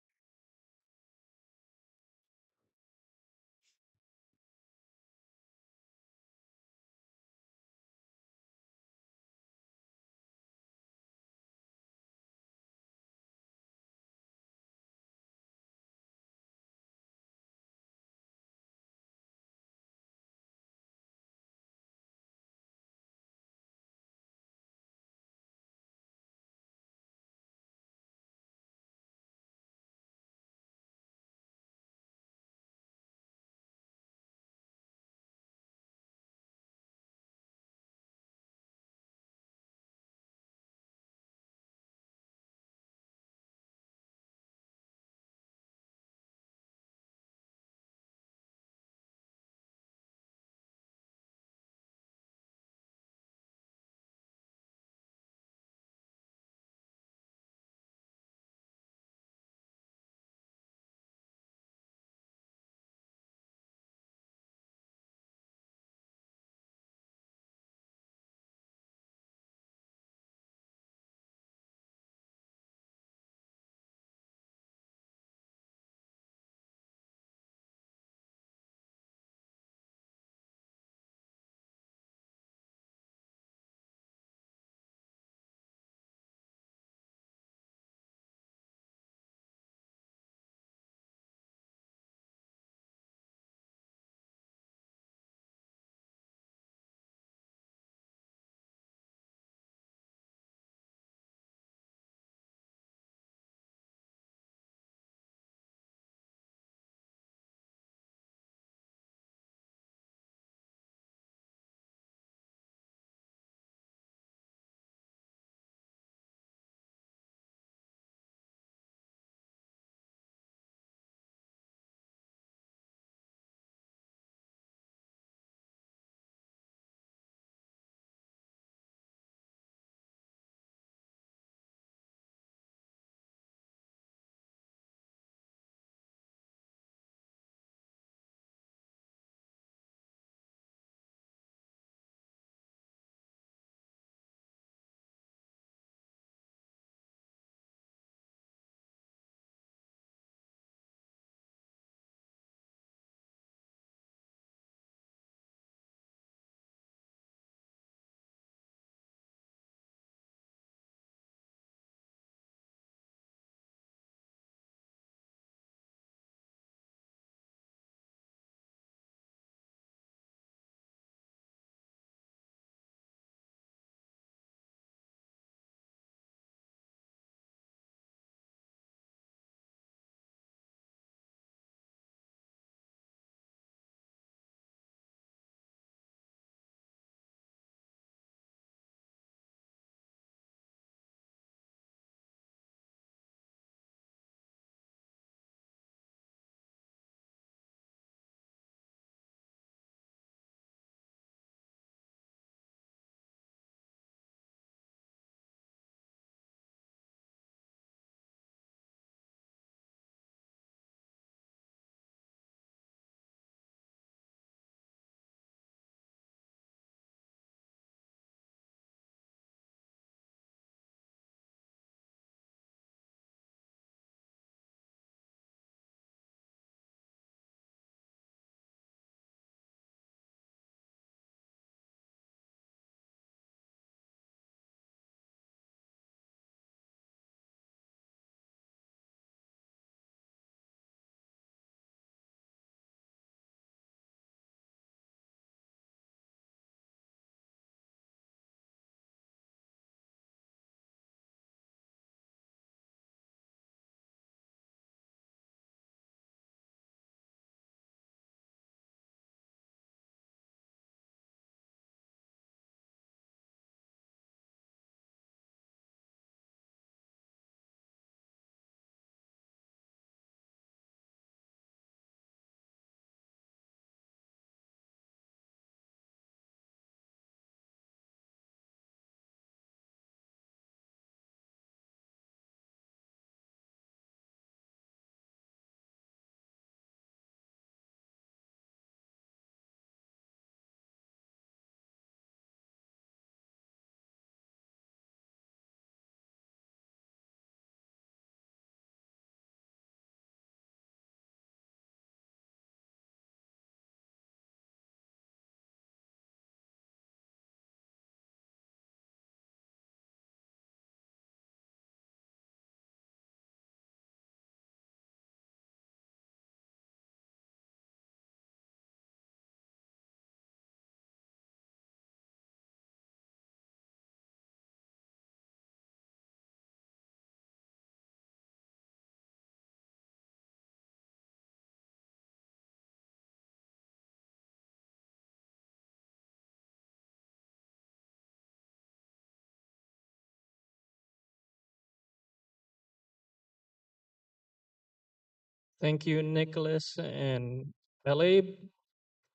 Thank you, Nicholas. And Ellie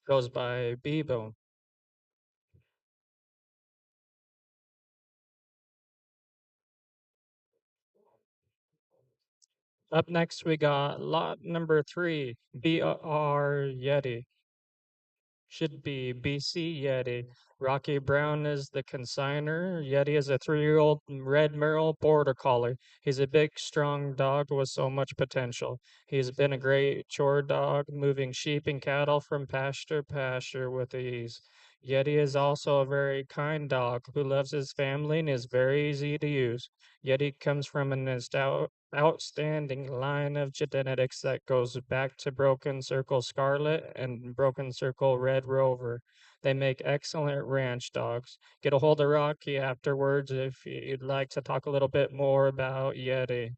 goes by Bebo. Up next, we got lot number 3, BR Yeti. Should be BC Yeti. Rocky Brown is the consignor. Yeti is a 3-year-old red merle border collie. He's a big, strong dog with so much potential. He's been a great chore dog, moving sheep and cattle from pasture to pasture with ease. Yeti is also a very kind dog who loves his family and is very easy to use. Yeti comes from an outstanding line of genetics that goes back to Broken Circle Scarlet and Broken Circle Red Rover. They make excellent ranch dogs. Get a hold of Rocky afterwards if you'd like to talk a little bit more about Yeti.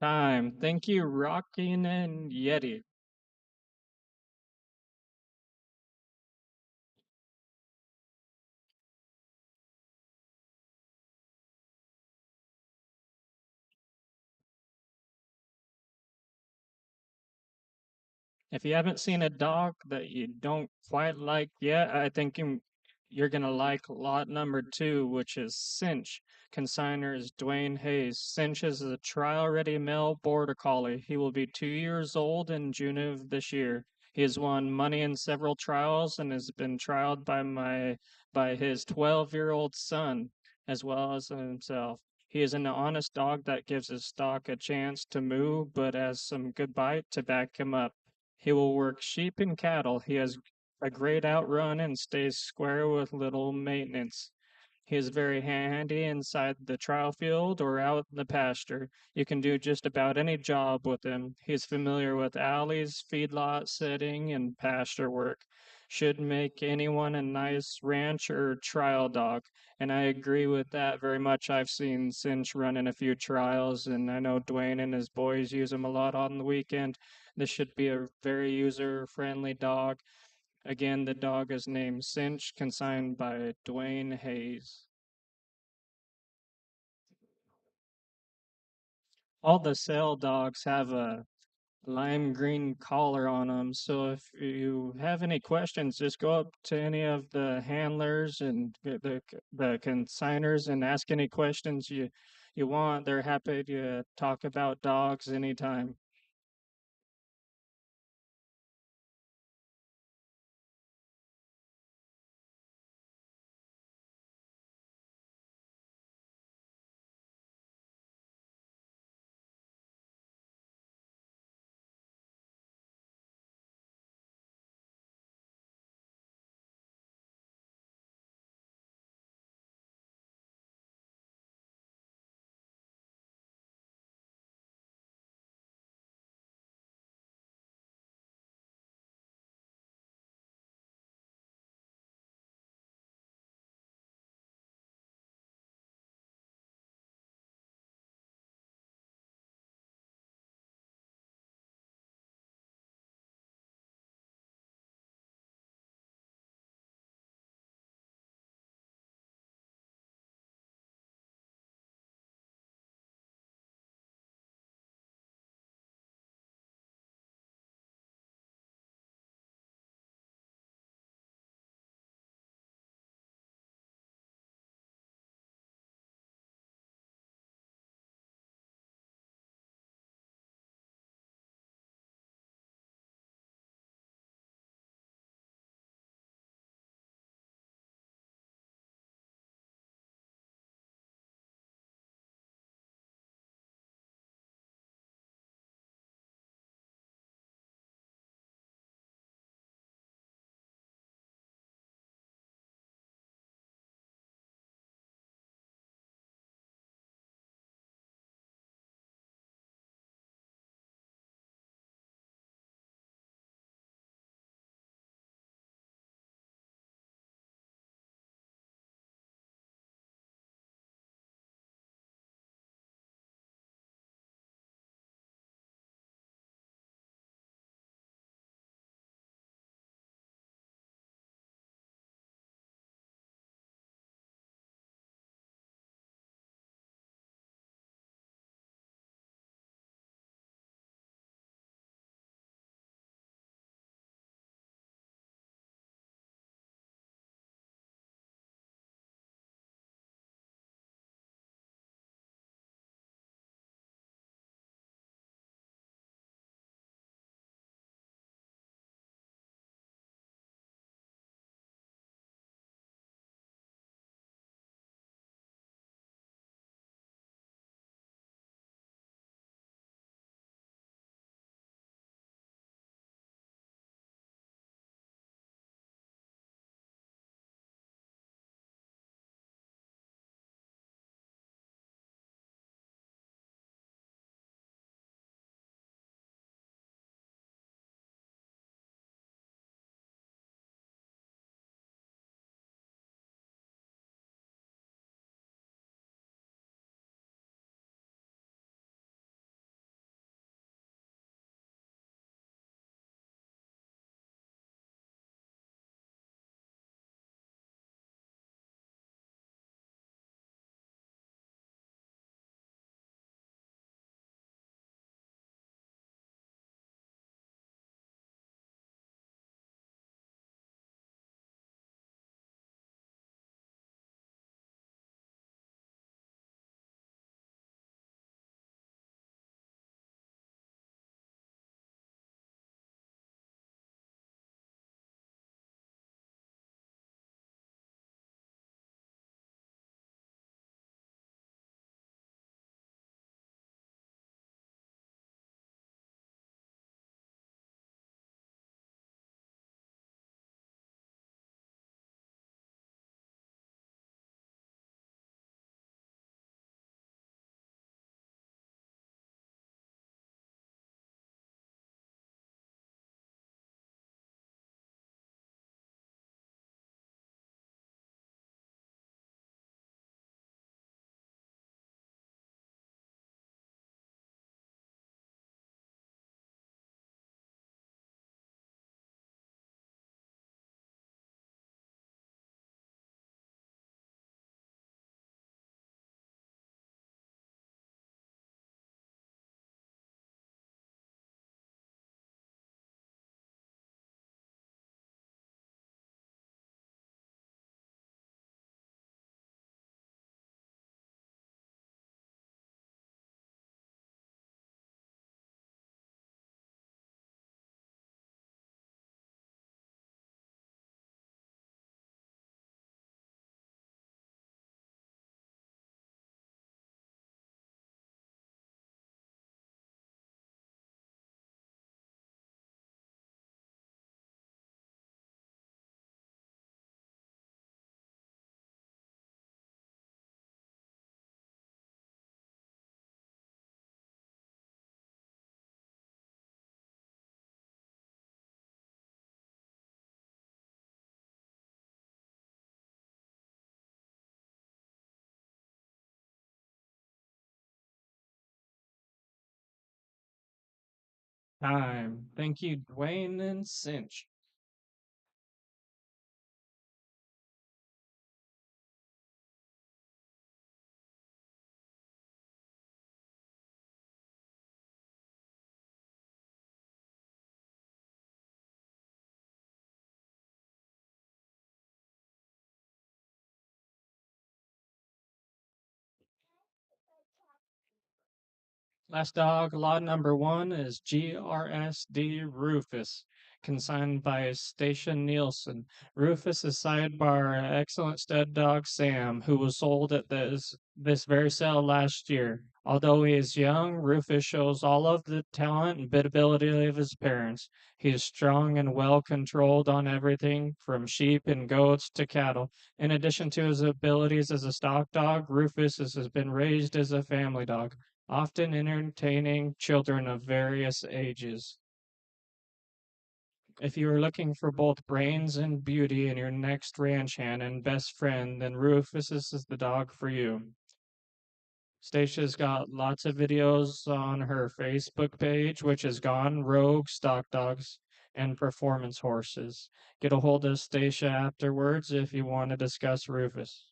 Time. Thank you, Rockin' and Yeti. If you haven't seen a dog that you don't quite like yet, I think you're gonna like lot number 2, which is Cinch. Consigner is Dwayne Hayes. Cinch is a trial-ready male border collie. He will be 2 years old in June of this year. He has won money in several trials and has been trialed by his 12-year-old son as well as himself. He is an honest dog that gives his stock a chance to moo, but has some good bite to back him up. He will work sheep and cattle. He has a great outrun and stays square with little maintenance. He is very handy inside the trial field or out in the pasture. You can do just about any job with him. He's familiar with alleys, feedlot setting, and pasture work. Should make anyone a nice ranch or trial dog. And I agree with that very much. I've seen Cinch run in a few trials, and I know Dwayne and his boys use him a lot on the weekend. This should be a very user friendly dog. Again, the dog is named Cinch, consigned by Dwayne Hayes. All the sale dogs have a lime green collar on them. So if you have any questions, just go up to any of the handlers and the consigners and ask any questions you want. They're happy to talk about dogs anytime. Time. Thank you, Dwayne and Cinch. Last dog, lot number 1 is GRSD Rufus, consigned by Station Nielsen. Rufus is sired by our excellent stud dog Sam, who was sold at this very sale last year. Although he is young, Rufus shows all of the talent and biddability of his parents. He is strong and well controlled on everything from sheep and goats to cattle. In addition to his abilities as a stock dog, Rufus has been raised as a family dog, often entertaining children of various ages. If you are looking for both brains and beauty in your next ranch hand and best friend, then Rufus is the dog for you. Stacia's got lots of videos on her Facebook page, which is Gone Rogue Stock Dogs and Performance Horses. Get a hold of Stacia afterwards if you want to discuss Rufus.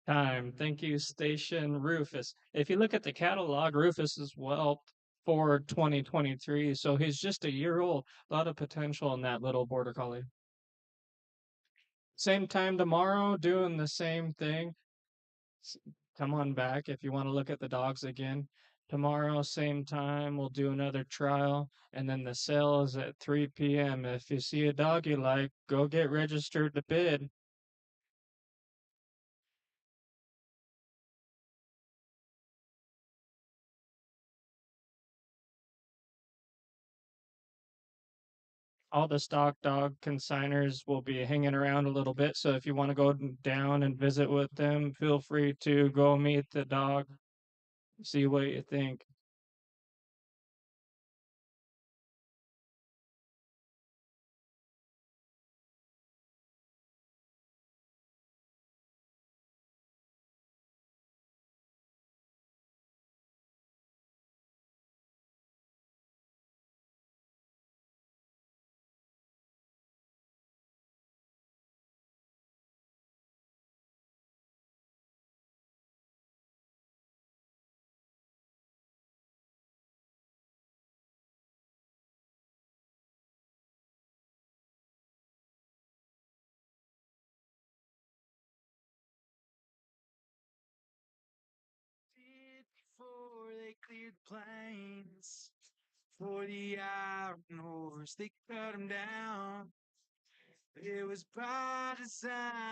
Time. Thank you, Station Rufus. If you look at the catalog, Rufus is whelped for 2023, so he's just a year old. A lot of potential in that little border collie. Same time tomorrow, doing the same thing. Come on back if you want to look at the dogs again. Tomorrow, same time, we'll do another trial, and then the sale is at 3 p.m. If you see a dog you like, go get registered to bid. All the stock dog consigners will be hanging around a little bit. So if you want to go down and visit with them, feel free to go meet the dog, see what you think. Before they cleared the plains for the Iron Horse, they cut him down. It was by design.